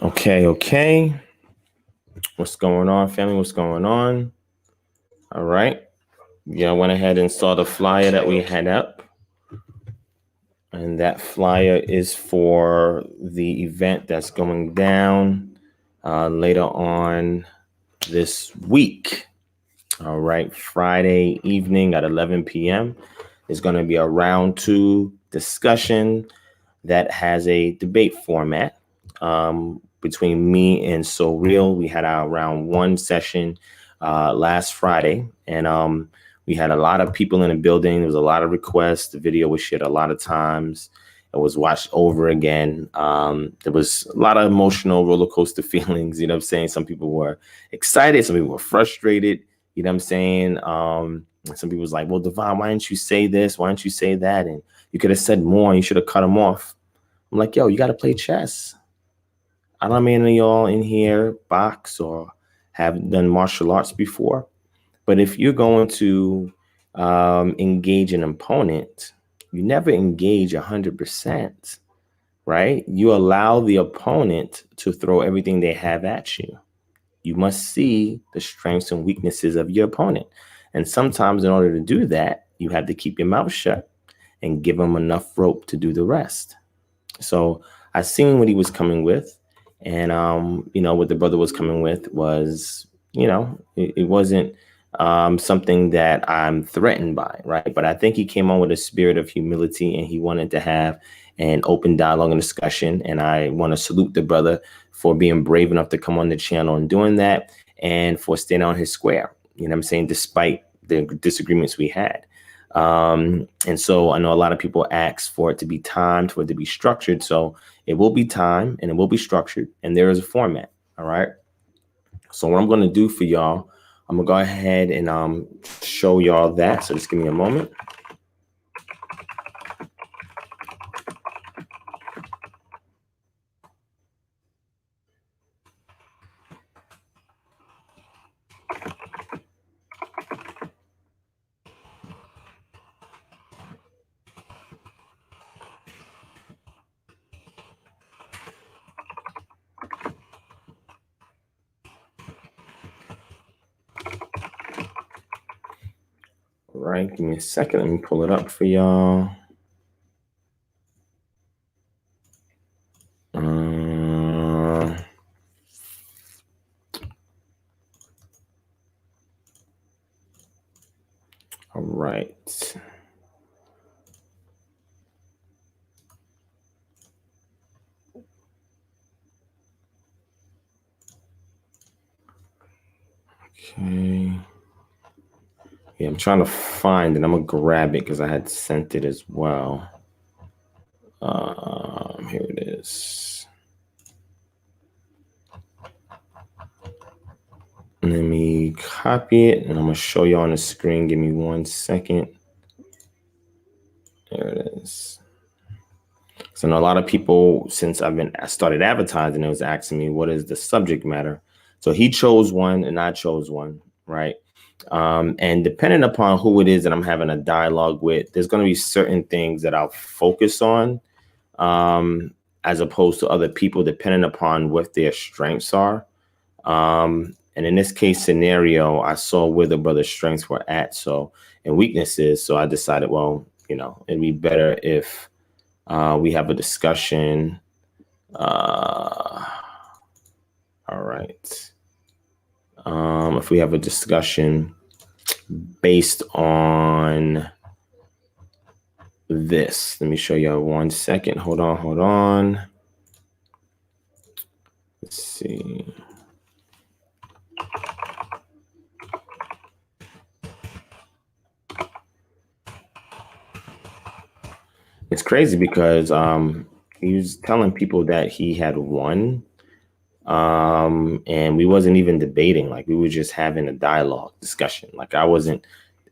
Okay. What's going on, family? What's going on? All right. Yeah, I went ahead and saw the flyer that we had up. And that flyer is for the event that's going down later on this week. All right. Friday evening at 11 p.m. is going to be a round 2 discussion that has a debate format. Between me and So Real, we had our round 1 session last Friday, and we had a lot of people in the building. There was a lot of requests. The video was shared a lot of times. It was watched over again. There was a lot of emotional roller coaster feelings. You know what I'm saying? Some people were excited. Some people were frustrated. You know what I'm saying? Some people was like, well, Divine, why didn't you say this? Why didn't you say that? And you could have said more. And you should have cut them off. I'm like, yo, you got to play chess. I don't know how many of y'all in here box or have done martial arts before, but if you're going to engage an opponent, you never engage 100%, right? You allow the opponent to throw everything they have at you. You must see the strengths and weaknesses of your opponent. And sometimes in order to do that, you have to keep your mouth shut and give them enough rope to do the rest. So I seen what he was coming with. And, what the brother was coming with was, it wasn't something that I'm threatened by. Right. But I think he came on with a spirit of humility, and he wanted to have an open dialogue and discussion. And I want to salute the brother for being brave enough to come on the channel and doing that, and for staying on his square. You know what I'm saying? Despite the disagreements we had. And so I know a lot of people ask for it to be timed, for it to be structured. So it will be timed and it will be structured, and there is a format. All right. So what I'm going to do for y'all, I'm going to go ahead and show y'all that. So just give me a moment. All right, give me a second. Let me pull it up for y'all. All right. Okay. Yeah, I'm trying to find it. I'm gonna grab it because I had sent it as well. Here it is. Let me copy it, and I'm gonna show you on the screen. Give me 1 second. There it is. So I know a lot of people, since I started advertising, it was asking me, what is the subject matter? So he chose one and I chose one, right? And depending upon who it is that I'm having a dialogue with, there's going to be certain things that I'll focus on as opposed to other people, depending upon what their strengths are. And in this case scenario, I saw where the brother's strengths were at, and weaknesses. So I decided, well, it'd be better if we have a discussion. All right. If we have a discussion based on this, let me show you 1 second. Hold on. Let's see. It's crazy because he was telling people that he had won, and we wasn't even debating. Like, we were just having a dialogue discussion. Like, I wasn't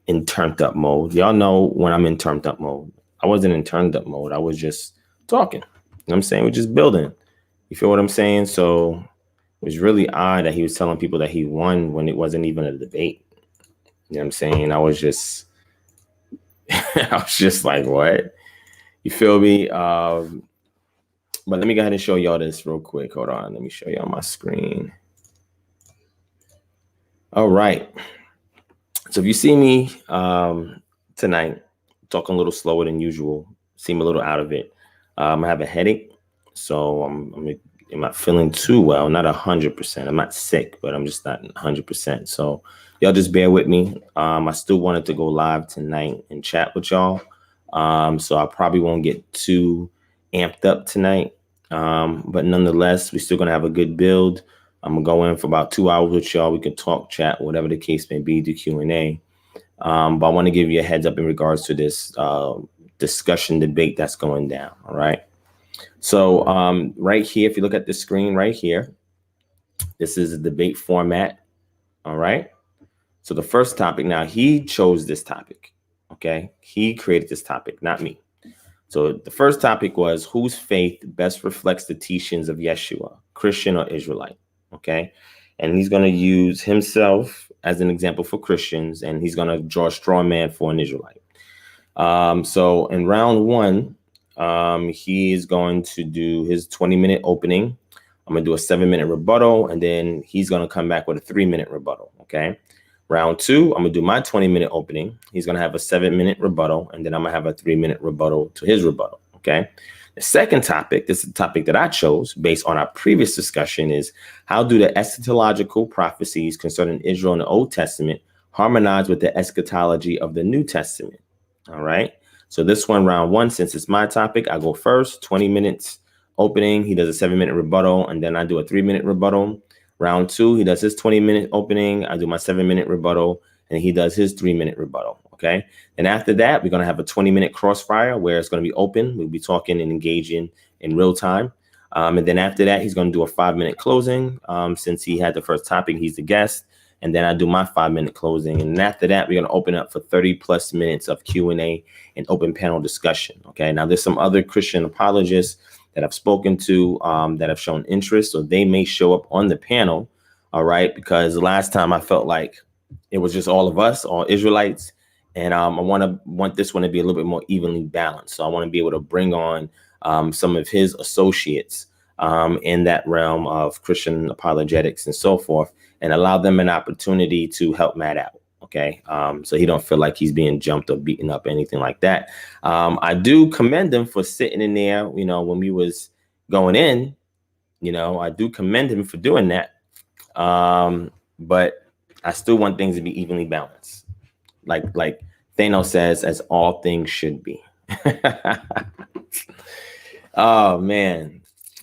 in turned up mode. Y'all know when I'm in turned up mode. I wasn't in turned up mode. I was just talking. You know what I'm saying? We're just building. You feel what I'm saying? So it was really odd that he was telling people that he won when it wasn't even a debate. You know what I'm saying? I was just like, what? You feel me? But let me go ahead and show y'all this real quick. Hold on. Let me show you on my screen. All right. So if you see me tonight, talking a little slower than usual, seem a little out of it. I have a headache, so I'm not feeling too well. Not 100%. I'm not sick, but I'm just not 100%. So y'all just bear with me. I still wanted to go live tonight and chat with y'all. So I probably won't get too amped up tonight. But nonetheless, we're still gonna have a good build. I'm gonna go in for about 2 hours with y'all. We can talk, chat, whatever the case may be, do Q&A. But I want to give you a heads up in regards to this discussion debate that's going down. All right. So right here, if you look at the screen right here, this is a debate format. All right. So the first topic, now he chose this topic. Okay. He created this topic, not me. So the first topic was, whose faith best reflects the teachings of Yeshua, Christian or Israelite? Okay. And he's going to use himself as an example for Christians, and he's going to draw a straw man for an Israelite. So in round one, he is going to do his 20-minute opening. I'm going to do a 7-minute rebuttal, and then he's going to come back with a 3-minute rebuttal. Okay. Round two, I'm going to do my 20-minute opening. He's going to have a 7-minute rebuttal, and then I'm going to have a 3-minute rebuttal to his rebuttal. Okay. The second topic, this is the topic that I chose based on our previous discussion, is how do the eschatological prophecies concerning Israel in the Old Testament harmonize with the eschatology of the New Testament? All right. So this one, round one, since it's my topic, I go first, 20 minutes opening. He does a 7-minute rebuttal, and then I do a 3-minute rebuttal. Round two, he does his 20-minute opening. I do my 7-minute rebuttal, and he does his 3-minute rebuttal. Okay. And after that, we're going to have a 20-minute crossfire where it's going to be open. We'll be talking and engaging in real time. And then after that, he's going to do a 5-minute closing. Since he had the first topic, he's the guest. And then I do my 5-minute closing. And after that, we're going to open up for 30+ minutes of Q&A and open panel discussion. Okay. Now, there's some other Christian apologists that I've spoken to that have shown interest. So they may show up on the panel. All right. Because last time I felt like it was just all of us, all Israelites. And I want this one to be a little bit more evenly balanced. So I want to be able to bring on some of his associates in that realm of Christian apologetics and so forth, and allow them an opportunity to help Matt out. Okay. So he don't feel like he's being jumped or beaten up, anything like that. I do commend him for sitting in there, when we was going in, I do commend him for doing that. But I still want things to be evenly balanced. Like Thanos says, as all things should be. Oh man.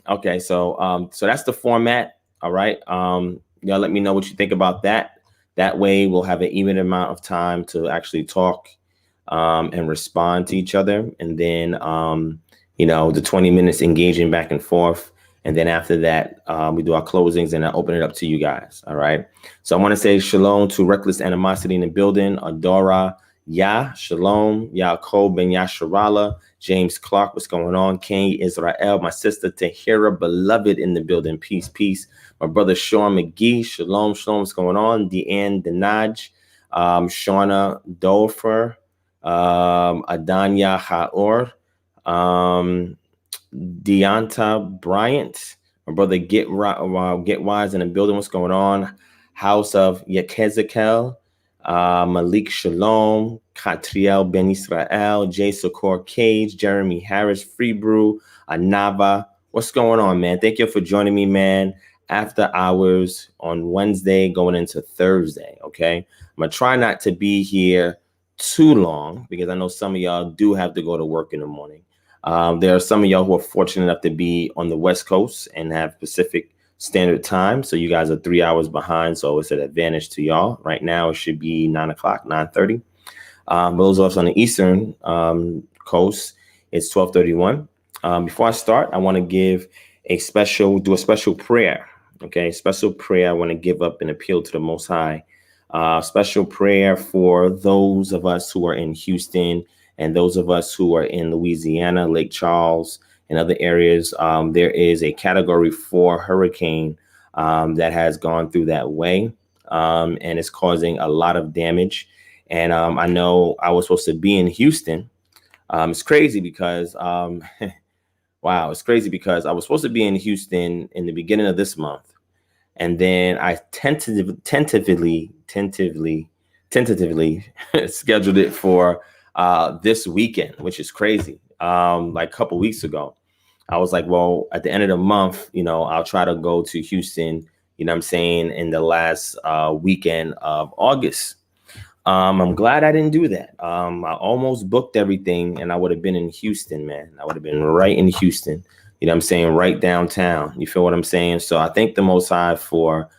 Okay, so that's the format. All right. Y'all let me know what you think about that. That way we'll have an even amount of time to actually talk and respond to each other. And then the 20 minutes engaging back and forth. And then after that, we do our closings and I open it up to you guys. All right. So I want to say shalom to Reckless Animosity in the building. Adora, Yah, Shalom, Yaakov Ben Yasharala, James Clark, what's going on? Kane Israel, my sister Tahira, beloved in the building. Peace, peace. My brother Sean McGee, Shalom, Shalom, what's going on? Deanne Denaj, Shauna Dolfer, Adanya Haor, Deonta Bryant, my brother Get Wise in the building. What's going on? House of Yekezekel, Malik Shalom, Katriel Ben Israel, Jay Sokor Cage, Jeremy Harris, Free Brew, Anava. What's going on, man? Thank you for joining me, man. After hours on Wednesday going into Thursday. Okay. I'm gonna try not to be here too long because I know some of y'all do have to go to work in the morning. There are some of y'all who are fortunate enough to be on the West Coast and have Pacific Standard Time. So you guys are 3 hours behind. So it's an advantage to y'all. Right now, it should be 9 o'clock, 9:30. Those of us on the Eastern Coast, it's 12:31. Before I start, I want to do a special prayer. Okay, special prayer. I want to give up and appeal to the Most High. Special prayer for those of us who are in Houston and those of us who are in Louisiana, Lake Charles, and other areas. There is a Category 4 hurricane that has gone through that way, and it's causing a lot of damage. And I know I was supposed to be in Houston. It's crazy because, Wow, it's crazy because I was supposed to be in Houston in the beginning of this month. And then I tentatively scheduled it for this weekend, which is crazy. Like a couple weeks ago, I was like, well, at the end of the month, I'll try to go to Houston, I'm saying, in the last weekend of August. I'm glad I didn't do that. I almost booked everything and I would have been in Houston, man. I would have been right in Houston, I'm saying, right downtown. You feel what I'm saying? So I thank the Most High for,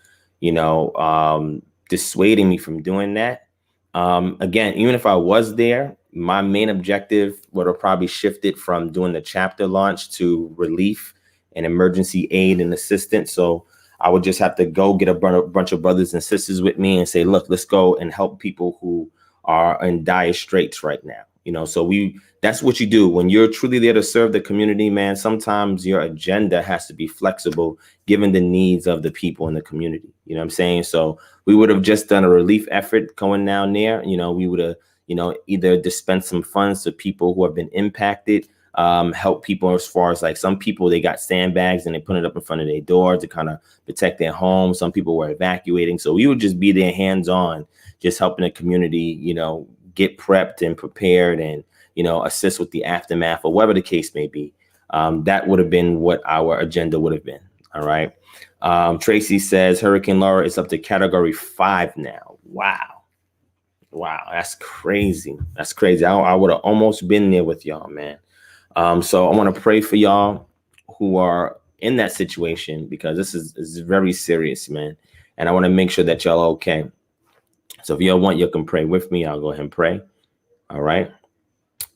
dissuading me from doing that. Again, even if I was there, my main objective would have probably shifted from doing the chapter launch to relief and emergency aid and assistance. So I would just have to go get a bunch of brothers and sisters with me and say, look, let's go and help people who are in dire straits right now. So that's what you do when you're truly there to serve the community, man. Sometimes your agenda has to be flexible given the needs of the people in the community. You know what I'm saying? So we would have just done a relief effort going down there. We would have, either dispensed some funds to people who have been impacted, help people as far as like some people, they got sandbags and they put it up in front of their door to kind of protect their home. Some people were evacuating. So we would just be there hands-on, just helping the community, get prepped and prepared and, assist with the aftermath or whatever the case may be. That would have been what our agenda would have been. All right. Tracy says Hurricane Laura is up to category 5 now. Wow. That's crazy. I would have almost been there with y'all, man. So I want to pray for y'all who are in that situation, because this is very serious, man. And I want to make sure that y'all are okay. So if y'all want, you can pray with me. I'll go ahead and pray. All right.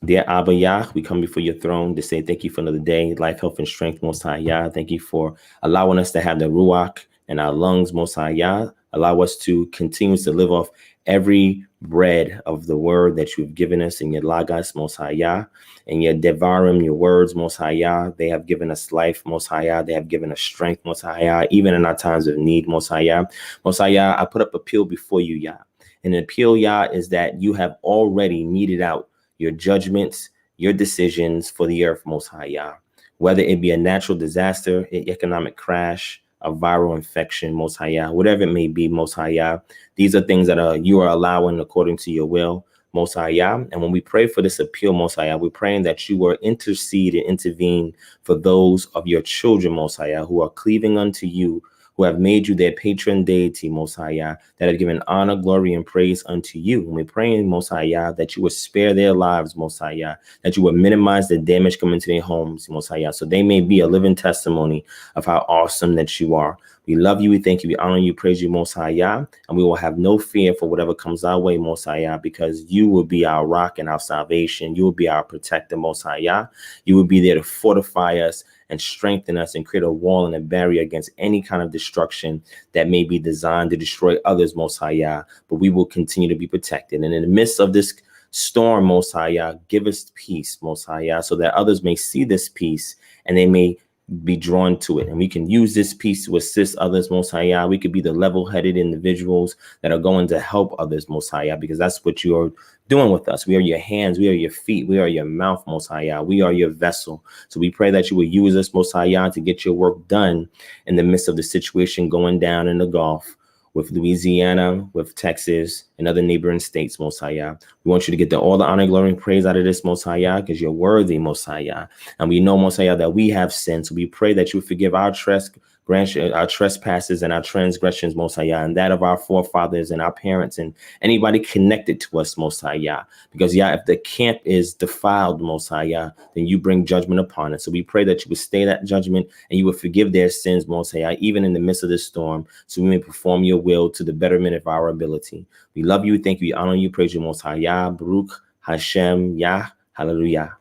Dear Abba Yah, we come before your throne to say thank you for another day, life, health, and strength, Most High Yah. Thank you for allowing us to have the Ruach in our lungs, Most High Yah. Allow us to continue to live off every bread of the word that you've given us in your Lagos, Most High Yah, and your Devarim, your words, Most High Yah. They have given us life, Most High Yah. They have given us strength, Most High Yah, even in our times of need, Most High Yah. Most High Yah, I put up appeal before you, Yah. And the appeal, Yah, is that you have already meted out your judgments, your decisions for the earth, Most High Yah. Whether it be a natural disaster, an economic crash, a viral infection, Most High Yah, whatever it may be, Most High Yah. These are things that you are allowing according to your will, Most High Yah. And when we pray for this appeal, Most High Yah, we're praying that you will intercede and intervene for those of your children, Most High Yah, who are cleaving unto you, who have made you their patron deity, Most High Yah, that have given honor, glory, and praise unto you. And we're praying, Most High Yah, that you would spare their lives, Most High Yah, that you would minimize the damage coming to their homes, Most High Yah, so they may be a living testimony of how awesome that you are. We love you, we thank you, we honor you, praise you, Most High Yah, and we will have no fear for whatever comes our way, Most High Yah, because you will be our rock and our salvation. You will be our protector, Most High Yah. You will be there to fortify us and strengthen us and create a wall and a barrier against any kind of destruction that may be designed to destroy others, Most High Yah. But we will continue to be protected. And in the midst of this storm, Most High Yah, give us peace, Most High Yah, so that others may see this peace and they may be drawn to it. And we can use this peace to assist others, Most High Yah. We could be the level-headed individuals that are going to help others, Most High Yah, because that's what you're doing with us. We are your hands, we are your feet, we are your mouth, Most High Yah. We are your vessel. So we pray that you will use us, Most High Yah, to get your work done in the midst of the situation going down in the Gulf, with Louisiana, with Texas, and other neighboring states, Most High Yah. We want you to get all the honor, glory, and praise out of this, Most High Yah, because you're worthy, Most High Yah. And we know, Most High Yah, that we have sinned. So we pray that you forgive our trespasses and our transgressions, Most High Yah, and that of our forefathers and our parents and anybody connected to us, Most High Yah. Because, Yah, if the camp is defiled, Most High Yah, then you bring judgment upon it. So we pray that you would stay that judgment and you would forgive their sins, Most High Yah, even in the midst of this storm, so we may perform your will to the betterment of our ability. We love you, thank you, we honor you, praise you, Most High Yah, Baruch Hashem, Yah, hallelujah.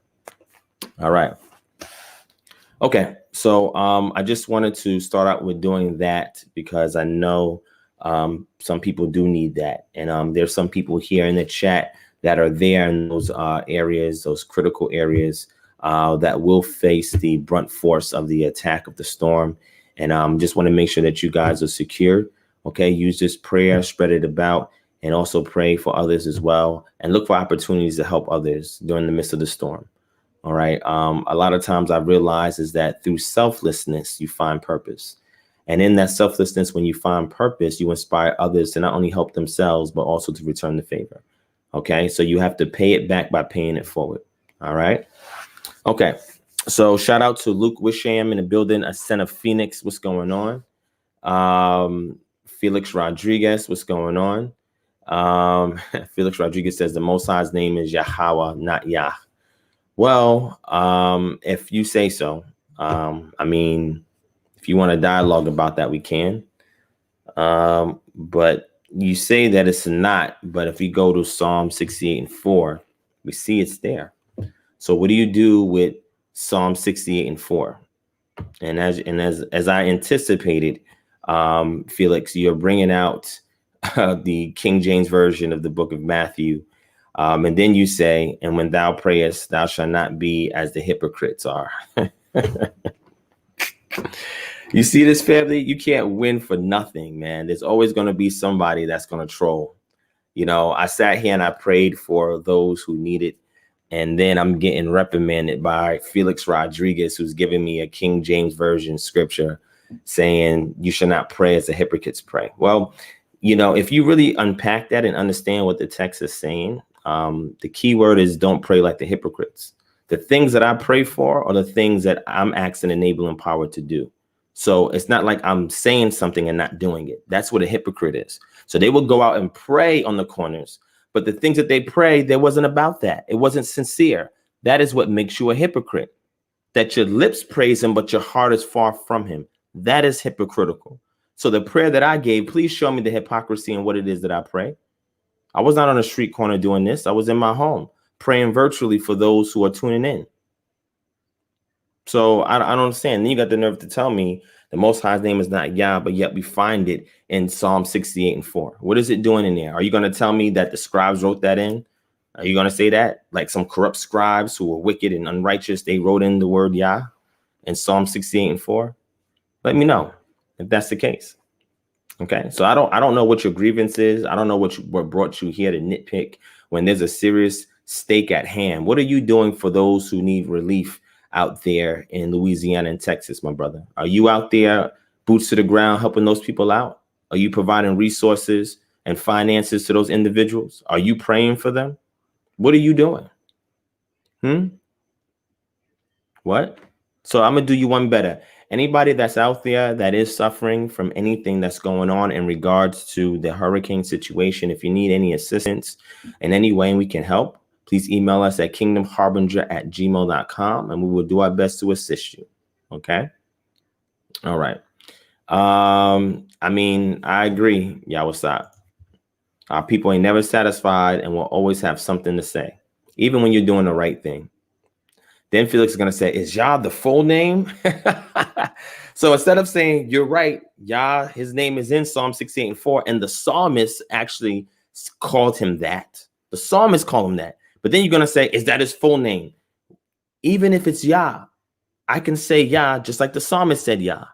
All right. Okay, so I just wanted to start out with doing that because I know some people do need that. And there's some people here in the chat that are there in those areas, those critical areas that will face the brunt force of the attack of the storm. And just want to make sure that you guys are secured. Okay, use this prayer, spread it about, and also pray for others as well. And look for opportunities to help others during the midst of the storm. All right. A lot of times I realize is that through selflessness, you find purpose. And in that selflessness, when you find purpose, you inspire others to not only help themselves, but also to return the favor. Okay. So you have to pay it back by paying it forward. All right. Okay. So shout out to Luke Wisham in the building, Ascent of Phoenix. What's going on? Felix Rodriguez. What's going on? Felix Rodriguez says the Most High's name is Yahweh, not Yah. Well, if you say so. I mean, if you want to dialogue about that, we can. But you say that it's not. But if we go to Psalm 68:4, we see it's there. So what do you do with Psalm 68:4? And as I anticipated, Felix, you're bringing out the King James version of the book of Matthew. And then you say, and when thou prayest, thou shalt not be as the hypocrites are. You see this, family? You can't win for nothing, man. There's always going to be somebody that's going to troll. You know, I sat here and I prayed for those who need it. And then I'm getting reprimanded by Felix Rodriguez, who's giving me a King James version scripture saying you should not pray as the hypocrites pray. Well, you know, if you really unpack that and understand what the text is saying, the key word is don't pray like the hypocrites. The things that I pray for are the things that I'm asking enabling power to do. So it's not like I'm saying something and not doing it. That's what a hypocrite is. So they will go out and pray on the corners, but the things that they pray, there wasn't about that. It wasn't sincere. That is what makes you a hypocrite. That your lips praise him, but your heart is far from him. That is hypocritical. So the prayer that I gave, please show me the hypocrisy and what it is that I pray. I was not on a street corner doing this. I was in my home praying virtually for those who are tuning in. So I don't understand. Then you got the nerve to tell me the Most High's name is not Yah, but yet we find it in Psalm 68:4. What is it doing in there? Are you going to tell me that the scribes wrote that in? Are you going to say that? Like some corrupt scribes who were wicked and unrighteous, they wrote in the word Yah in Psalm 68:4? Let me know if that's the case. Okay, so I don't know what your grievance is. I don't know what brought you here to nitpick when there's a serious stake at hand. What are you doing for those who need relief out there in Louisiana and Texas, my brother? Are you out there, boots to the ground, helping those people out? Are you providing resources and finances to those individuals? Are you praying for them? What are you doing? What? So I'm gonna do you one better. Anybody that's out there that is suffering from anything that's going on in regards to the hurricane situation, if you need any assistance in any way we can help, please email us at kingdomharbinger@gmail.com and we will do our best to assist you. Okay. All right. I mean, I agree. Yeah, what's up? Our people ain't never satisfied and will always have something to say, even when you're doing the right thing. Then Felix is going to say, is Yah the full name? So instead of saying, you're right, Yah, his name is in Psalm 68:4, and the psalmist actually called him that. The psalmist called him that. But then you're going to say, is that his full name? Even if it's Yah, I can say Yah just like the psalmist said Yah.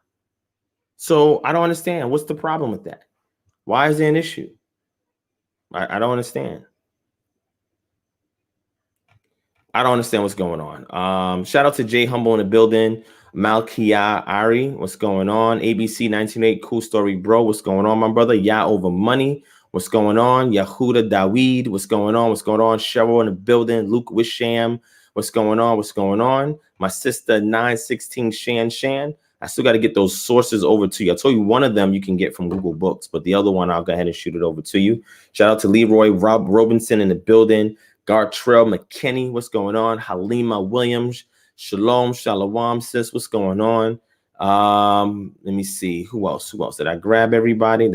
So I don't understand. What's the problem with that? Why is there an issue? I don't understand. I don't understand what's going on. Shout out to Jay Humble in the building. Malkia Ari, what's going on? ABC 1908, cool story, bro. What's going on, my brother? Yah over money. What's going on? Yahuda Daweed, what's going on? What's going on? Cheryl in the building. Luke Wisham, what's going on? What's going on? My sister 916 Shan. I still got to get those sources over to you. I told you one of them you can get from Google Books, but the other one I'll go ahead and shoot it over to you. Shout out to Leroy Rob Robinson in the building. Gartrell McKinney, what's going on? Halima Williams, Shalom, sis, what's going on? Let me see. Who else? Did I grab everybody?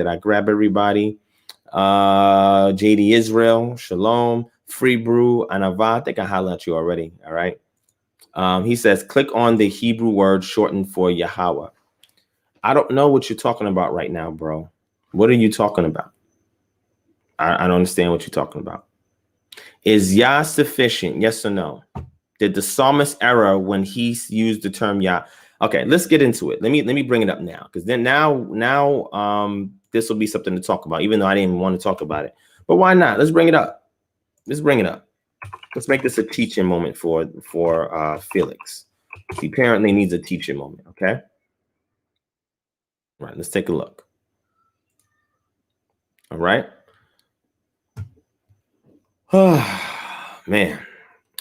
JD Israel, Shalom, Free Brew, Anava. I think I highlighted at you already. All right. He says, click on the Hebrew word shortened for Yahweh. I don't know what you're talking about right now, bro. What are you talking about? I don't understand what you're talking about. Is Yah sufficient? Yes or no? Did the psalmist error when he used the term Yah? Okay, let's get into it. Let me bring it up now, because then now this will be something to talk about, even though I didn't even want to talk about it. But why not? Let's bring it up. Let's make this a teaching moment for Felix. He apparently needs a teaching moment, okay? All right, let's take a look. All right. Man.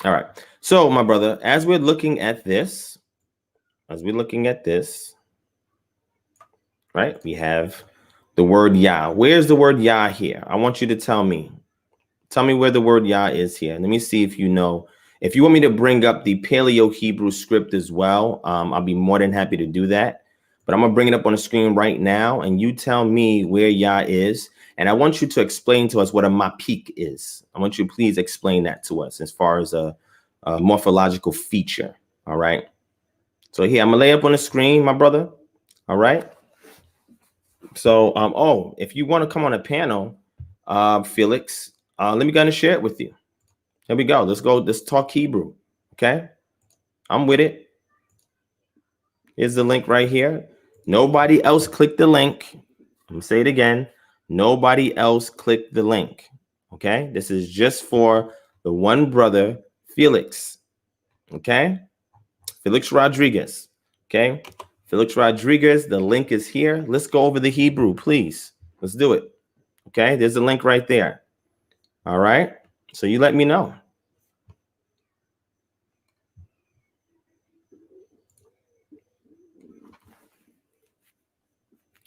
All right. So, my brother, as we're looking at this, right, we have the word Yah. Where's the word Yah here? I want you to tell me. Tell me where the word Yah is here. Let me see if you know. If you want me to bring up the Paleo Hebrew script as well, I'll be more than happy to do that. But I'm going to bring it up on the screen right now, and you tell me where Yah is. And I want you to explain to us what a mapik is. I want you to please explain that to us as far as a morphological feature. All right. So here, I'm going to lay up on the screen, my brother. All right. So, if you want to come on a panel, Felix, let me go and share it with you. Here we go. Let's go. Let's talk Hebrew. Okay. I'm with it. Here's the link right here. Nobody else click the link. I'm going to say it again. Nobody else click the link. Okay. This is just for the one brother, Felix. Okay. Felix Rodriguez. Okay. Felix Rodriguez. The link is here. Let's go over the Hebrew, please. Let's do it. Okay. There's a link right there. All right. So you let me know.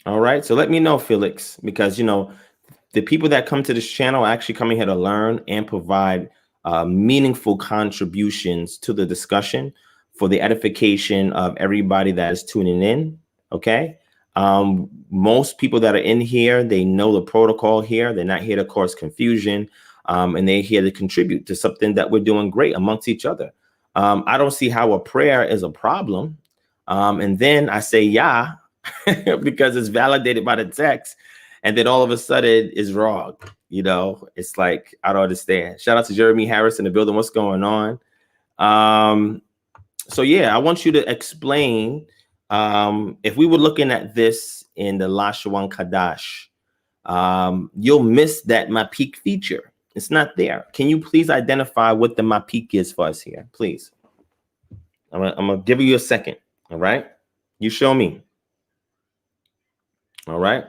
All right. So let me know, Felix, because, you know, the people that come to this channel are actually coming here to learn and provide meaningful contributions to the discussion for the edification of everybody that is tuning in. Okay. Most people that are in here, they know the protocol here. They're not here to cause confusion. And they're here to contribute to something that we're doing great amongst each other. I don't see how a prayer is a problem. And then I say, yeah, because it's validated by the text. And then all of a sudden is wrong. You know, it's like, I don't understand. Shout out to Jeremy Harris in the building. What's going on? So, yeah, I want you to explain. If we were looking at this in the Lashawan Kadash, you'll miss that mapik feature. It's not there. Can you please identify what the mapik is for us here, please? I'm gonna give you a second. All right. You show me. All right.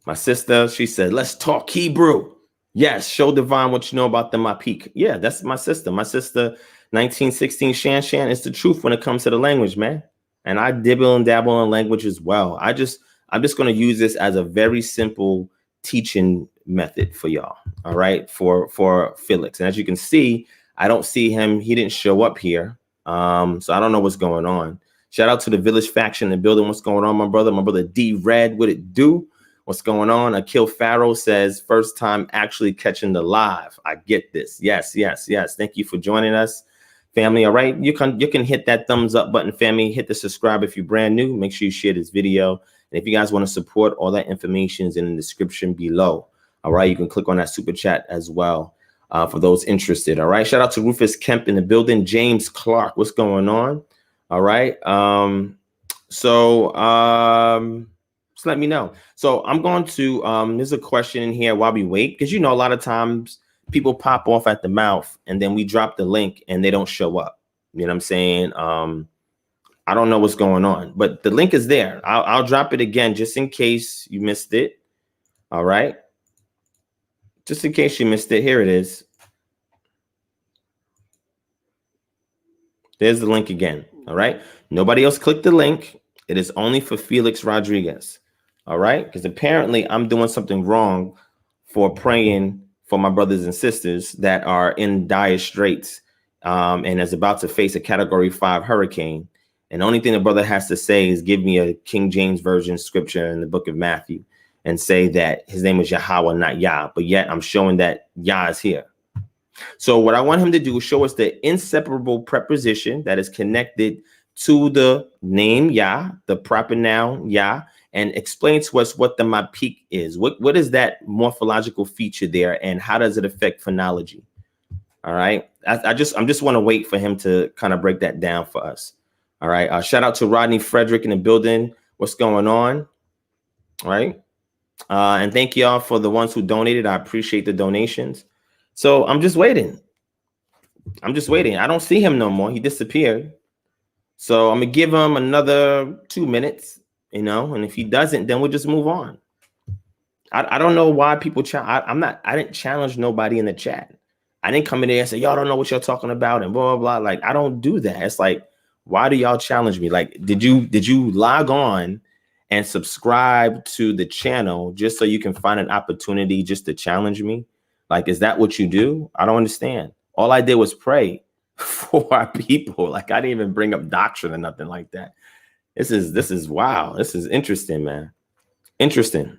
My sister, she said, let's talk Hebrew. Yes. Show Divine what you know about the mapik. Yeah, that's my sister. My sister, 1916 Shan Shan, is the truth when it comes to the language, man. And I dibble and dabble in language as well. I'm just going to use this as a very simple teaching method for y'all. All right. For Felix. And as you can see, I don't see him. He didn't show up here. So I don't know what's going on. Shout out to the Village faction in the building. What's going on, my brother? My brother D Red, what it do? What's going on? Akil Farrow says, first time actually catching the live. I get this. Yes, yes, yes. Thank you for joining us, family. All right. You can hit that thumbs up button, family. Hit the subscribe if you're brand new. Make sure you share this video. And if you guys want to support, all that information is in the description below. All right. You can click on that super chat as well for those interested. All right. Shout out to Rufus Kemp in the building. James Clark. What's going on? All right. So let me know. So I'm going to, there's a question in here while we wait, because, you know, a lot of times people pop off at the mouth and then we drop the link and they don't show up. You know what I'm saying? I don't know what's going on, but the link is there. I'll drop it again just in case you missed it. All right. Just in case you missed it. Here it is. There's the link again. All right. Nobody else click the link. It is only for Felix Rodriguez. All right. Because apparently I'm doing something wrong for praying for my brothers and sisters that are in dire straits and is about to face a Category 5 hurricane. And the only thing the brother has to say is give me a King James Version scripture in the book of Matthew and say that his name is Yahweh, not Yah. But yet I'm showing that Yah is here. So what I want him to do is show us the inseparable preposition that is connected to the name Yah, the proper noun Yah, and explain to us what the mapik is. What is that morphological feature there, and how does it affect phonology? All right. I'm just want to wait for him to kind of break that down for us. All right. Shout out to Rodney Frederick in the building. What's going on? All right. And thank y'all for the ones who donated. I appreciate the donations. So I'm just waiting. I'm just waiting. I don't see him no more. He disappeared. So I'm gonna give him another 2 minutes, you know, and if he doesn't, then we'll just move on. I don't know why people I didn't challenge nobody in the chat. I didn't come in there and say, y'all don't know what you're talking about and blah, blah, blah. Like, I don't do that. It's like, why do y'all challenge me? Like, did you log on and subscribe to the channel just so you can find an opportunity just to challenge me? Like, is that what you do? I don't understand. All I did was pray for our people. Like, I didn't even bring up doctrine or nothing like that. This is wow. This is interesting, man. Interesting.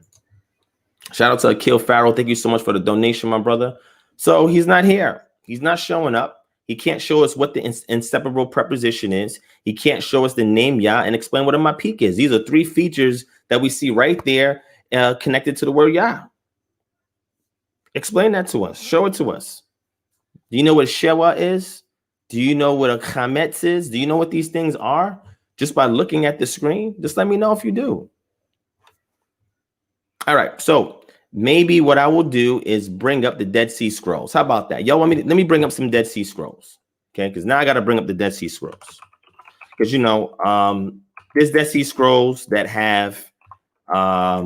Shout out to Akil Farrell. Thank you so much for the donation, my brother. So he's not here. He's not showing up. He can't show us what the inseparable preposition is. He can't show us the name Yah and explain what a mapik is. These are 3 features that we see right there connected to the word Yah. Explain that to us. Show it to us. Do you know what Shewa is? Do you know what a chametz is? Do you know what these things are? Just by looking at the screen? Just let me know if you do. All right, so maybe what I will do is bring up the Dead Sea Scrolls. How about that? Y'all want me to, let me bring up some Dead Sea Scrolls, okay? Because now I got to bring up the Dead Sea Scrolls. Because, you know, there's Dead Sea Scrolls that have, let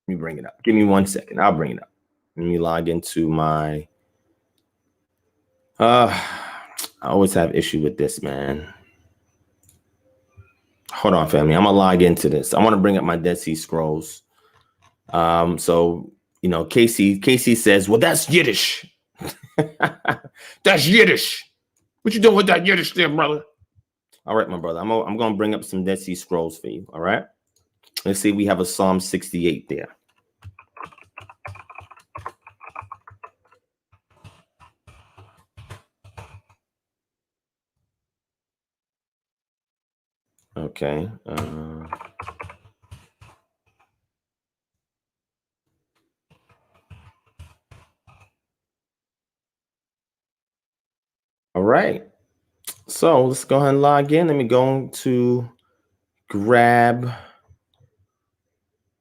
me bring it up. Give me 1 second. I'll bring it up. Let me log into my, I always have issue with this, man. Hold on, family. I'm going to log into this. I want to bring up my Dead Sea Scrolls. So, you know, Casey says, well, that's Yiddish. That's Yiddish. What you doing with that Yiddish there, brother? All right, my brother. I'm going to bring up some Dead Sea Scrolls for you. All right. Let's see. We have a Psalm 68 there. Okay. All right. So let's go ahead and log in. Let me go to grab.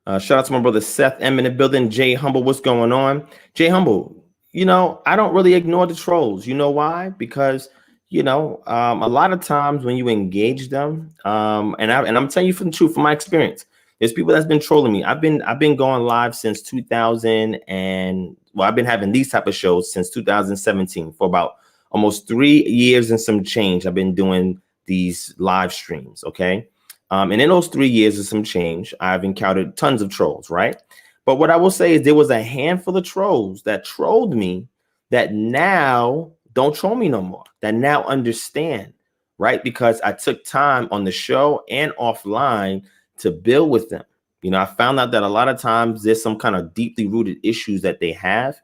Shout out to my brother Seth M in the building. Jay Humble, what's going on? Jay Humble, you know, I don't really ignore the trolls. You know why? Because, you know, a lot of times when you engage them, and I'm telling you from the truth, from my experience, there's people that's been trolling me. I've been going live since 2000, and well, I've been having these type of shows since 2017 for about almost 3 years and some change. I've been doing these live streams. Okay. And in those 3 years and some change, I've encountered tons of trolls, right? But what I will say is there was a handful of trolls that trolled me that now don't troll me no more, that now understand, right? Because I took time on the show and offline to build with them. You know, I found out that a lot of times there's some kind of deeply rooted issues that they have,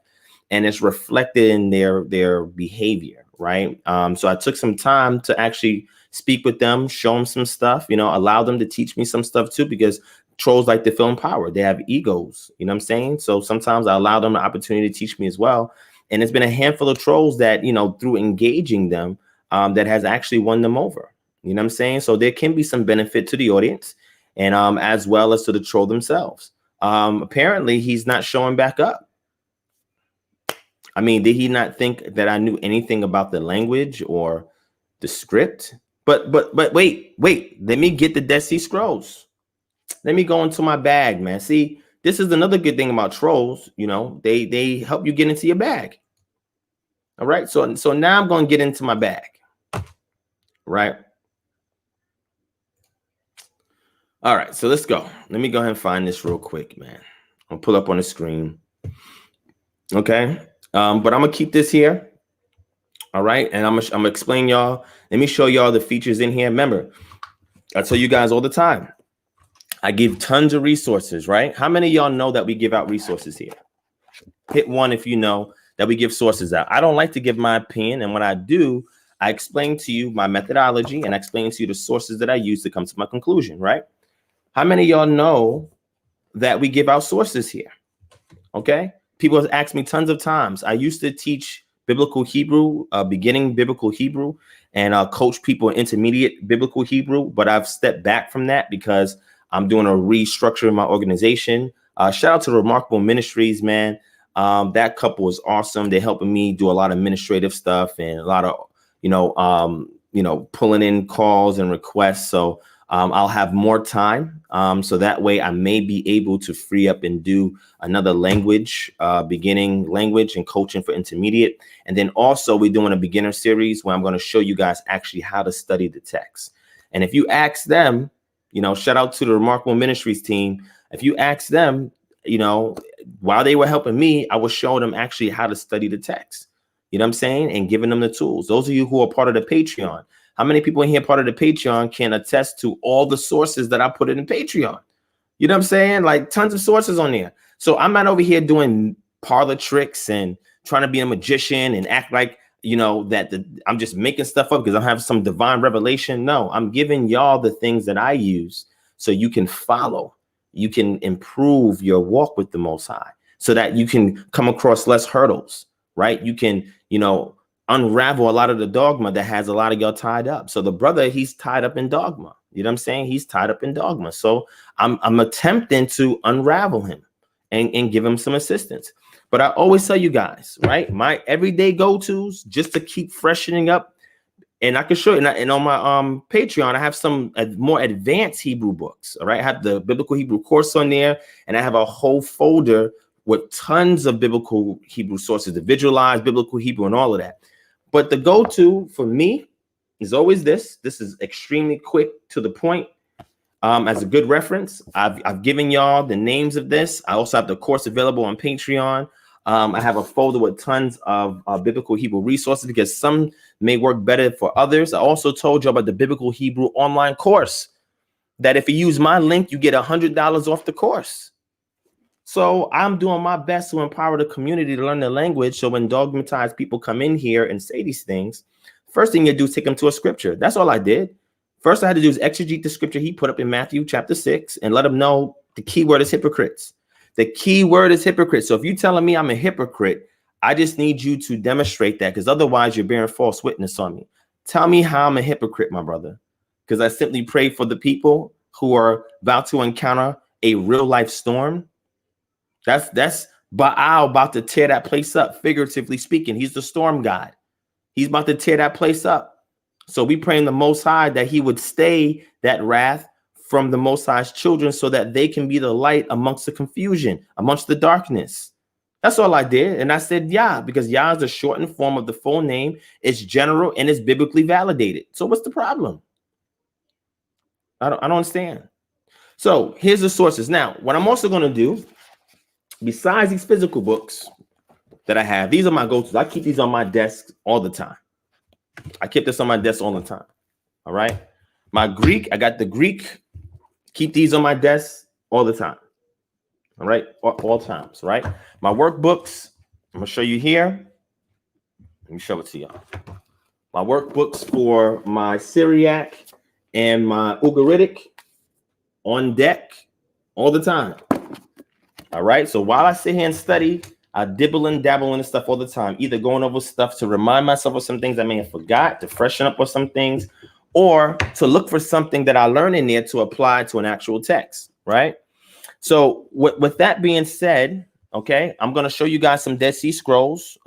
and it's reflected in their behavior, right? So I took some time to actually speak with them, show them some stuff, you know, allow them to teach me some stuff too, because trolls like to feel empowered. They have egos, you know what I'm saying? So sometimes I allow them the opportunity to teach me as well. And it's been a handful of trolls that, you know, through engaging them, that has actually won them over. You know what I'm saying? So there can be some benefit to the audience and as well as to the troll themselves. Apparently he's not showing back up. I mean, did he not think that I knew anything about the language or the script? But wait, let me get the Dead Sea Scrolls. Let me go into my bag, man. See, this is another good thing about trolls. You know, they help you get into your bag. All right. So now I'm going to get into my bag. Right. All right. So let's go. Let me go ahead and find this real quick, man. I'll pull up on the screen. Okay. But I'm going to keep this here. All right. And I'm gonna explain y'all. Let me show y'all the features in here. Remember, I tell you guys all the time, I give tons of resources, right? How many of y'all know that we give out resources here? Hit 1 if you know that we give sources out. I don't like to give my opinion. And when I do, I explain to you my methodology and I explain to you the sources that I use to come to my conclusion, right? How many of y'all know that we give out sources here? Okay. People have asked me tons of times. I used to teach biblical Hebrew, beginning biblical Hebrew, and coach people in intermediate biblical Hebrew. But I've stepped back from that because I'm doing a restructure in my organization. Shout out to Remarkable Ministries, man. That couple is awesome. They're helping me do a lot of administrative stuff and a lot of, pulling in calls and requests. So I'll have more time. So that way I may be able to free up and do another language, beginning language and coaching for intermediate. And then also we're doing a beginner series where I'm going to show you guys actually how to study the text. And if you ask them, shout out to the Remarkable Ministries team. If you ask them, while they were helping me, I was showing them actually how to study the text. You know what I'm saying? And giving them the tools. Those of you who are part of the Patreon, how many people in here part of the Patreon can attest to all the sources that I put in the Patreon? You know what I'm saying? Like tons of sources on there. So I'm not over here doing parlor tricks and trying to be a magician and act like, I'm just making stuff up because I have some divine revelation. No, I'm giving y'all the things that I use so you can follow. You can improve your walk with the Most High so that you can come across less hurdles, right? You can, unravel a lot of the dogma that has a lot of y'all tied up. So the brother, he's tied up in dogma. You know what I'm saying? He's tied up in dogma. So I'm attempting to unravel him and give him some assistance. But I always tell you guys, right? My everyday go-tos just to keep freshening up. And I can show you, and on my Patreon, I have some more advanced Hebrew books. All right, I have the Biblical Hebrew course on there, and I have a whole folder with tons of biblical Hebrew sources to visualize biblical Hebrew and all of that. But the go-to for me is always this. This is extremely quick to the point. As a good reference, I've given y'all the names of this. I also have the course available on Patreon. I have a folder with tons of biblical Hebrew resources because some may work better for others. I also told you about the Biblical Hebrew online course that if you use my link, you get $100 off the course. So I'm doing my best to empower the community to learn the language. So when dogmatized people come in here and say these things, first thing you do is take them to a scripture. That's all I did. First I had to do is exegete the scripture he put up in Matthew chapter 6 and let them know the key word is hypocrites. The key word is hypocrite. So if you're telling me I'm a hypocrite, I just need you to demonstrate that because otherwise you're bearing false witness on me. Tell me how I'm a hypocrite, my brother, because I simply pray for the people who are about to encounter a real life storm. That's Baal about to tear that place up, figuratively speaking. He's the storm god. He's about to tear that place up. So we pray in the Most High that he would stay that wrath from the Most High's children so that they can be the light amongst the confusion, amongst the darkness. That's all I did. And I said, Yah, because Yah is a shortened form of the full name. It's general and it's biblically validated. So what's the problem? I don't understand. So here's the sources. Now, what I'm also going to do, besides these physical books that I have, these are my go-tos. I keep these on my desk all the time. I keep this on my desk all the time. All right. My Greek, I got the Greek. Keep these on my desk all the time. All right. All times. Right. My workbooks, I'm going to show you here. Let me show it to y'all. My workbooks for my Syriac and my Ugaritic on deck all the time. All right. So while I sit here and study, I dibble and dabble in this stuff all the time, either going over stuff to remind myself of some things I may have forgot, to freshen up with some things, or to look for something that I learned in there to apply to an actual text. Right. So with that being said, OK, I'm going to show you guys some Dead Sea Scrolls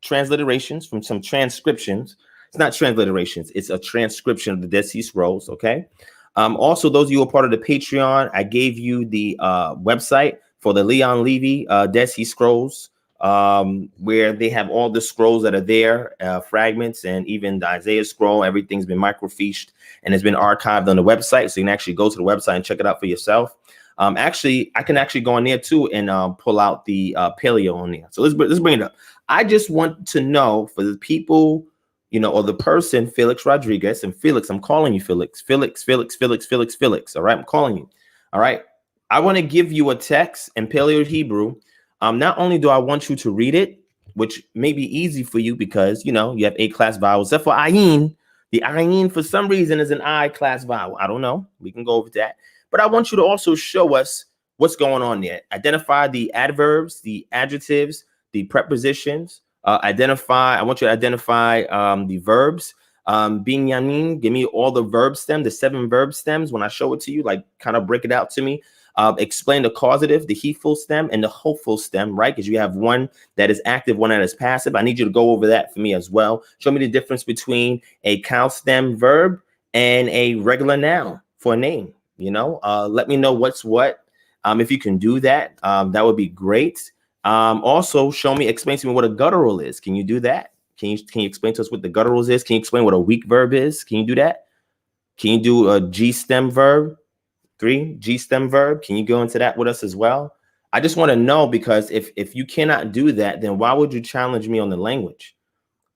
transliterations from some transcriptions. It's not transliterations. It's a transcription of the Dead Sea Scrolls. OK. Also, those of you who are part of the Patreon, I gave you the website for the Leon Levy Dead Sea Scrolls, where they have all the scrolls that are there, fragments, and even the Isaiah scroll. Everything's been microfiched and has been archived on the website. So you can actually go to the website and check it out for yourself. Actually, I can actually go on there too and pull out the paleo on there. So let's bring it up. I just want to know for the people, or the person, Felix Rodriguez, and Felix, I'm calling you Felix. Felix. All right, I'm calling you. All right. I want to give you a text in Paleo Hebrew. Not only do I want you to read it, which may be easy for you because, you have A-class vowels. Except for ayin. The ayin, for some reason, is an I-class vowel. I don't know. We can go over that. But I want you to also show us what's going on there. Identify the adverbs, the adjectives, the prepositions. I want you to identify the verbs. Binyamin, give me all the verb stem, the 7 verb stems. When I show it to you, like kind of break it out to me. Explain the causative, the heedful stem, and the hopeful stem, right? Because you have one that is active, one that is passive. I need you to go over that for me as well. Show me the difference between a cow stem verb and a regular noun for a name. Let me know what's what. If you can do that, that would be great. Also, explain to me what a guttural is. Can you do that? Can you explain to us what the gutturals is? Can you explain what a weak verb is? Can you do that? Can you do a G stem verb? 3 G stem verb? Can you go into that with us as well? I just want to know, because if you cannot do that, then why would you challenge me on the language?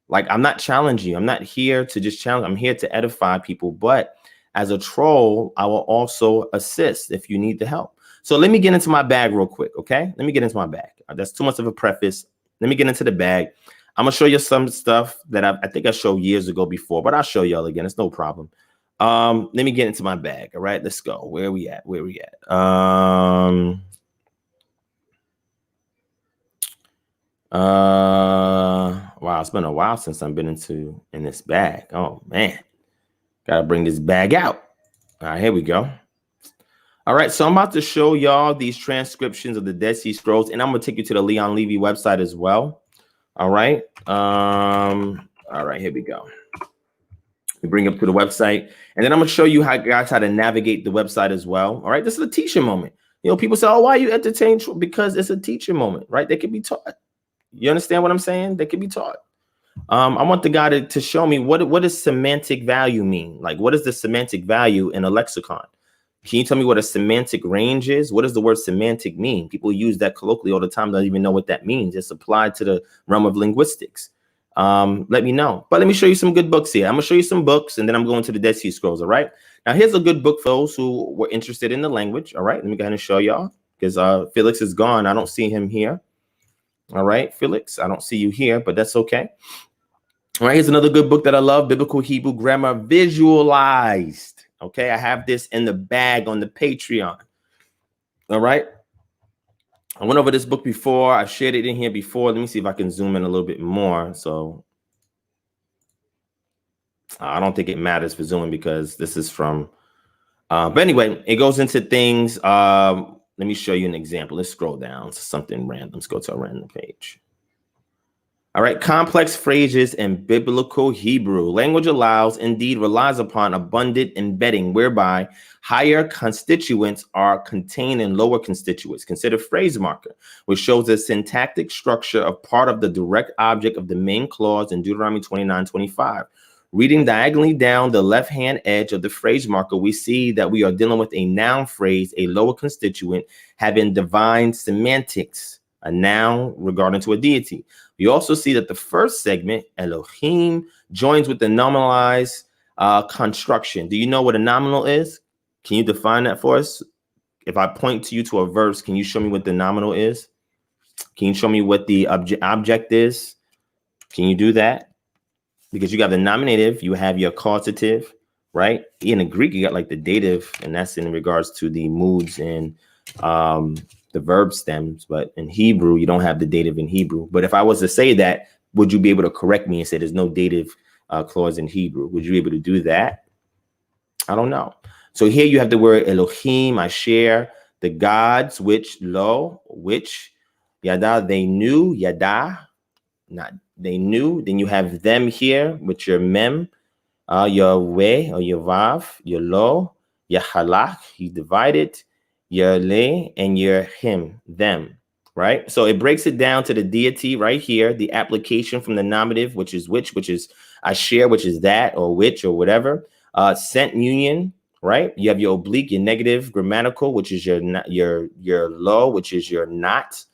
Like, I'm not challenging you. I'm not here to just challenge. I'm here to edify people. But as a troll, I will also assist if you need the help. So let me get into my bag real quick, okay? Let me get into my bag. That's too much of a preface. Let me get into the bag. I'm going to show you some stuff that I think I showed years ago before, but I'll show y'all again. It's no problem. Let me get into my bag. All right, let's go. Where are we at? Wow, it's been a while since I've been in this bag. Oh man, gotta bring this bag out. All right, here we go. All right, so I'm about to show y'all these transcriptions of the Dead Sea Scrolls, and I'm gonna take you to the Leon Levy website as well. All right. All right, here we go. We bring up to the website, and then I'm gonna show you how to navigate the website as well. All right, this is a teaching moment. People say, "Oh, why are you entertained?" Because it's a teaching moment, right? They can be taught. You understand what I'm saying? They can be taught. I want the guy to show me what does semantic value mean? Like, what is the semantic value in a lexicon? Can you tell me what a semantic range is? What does the word semantic mean? People use that colloquially all the time. Don't even know what that means. It's applied to the realm of linguistics. Let me know. But let me show you some good books here. I'm going to show you some books, and then I'm going to the Dead Sea Scrolls, all right? Now, here's a good book for those who were interested in the language, all right? Let me go ahead and show y'all, because Felix is gone. I don't see him here. All right, Felix, I don't see you here, but that's okay. All right, here's another good book that I love, Biblical Hebrew Grammar Visualized. Okay, I have this in the bag on the Patreon. All right. I went over this book before. I shared it in here before. Let me see if I can zoom in a little bit more. So I don't think it matters for zooming because this is from, but anyway, it goes into things. Let me show you an example. Let's scroll down to something random. Let's go to a random page. All right, complex phrases in biblical Hebrew. Language allows, indeed relies upon abundant embedding, whereby higher constituents are contained in lower constituents. Consider phrase marker, which shows the syntactic structure of part of the direct object of the main clause in Deuteronomy 29:25. Reading diagonally down the left-hand edge of the phrase marker, we see that we are dealing with a noun phrase, a lower constituent, having divine semantics, a noun regarding to a deity. We also see that the first segment, Elohim, joins with the nominalized construction. Do you know what a nominal is? Can you define that for us? If I point to you to a verse, can you show me what the nominal is? Can you show me what the object is? Can you do that? Because you got the nominative, you have your causative, right? In the Greek, you got like the dative, and that's in regards to the moods and the verb stems, but in Hebrew, you don't have the dative in Hebrew. But if I was to say that, would you be able to correct me and say there's no dative clause in Hebrew? Would you be able to do that? I don't know. So here you have the word Elohim, Asher, the gods, which, lo, which, yada, they knew, yada, not they knew. Then you have them here, with your mem, your way, or your vav, your lo, your halach, he divided, your le, and your him, them, right? So it breaks it down to the deity right here, the application from the nominative, which is which is asher, which is that, or which, or whatever. Sent union, right? You have your oblique, your negative grammatical, which is your lo, which is your not,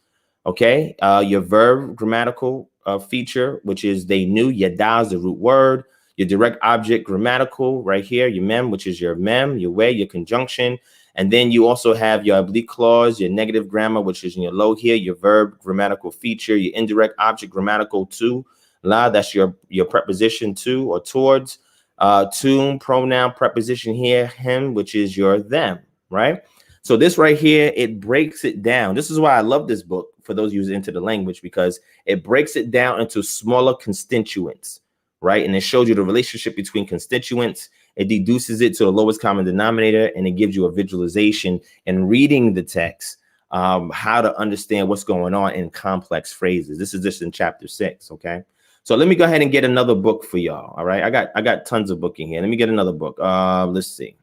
okay? Your verb grammatical feature, which is they knew, yada is the root word. Your direct object grammatical right here, your mem, which is your mem, your way, your conjunction. And then you also have your oblique clause, your negative grammar, which is in your low here, your verb grammatical feature, your indirect object grammatical to, la, that's your preposition to or towards, to, pronoun preposition here, him, which is your them, right? So this right here, it breaks it down. This is why I love this book for those who's into the language, because it breaks it down into smaller constituents, right? And it shows you the relationship between constituents. It deduces it to the lowest common denominator, and it gives you a visualization and reading the text, how to understand what's going on in complex phrases. This is just in chapter 6, okay? So let me go ahead and get another book for y'all, all right? I got tons of booking here. Let me get another book. Let's see.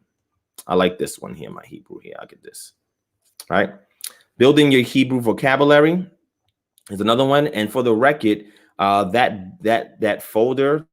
I like this one here, my Hebrew here. I'll get this, all right? Building Your Hebrew Vocabulary is another one. And for the record, that folder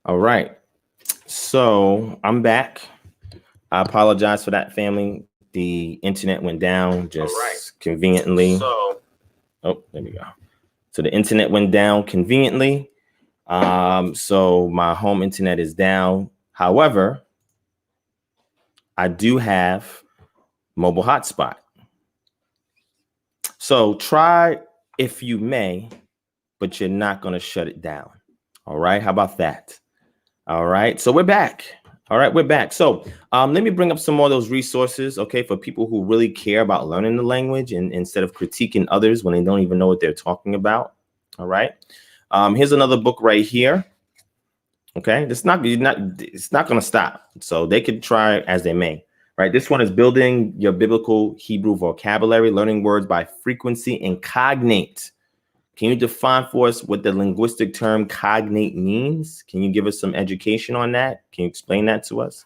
All right. So I'm back. I apologize for that, family. The internet went down just conveniently. Oh, there we go. So the internet went down conveniently. So my home internet is down. However, I do have mobile hotspot. So try if you may, but you're not going to shut it down. All right. How about that? All right. So we're back. All right. We're back. So let me bring up some more of those resources. OK, for people who really care about learning the language and instead of critiquing others when they don't even know what they're talking about. All right. Here's another book right here. OK, it's not going to stop. So they could try as they may. Right. This one is Building Your Biblical Hebrew Vocabulary, Learning Words by Frequency and Cognate. Can you define for us what the linguistic term cognate means? Can you give us some education on that? Can you explain that to us?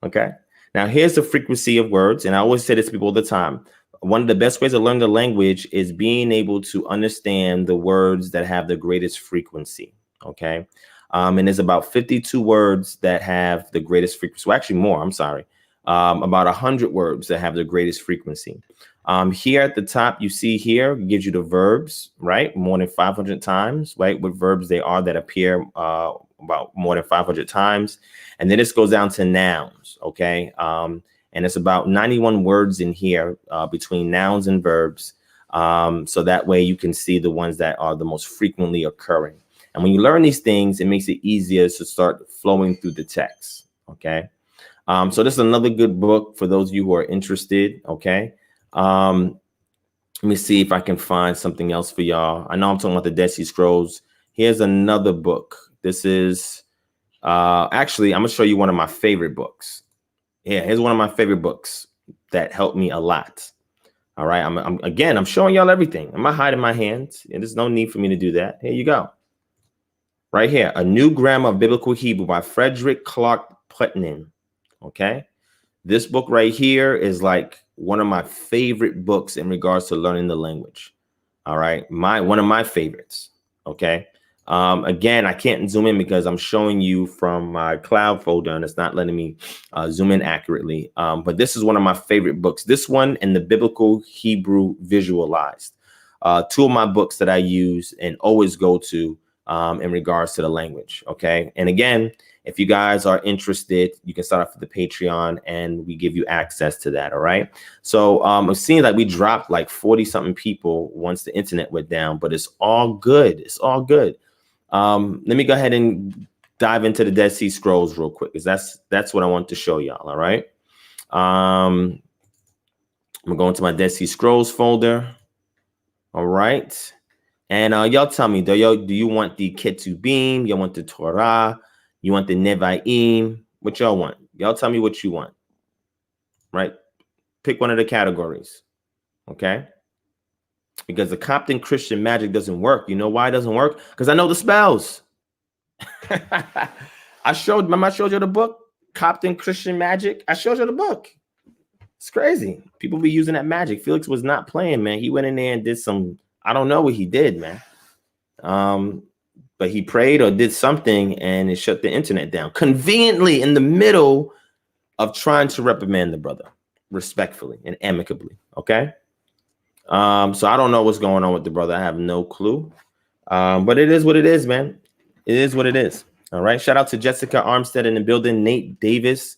Okay. Now, here's the frequency of words. And I always say this to people all the time. One of the best ways to learn the language is being able to understand the words that have the greatest frequency. Okay. And there's about 52 words that have the greatest frequency. Well, actually more, I'm sorry. About 100 words that have the greatest frequency. Here at the top, you see here, gives you the verbs, right? More than 500 times, right? What verbs they are that appear about more than 500 times. And then this goes down to nouns, okay? And it's about 91 words in here between nouns and verbs. So that way you can see the ones that are the most frequently occurring. And when you learn these things, it makes it easier to start flowing through the text, okay? So this is another good book for those of you who are interested, okay? Let me see if I can find something else for y'all. I know I'm talking about the Dead Sea Scrolls. Here's another book. This is actually, I'm gonna show you one of my favorite books. Yeah, here's one of my favorite books that helped me a lot. All right, I'm showing y'all everything. I'm not hiding my hands, and there's no need for me to do that. Here you go. Right here, A New Grammar of Biblical Hebrew by Frederick Clark Putnam. Okay, this book right here is like one of my favorite books in regards to learning the language. All right, one of my favorites. Okay. Again, I can't zoom in because I'm showing you from my cloud folder and it's not letting me zoom in accurately. But this is one of my favorite books. This one and the Biblical Hebrew Visualized. Two of my books that I use and always go to in regards to the language. Okay. And again, if you guys are interested, you can start off with the Patreon and we give you access to that. All right. So it seems like we dropped like 40 something people once the internet went down, but it's all good. It's all good. Let me go ahead and dive into the Dead Sea Scrolls real quick, because that's what I want to show y'all. All right. I'm going to my Dead Sea Scrolls folder. All right. And y'all tell me, do you want the Ketubim? You want the Torah? You want the Nevi'im? What y'all want? Y'all tell me what you want. Right? Pick one of the categories. Okay? Because the Coptic Christian magic doesn't work. You know why it doesn't work? Because I know the spells. I showed you the book, Coptic Christian Magic. I showed you the book. It's crazy. People be using that magic. Felix was not playing, man. He went in there and did some, I don't know what he did, man. But he prayed or did something and it shut the internet down conveniently in the middle of trying to reprimand the brother respectfully and amicably. Okay. So I don't know what's going on with the brother. I have no clue. But it is what it is, man. It is what it is. All right. Shout out to Jessica Armstead in the building. Nate Davis.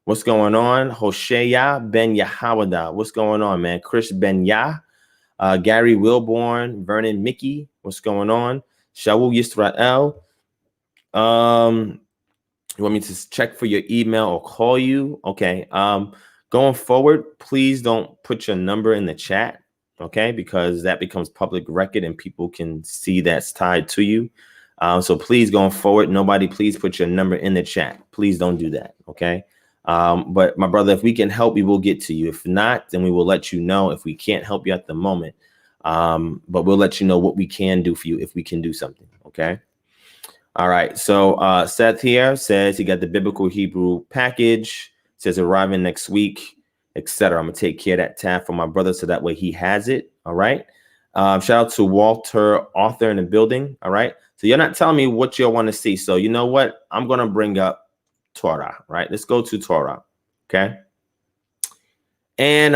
What's going on? Hosea Ben Yahawada. What's going on, man? Chris Ben Yah. Gary Wilborn. Vernon Mickey. What's going on? Shaul Yisrael. You want me to check for your email or call you? Okay. Going forward, please don't put your number in the chat. Okay, because that becomes public record and people can see that's tied to you. So please, going forward, nobody please put your number in the chat. Please don't do that. Okay. But my brother, if we can help you, we'll get to you. If not, then we will let you know if we can't help you at the moment. But we'll let you know what we can do for you if we can do something. Okay. All right. So Seth here says he got the Biblical Hebrew package, says arriving next week, etc. I'm gonna take care of that tab for my brother so that way he has it. All right. Shout out to Walter, author in the building. All right. So you're not telling me what you want to see. So you know what? I'm going to bring up Torah, right? Let's go to Torah. Okay. And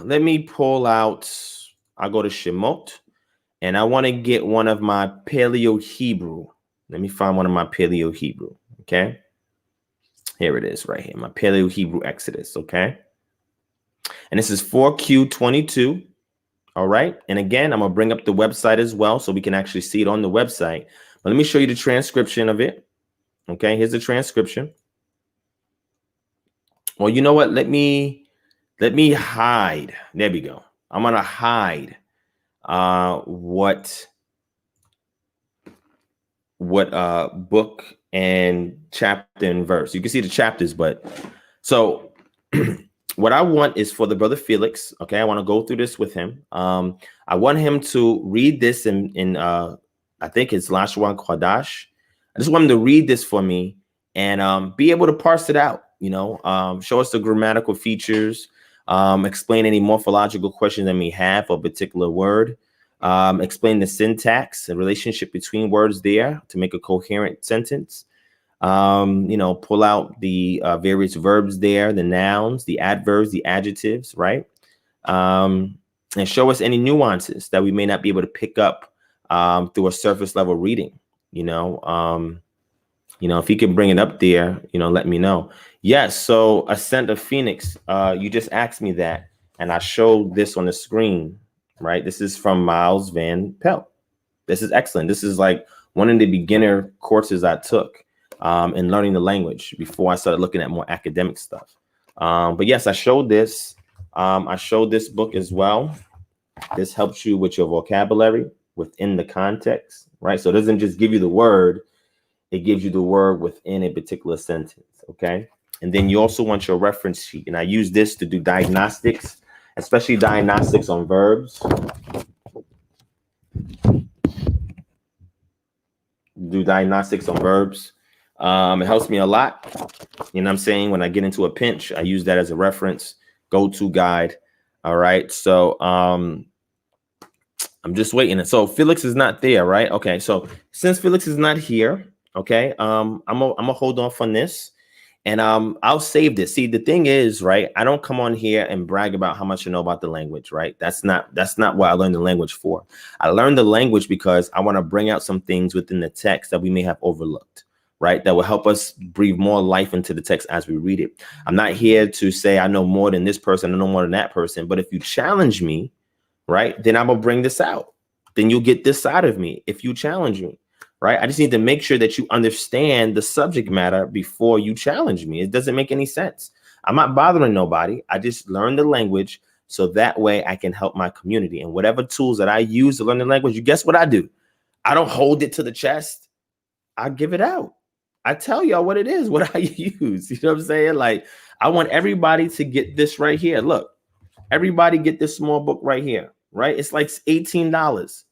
let me pull out, I'll go to Shemot, and I want to get one of my Paleo Hebrew. Let me find one of my Paleo Hebrew. Okay. Here it is right here. My Paleo Hebrew Exodus. Okay. And this is 4Q22. All right. And again, I'm going to bring up the website as well so we can actually see it on the website. But let me show you the transcription of it. Okay. Here's the transcription. Well, you know what? Let me hide. There we go. I'm going to hide what book and chapter and verse. You can see the chapters, but so what I want is for the brother Felix. Okay, I want to go through this with him. I want him to read this in I think it's Lashwan Kodash. I just want him to read this for me and be able to parse it out. You know, show us the grammatical features, explain any morphological questions that we have for a particular word, explain the syntax, the relationship between words there to make a coherent sentence. You know, pull out the various verbs there, the nouns, the adverbs, the adjectives, right? And show us any nuances that we may not be able to pick up through a surface level reading. You know, if he can bring it up there, you know, let me know. Yes. So Ascent of Phoenix, you just asked me that, and I showed this on the screen, right? This is from Miles Van Pelt. This is excellent. This is like one of the beginner courses I took in learning the language before I started looking at more academic stuff. But yes, I showed this. I showed this book as well. This helps you with your vocabulary within the context, right? So it doesn't just give you the word. It gives you the word within a particular sentence, okay? And then you also want your reference sheet. And I use this to do diagnostics, especially diagnostics on verbs. Do diagnostics on verbs. It helps me a lot. You know what I'm saying? When I get into a pinch, I use that as a reference, go-to guide. All right. So I'm just waiting. So Felix is not there, right? Okay. So since Felix is not here, okay, I'm gonna hold off on this, and I'll save this. See, the thing is, right, I don't come on here and brag about how much I know about the language, right? That's not what I learned the language for. I learned the language because I want to bring out some things within the text that we may have overlooked, right? That will help us breathe more life into the text as we read it. I'm not here to say I know more than this person, I know more than that person, but if you challenge me, right, then I'm gonna bring this out. Then you'll get this side of me if you challenge me. Right. I just need to make sure that you understand the subject matter before you challenge me. It doesn't make any sense. I'm not bothering nobody. I just learn the language so that way I can help my community. And whatever tools that I use to learn the language, you guess what I do? I don't hold it to the chest. I give it out. I tell y'all what it is, what I use. You know what I'm saying? Like, I want everybody to get this right here. Look, everybody get this small book right here. Right. It's like $18.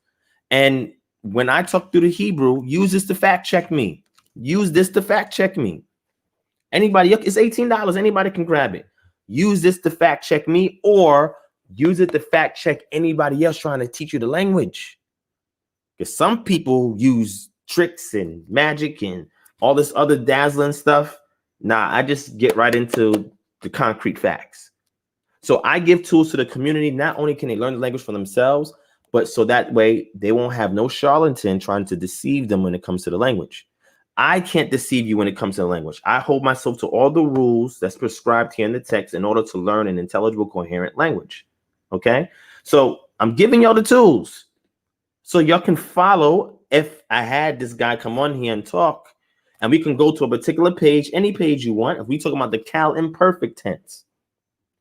And when I talk through the Hebrew, use this to fact check me. Use this to fact check me. Anybody, it's $18. Anybody can grab it. Use this to fact check me, or use it to fact check anybody else trying to teach you the language. Because some people use tricks and magic and all this other dazzling stuff. Nah, I just get right into the concrete facts. So I give tools to the community. Not only can they learn the language for themselves, but so that way they won't have no charlatan trying to deceive them when it comes to the language. I can't deceive you when it comes to the language. I hold myself to all the rules that's prescribed here in the text in order to learn an intelligible, coherent language. Okay? So I'm giving y'all the tools so y'all can follow. If I had this guy come on here and talk, and we can go to a particular page, any page you want. If we talk about the Cal imperfect tense,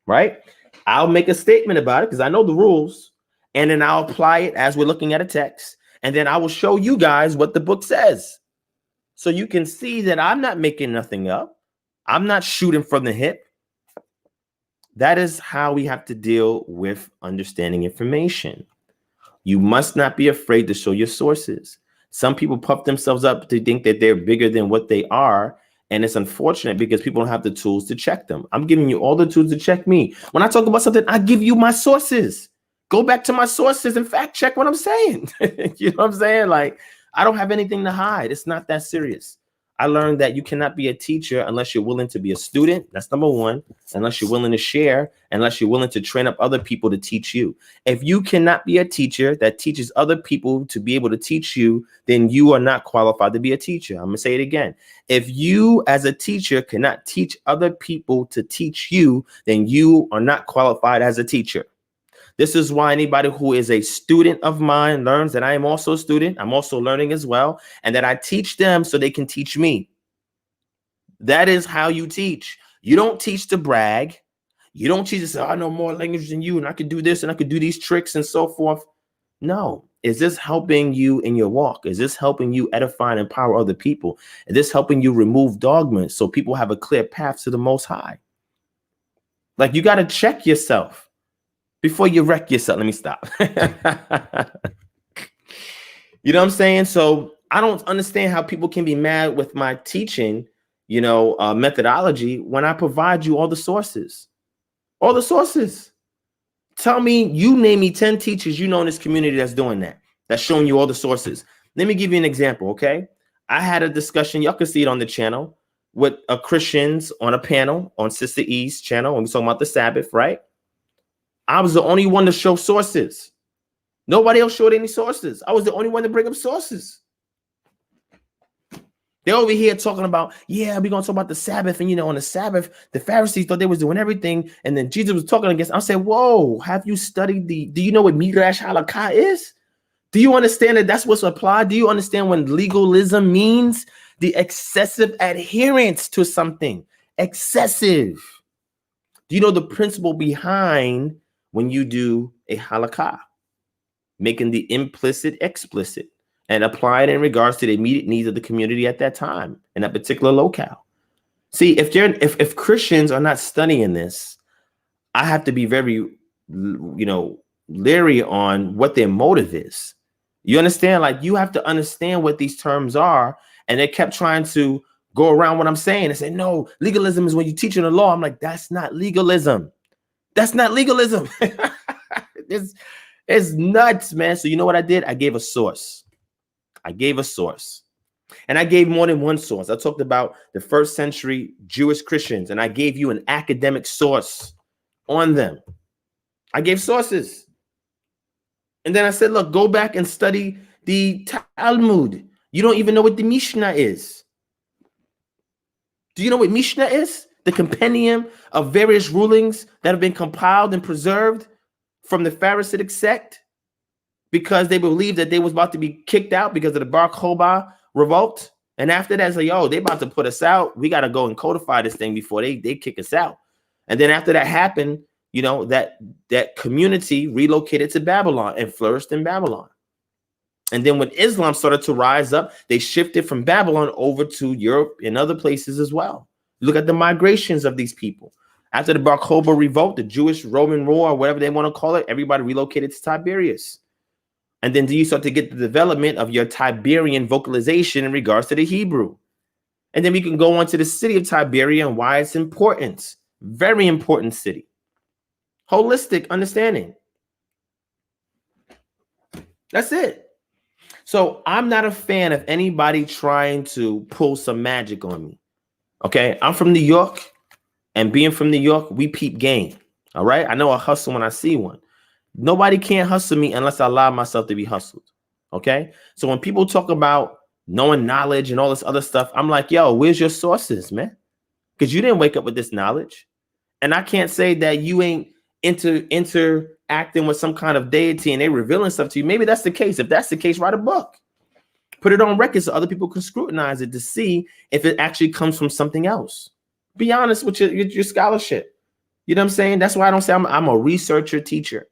right? I'll make a statement about it because I know the rules. And then I'll apply it as we're looking at a text. And then I will show you guys what the book says. So you can see that I'm not making nothing up. I'm not shooting from the hip. That is how we have to deal with understanding information. You must not be afraid to show your sources. Some people puff themselves up to think that they're bigger than what they are. And it's unfortunate because people don't have the tools to check them. I'm giving you all the tools to check me. When I talk about something, I give you my sources. Go back to my sources and fact check what I'm saying. You know what I'm saying? Like, I don't have anything to hide. It's not that serious. I learned that you cannot be a teacher unless you're willing to be a student. That's number one. Unless you're willing to share, unless you're willing to train up other people to teach you. If you cannot be a teacher that teaches other people to be able to teach you, then you are not qualified to be a teacher. I'm going to say it again. If you as a teacher cannot teach other people to teach you, then you are not qualified as a teacher. This is why anybody who is a student of mine learns that I am also a student. I'm also learning as well, and that I teach them so they can teach me. That is how you teach. You don't teach to brag. You don't teach to say, I know more language than you, and I can do this, and I can do these tricks and so forth. No. Is this helping you in your walk? Is this helping you edify and empower other people? Is this helping you remove dogma so people have a clear path to the Most High? Like, you got to check yourself before you wreck yourself. Let me stop. You know what I'm saying? So I don't understand how people can be mad with my teaching, methodology when I provide you all the sources. All the sources. Tell me, you name me 10 teachers you know in this community that's doing that. That's showing you all the sources. Let me give you an example, okay? I had a discussion, y'all can see it on the channel, with Christians on a panel on Sister E's channel, when we're talking about the Sabbath, right? I was the only one to show sources. Nobody else showed any sources. I was the only one to bring up sources. They're over here talking about, yeah, we're going to talk about the Sabbath. And, on the Sabbath, the Pharisees thought they was doing everything. And then Jesus was talking against. I said, whoa, have you studied do you know what Midrash Halakha is? Do you understand that that's what's applied? Do you understand what legalism means? The excessive adherence to something. Excessive. Do you know the principle behind when you do a halakha, making the implicit explicit and apply it in regards to the immediate needs of the community at that time in that particular locale? See, if Christians are not studying this, I have to be very, leery on what their motive is. You understand? Like, you have to understand what these terms are. And they kept trying to go around what I'm saying and say, no, legalism is when you teach in the law. I'm like, that's not legalism. That's not legalism. It's nuts, man. So you know what I did? I gave a source. And I gave more than one source. I talked about the first century Jewish Christians, and I gave you an academic source on them. I gave sources. And then I said, look, go back and study the Talmud. You don't even know what the Mishnah is. Do you know what Mishnah is? The compendium of various rulings that have been compiled and preserved from the Pharisaic sect because they believed that they was about to be kicked out because of the Bar Kokhba revolt. And after that, it's like, they about to put us out. We got to go and codify this thing before they kick us out. And then after that happened, that community relocated to Babylon and flourished in Babylon. And then when Islam started to rise up, they shifted from Babylon over to Europe and other places as well. Look at the migrations of these people. After the Bar Kokhba revolt, the Jewish Roman War, or whatever they want to call it, everybody relocated to Tiberias. And then you start to get the development of your Tiberian vocalization in regards to the Hebrew. And then we can go on to the city of Tiberia and why it's important. Very important city. Holistic understanding. That's it. So I'm not a fan of anybody trying to pull some magic on me. Okay, I'm from New York, and being from New York, we peep game. All right, I know a hustle when I see one. Nobody can hustle me unless I allow myself to be hustled. Okay, so when people talk about knowing knowledge and all this other stuff, I'm like, yo, where's your sources, man? Because you didn't wake up with this knowledge, and I can't say that you ain't interacting with some kind of deity and they revealing stuff to you. Maybe that's the case. If that's the case, write a book. Put it on record so other people can scrutinize it to see if it actually comes from something else. Be honest with your scholarship. You know what I'm saying? That's why I don't say I'm a researcher teacher,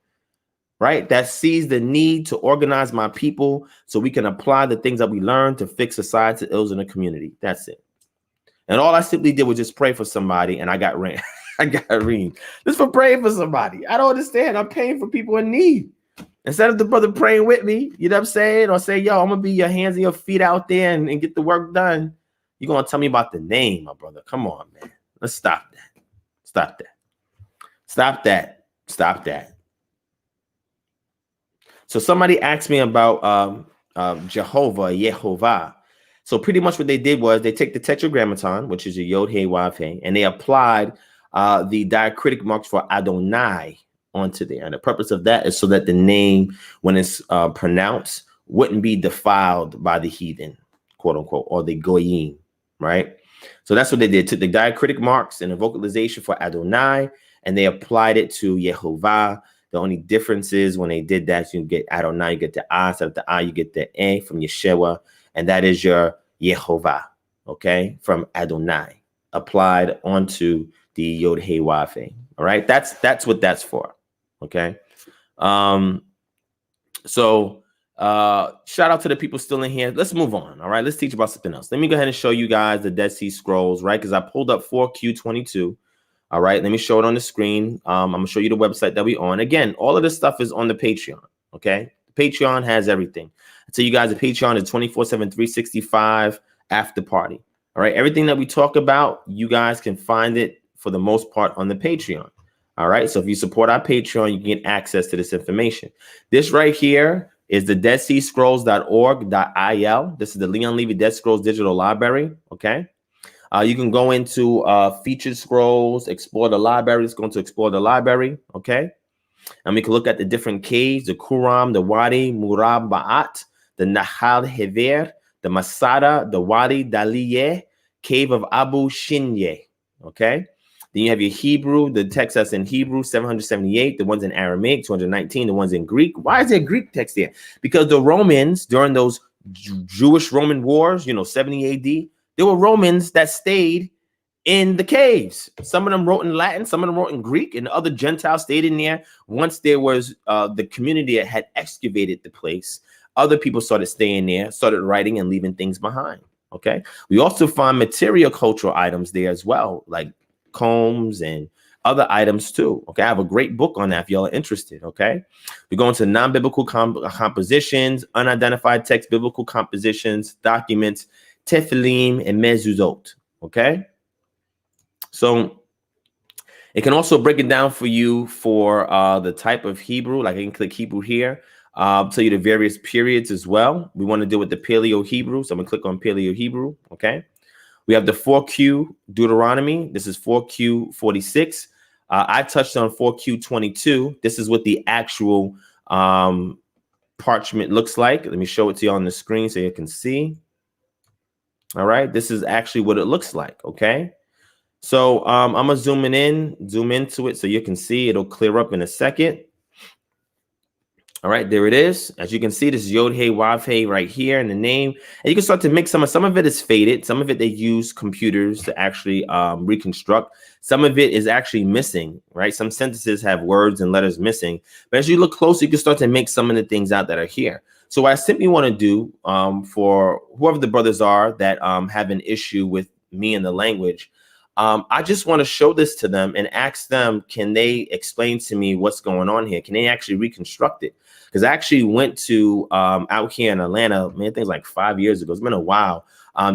right? That sees the need to organize my people so we can apply the things that we learn to fix societal ills in the community. That's it. And all I simply did was just pray for somebody, and I got ran. I got read. This for praying for somebody. I don't understand. I'm paying for people in need. Instead of the brother praying with me, you know what I'm saying? Or say, yo, I'm going to be your hands and your feet out there and get the work done. You're going to tell me about the name, my brother. Come on, man. Let's stop that. Stop that. Stop that. Stop that. So somebody asked me about Jehovah. So pretty much what they did was they take the Tetragrammaton, which is a Yod Hey Vav Hey, and they applied the diacritic marks for Adonai onto there. And the purpose of that is so that the name, when it's pronounced, wouldn't be defiled by the heathen, quote unquote, or the goyim, right? So that's what they did. Took the diacritic marks and the vocalization for Adonai, and they applied it to Yehovah. The only difference is when they did that, you get Adonai, you get the I, instead of the I, you get the A from Yeshua, and that is your Yehovah, okay, from Adonai, applied onto the Yod Hey Vav Hey. All right, that's what that's for, okay. So shout out to the people still in here. Let's move on. All right, let's teach about something else. Let me go ahead and show you guys the Dead Sea Scrolls, right? Because I pulled up 4Q22. All right, let me show it on the screen. I'm gonna show you the website that we on. Again, all of this stuff is on the Patreon. Okay, Patreon has everything. I tell you guys, the Patreon is 24/7, 365 after party. All right, everything that we talk about, you guys can find it for the most part on the Patreon. All right, so if you support our Patreon, you can get access to this information. This right here is the deadseascrolls.org.il. This is the Leon Levy Dead Scrolls Digital Library. Okay. You can go into featured scrolls, explore the library. It's going to explore the library, okay? And we can look at the different caves, the Kuram, the Wadi Murabaat, the Nahal Hever, the Masada, the Wadi Daliye, cave of Abu Shinye, okay? Then you have your Hebrew, the text that's in Hebrew, 778, the ones in Aramaic, 219, the ones in Greek. Why is there Greek text there? Because the Romans, during those Jewish Roman wars, 70 AD, there were Romans that stayed in the caves. Some of them wrote in Latin, some of them wrote in Greek, and other Gentiles stayed in there. Once there was the community that had excavated the place, other people started staying there, started writing and leaving things behind, okay? We also find material cultural items there as well, like combs and other items too, okay? I have a great book on that if y'all are interested, okay? We go into non-biblical compositions, unidentified text, biblical compositions, documents, Tefillim and mezuzot, okay? So it can also break it down for you for the type of Hebrew, like I can click Hebrew here, tell you the various periods as well. We want to deal with the Paleo Hebrew, so I'm gonna click on Paleo Hebrew, okay? We have the 4Q Deuteronomy. This is 4Q46. I touched on 4Q22. This is what the actual parchment looks like. Let me show it to you on the screen so you can see. All right, this is actually what it looks like, okay? So I'm gonna zoom into it so you can see. It'll clear up in a second. All right, there it is. As you can see, this is Yod Hey Vav Hey right here in the name. And you can start to mix some of it is faded. Some of it they use computers to actually reconstruct. Some of it is actually missing, right? Some sentences have words and letters missing. But as you look closer, you can start to make some of the things out that are here. So what I simply want to do for whoever the brothers are that have an issue with me and the language, I just want to show this to them and ask them, can they explain to me what's going on here? Can they actually reconstruct it? Because I actually went to out here in Atlanta, man, things like 5 years ago. It's been a while.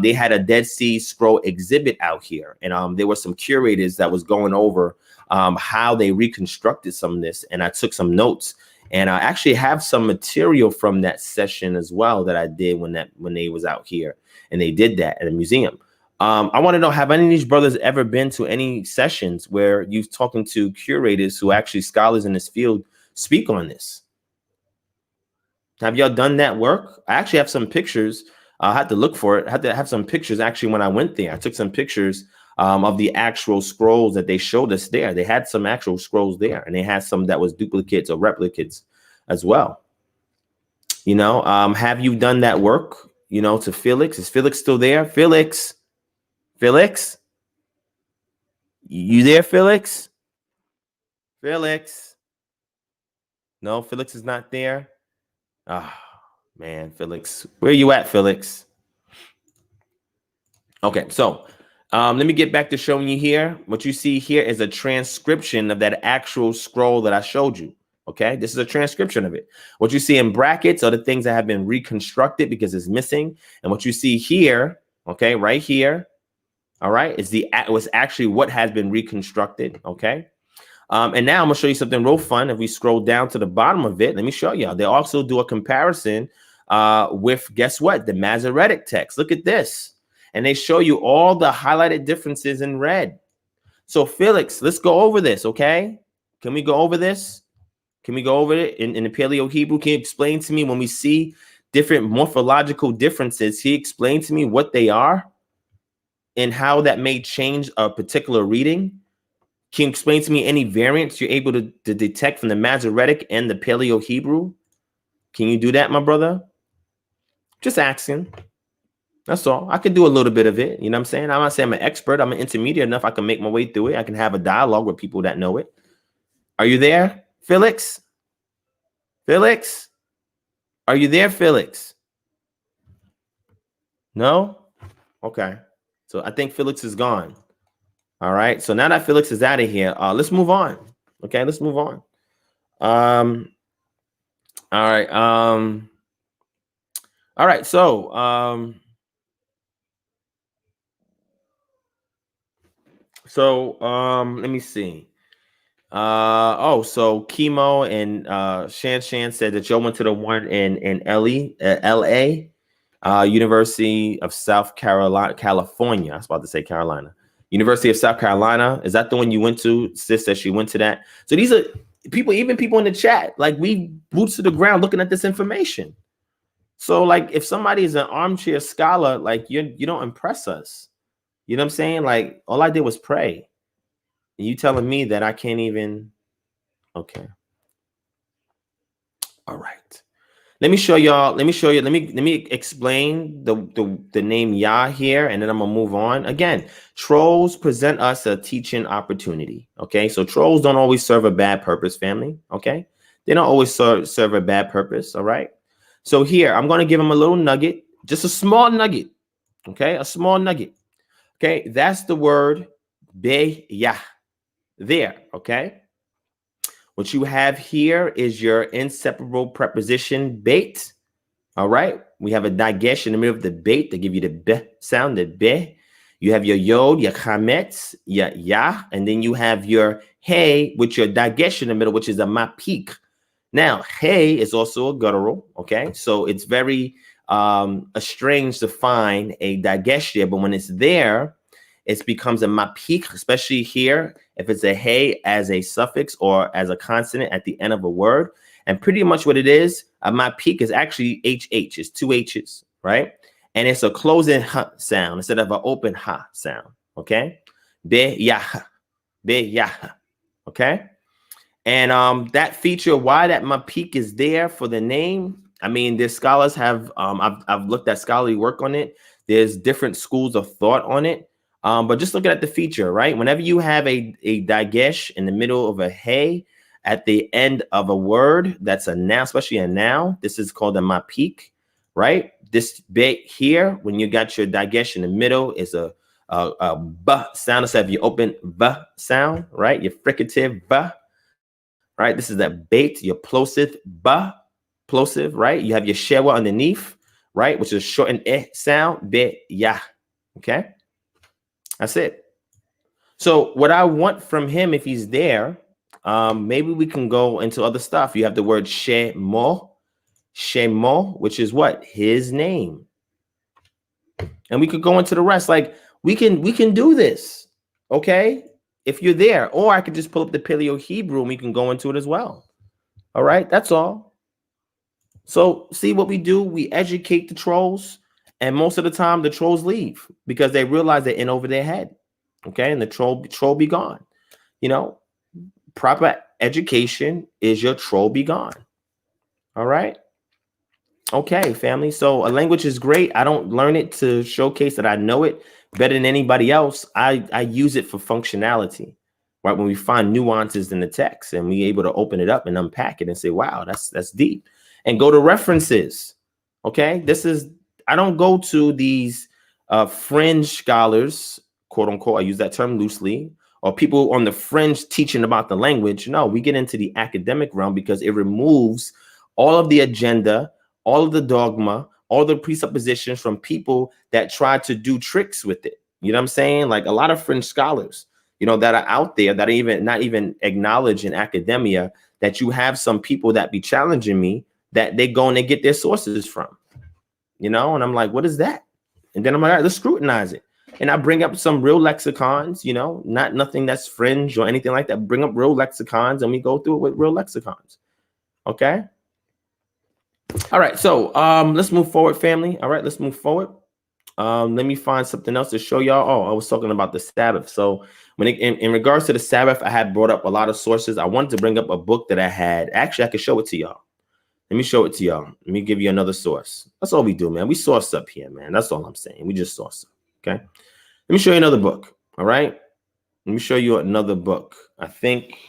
They had a Dead Sea Scroll exhibit out here. And there were some curators that was going over how they reconstructed some of this. And I took some notes. And I actually have some material from that session as well that I did when they was out here. And they did that at a museum. I want to know, have any of these brothers ever been to any sessions where you've talking to curators who actually scholars in this field speak on this? Have y'all done that work? I actually have some pictures. I had to look for it. I had to have some pictures actually when I went there. I took some pictures of the actual scrolls that they showed us there. They had some actual scrolls there, and they had some that was duplicates or replicates as well. Have you done that work, to Felix? Is Felix still there? Felix, you there, Felix? Felix. No, Felix is not there. Ah, man, Felix. Where are you at, Felix? Okay, so let me get back to showing you here. What you see here is a transcription of that actual scroll that I showed you. Okay, this is a transcription of it. What you see in brackets are the things that have been reconstructed because it's missing. And what you see here, okay, right here, all right, was actually what has been reconstructed. Okay. And now I'm gonna show you something real fun. If we scroll down to the bottom of it, let me show y'all. They also do a comparison with, guess what? The Masoretic text. Look at this. And they show you all the highlighted differences in red. So Felix, let's go over this, okay? Can we go over this? Can we go over it in the Paleo Hebrew? Can you explain to me when we see different morphological differences? Can you explain to me what they are and how that may change a particular reading? Can you explain to me any variants you're able to detect from the Masoretic and the Paleo Hebrew? Can you do that, my brother? Just asking. That's all. I can do a little bit of it. You know what I'm saying? I'm not saying I'm an expert. I'm an intermediate enough. I can make my way through it. I can have a dialogue with people that know it. Are you there, Felix? Felix? Are you there, Felix? No? Okay. So I think Felix is gone. All right. So now that Felix is out of here, let's move on. Okay, let's move on. All right. All right. So let me see. So Chemo and Shan said that Joe went to the one in LA, University of South Carolina, California. I was about to say Carolina. University of South Carolina. Is that the one you went to? Sis said she went to that. So these are people, even people in the chat, like we boots to the ground looking at this information. So like if somebody is an armchair scholar, like you don't impress us. You know what I'm saying? Like all I did was pray. And you telling me that I can't even. Okay. All right. Let me show y'all. Let me explain the name Yah here, and then I'm gonna move on. Again, trolls present us a teaching opportunity. Okay, so trolls don't always serve a bad purpose, family. Okay, they don't always serve a bad purpose. All right. So here I'm gonna give them a little nugget, just a small nugget. Okay, a small nugget. Okay, that's the word be Yah. There. Okay. What you have here is your inseparable preposition bait. All right. We have a dagesh in the middle of the bait to give you the b sound, the b. You have your yod, your chametz, your yah, and then you have your hey with your dagesh in the middle, which is a mapik. Now, hey is also a guttural. Okay. So it's very strange to find a dagesh there, but when it's there, it becomes a mapik, especially here if it's a hey as a suffix or as a consonant at the end of a word. And pretty much what it is, a mapik is actually HH. It's two H's, right? And it's a closing ha sound instead of an open ha sound, okay? Be yah, be yah, okay? And that feature, why that mapik is there for the name, I mean, the scholars have, I've looked at scholarly work on it. There's different schools of thought on it. But just looking at the feature, right? Whenever you have a dagesh in the middle of a hey at the end of a word, that's a noun, especially a noun. This is called a mapik, right? This bit here, when you got your dagesh in the middle, is a b sound. So if you open b sound, right? Your fricative b, right? This is that bait, your plosive b, plosive, right? You have your shewa underneath, right? Which is shortened eh sound, be yah, okay? That's it. So what I want from him, if he's there, maybe we can go into other stuff. You have the word shemo, which is what? His name. And we could go into the rest. Like we can do this, okay? If you're there, or I could just pull up the Paleo Hebrew and we can go into it as well. All right, that's all. So see what we do? We educate the trolls. And most of the time, the trolls leave because they realize they're in over their head. Okay, and the troll be gone. You know, proper education is your troll be gone. All right. Okay, family. So a language is great. I don't learn it to showcase that I know it better than anybody else. I use it for functionality. Right, when we find nuances in the text and we able to open it up and unpack it and say, wow, that's deep. And go to references. Okay, this is. I don't go to these fringe scholars, quote unquote. I use that term loosely, or people on the fringe teaching about the language. No, we get into the academic realm because it removes all of the agenda, all of the dogma, all the presuppositions from people that try to do tricks with it. You know what I'm saying? Like a lot of fringe scholars, you know, that are out there that are even not even acknowledged in academia, that you have some people that be challenging me that they go and they get their sources from, you know, and I'm like, what is that? And then I'm like, all right, let's scrutinize it. And I bring up some real lexicons, you know, nothing that's fringe or anything like that. Bring up real lexicons and we go through it with real lexicons. Okay. All right. So let's move forward, family. All right, let's move forward. Let me find something else to show y'all. Oh, I was talking about the Sabbath. So when in regards to the Sabbath, I had brought up a lot of sources. I wanted to bring up a book that I had. Actually, I could show it to y'all. Let me show it to y'all. Let me give you another source. That's all we do, man. We source up here, man. That's all I'm saying. We just source up. Okay. Let me show you another book. All right. Let me show you another book. I think.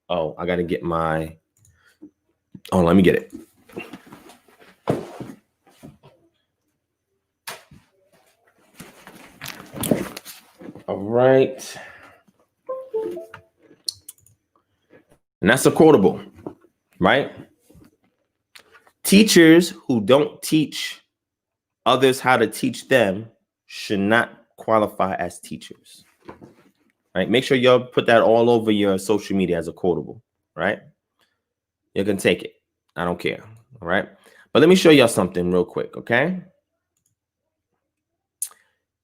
Oh, I got to get my. Oh, let me get it. All right. And that's a quotable, right? Teachers who don't teach others how to teach them should not qualify as teachers. Right? Make sure y'all put that all over your social media as a quotable, right? You can take it. I don't care. All right. But let me show y'all something real quick, okay?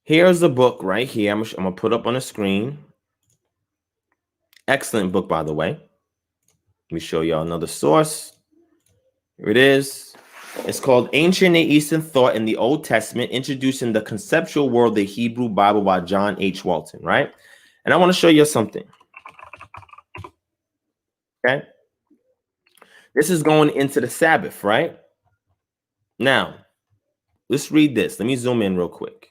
Here's the book right here. I'm gonna put up on the screen. Excellent book, by the way. Let me show y'all another source. Here it is. It's called Ancient Near Eastern Thought in the Old Testament, Introducing the Conceptual World of the Hebrew Bible by John H. Walton, right? And I want to show you something. Okay. This is going into the Sabbath, right? Now, let's read this. Let me zoom in real quick.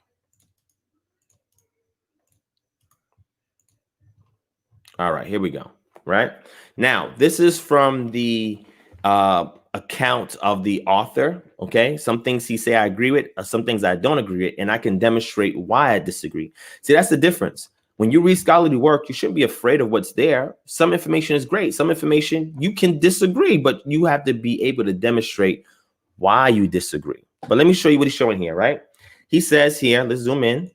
All right, here we go. Right now, this is from the account of the author. Okay, some things he say I agree with, some things I don't agree with, and I can demonstrate why I disagree. See, that's the difference. When you read scholarly work, you shouldn't be afraid of what's there. Some information is great. Some information you can disagree, but you have to be able to demonstrate why you disagree. But let me show you what he's showing here, right? He says here, let's zoom in,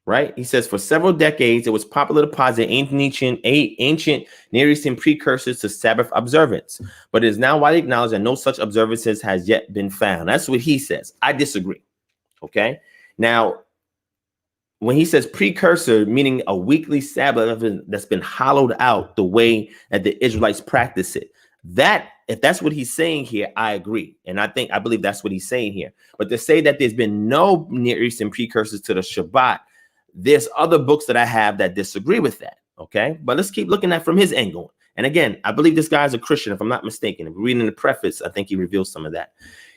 right? He says, for several decades, it was popular to posit ancient Near Eastern precursors to Sabbath observance, but it is now widely acknowledged that no such observances has yet been found. That's what he says. I disagree, okay? Now, when he says precursor, meaning a weekly Sabbath that's been hollowed out the way that the Israelites practice it, that if that's what he's saying here, I agree. And I believe that's what he's saying here. But to say that there's been no Near Eastern precursors to the Shabbat, there's other books that I have that disagree with that. Okay. But let's keep looking at from his angle. And again, I believe this guy's a Christian, if I'm not mistaken. If we're reading the preface, I think he reveals some of that.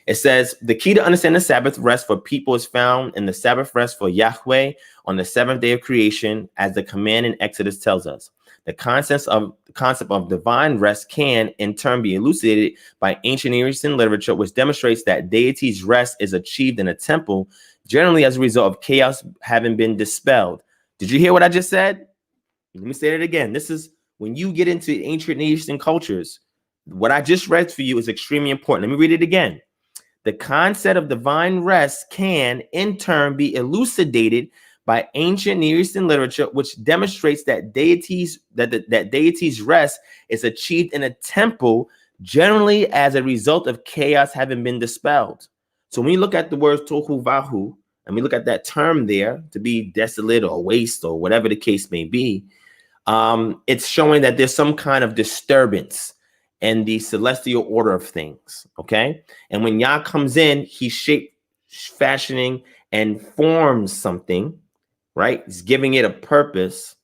It says, the key to understand the Sabbath rest for people is found in the Sabbath rest for Yahweh on the seventh day of creation, as the command in Exodus tells us. The concept of divine rest can, in turn, be elucidated by ancient Near Eastern literature, which demonstrates that deity's rest is achieved in a temple, generally as a result of chaos having been dispelled. Did you hear what I just said? Let me say it again. This is when you get into ancient Near Eastern cultures, what I just read for you is extremely important. Let me read it again. The concept of divine rest can, in turn, be elucidated by ancient Near Eastern literature, which demonstrates that deity's rest is achieved in a temple, generally as a result of chaos having been dispelled. So when you look at the word tohu vahu, and we look at that term there to be desolate or waste or whatever the case may be, it's showing that there's some kind of disturbance in the celestial order of things. Okay. And when Yah comes in, he's fashioning and forms something, right? He's giving it a purpose.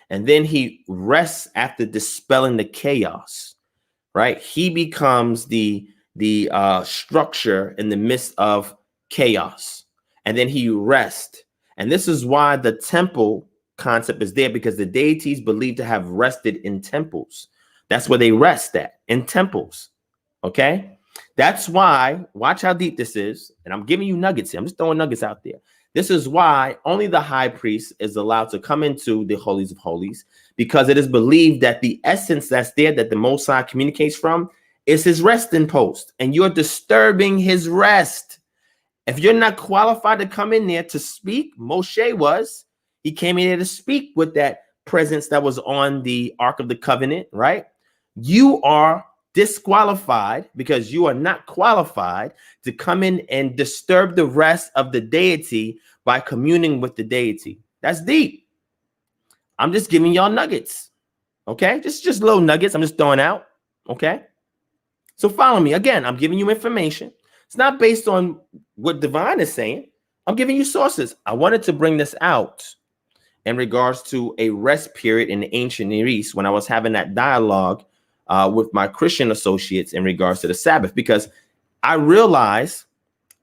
And then he rests after dispelling the chaos, right? He becomes the structure in the midst of chaos. And then he rests. And this is why the temple concept is there, because the deities believed to have rested in temples. That's where they rest at, in temples. Okay. That's why, watch how deep this is. And I'm giving you nuggets here. I'm just throwing nuggets out there. This is why only the high priest is allowed to come into the holies of holies, because it is believed that the essence that's there, that the Most High communicates from, is his resting post, and you're disturbing his rest. If you're not qualified to come in there to speak, Moshe was. He came in there to speak with that presence that was on the Ark of the Covenant, right? You are disqualified because you are not qualified to come in and disturb the rest of the deity by communing with the deity. That's deep. I'm just giving y'all nuggets. Okay, just little nuggets I'm just throwing out. Okay, so follow me. Again, I'm giving you information. It's not based on what Divine is saying. I'm giving you sources. I wanted to bring this out in regards to a rest period in the ancient Near East when I was having that dialogue with my Christian associates in regards to the Sabbath, because I realize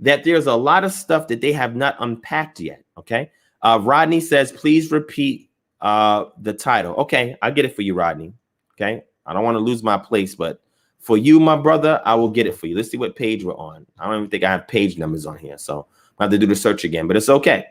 that there's a lot of stuff that they have not unpacked yet. Okay, Rodney says, please repeat the title. Okay, I'll get it for you, Rodney. Okay, I don't want to lose my place, but for you, my brother, I will get it for you. Let's see what page we're on. I don't even think I have page numbers on here, so I have to do the search again, but it's okay.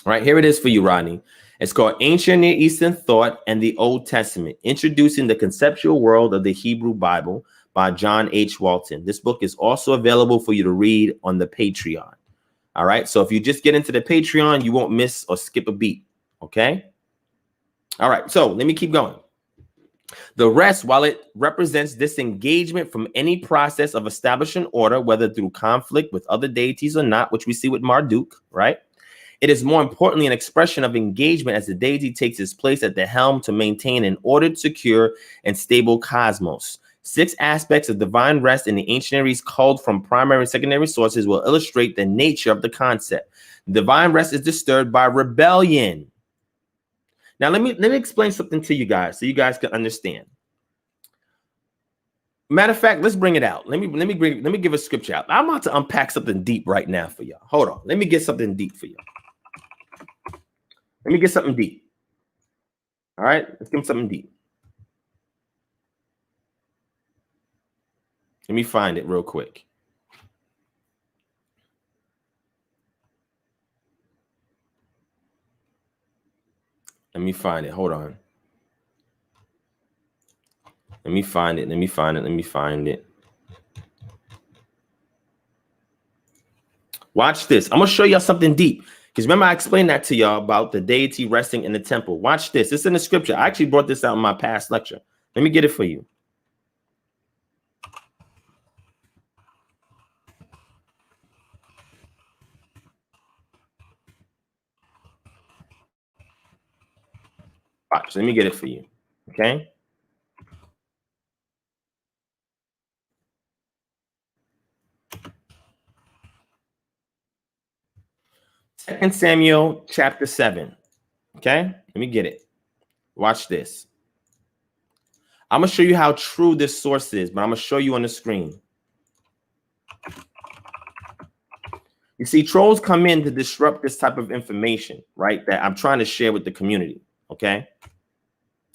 All right, here it is for you, Rodney. It's called Ancient Near Eastern Thought and the Old Testament, Introducing the Conceptual World of the Hebrew Bible by John H. Walton. This book is also available for you to read on the Patreon. All right, so if you just get into the Patreon, you won't miss or skip a beat. Okay. All right. So let me keep going. The rest, while it represents disengagement from any process of establishing order, whether through conflict with other deities or not, which we see with Marduk, right? It is more importantly an expression of engagement as the deity takes its place at the helm to maintain an ordered, secure, and stable cosmos. 6 aspects of divine rest in the ancient Near East culled from primary and secondary sources will illustrate the nature of the concept. Divine rest is disturbed by rebellion. Now, let me explain something to you guys so you guys can understand. Matter of fact, let's bring it out. Let me give a scripture out. I'm about to unpack something deep right now for y'all. Hold on. Let me get something deep for you. Let me get something deep. All right, let's give them something deep. Let me find it real quick. Let me find it. Hold on. Let me find it. Let me find it. Let me find it. Watch this. I'm going to show y'all something deep. Because remember, I explained that to y'all about the deity resting in the temple. Watch this. It's in the scripture. I actually brought this out in my past lecture. Let me get it for you. Watch. Let me get it for you. Okay. Second Samuel chapter 7. Okay. Let me get it. Watch this. I'm going to show you how true this source is, but I'm going to show you on the screen. You see, trolls come in to disrupt this type of information, right? That I'm trying to share with the community. Okay.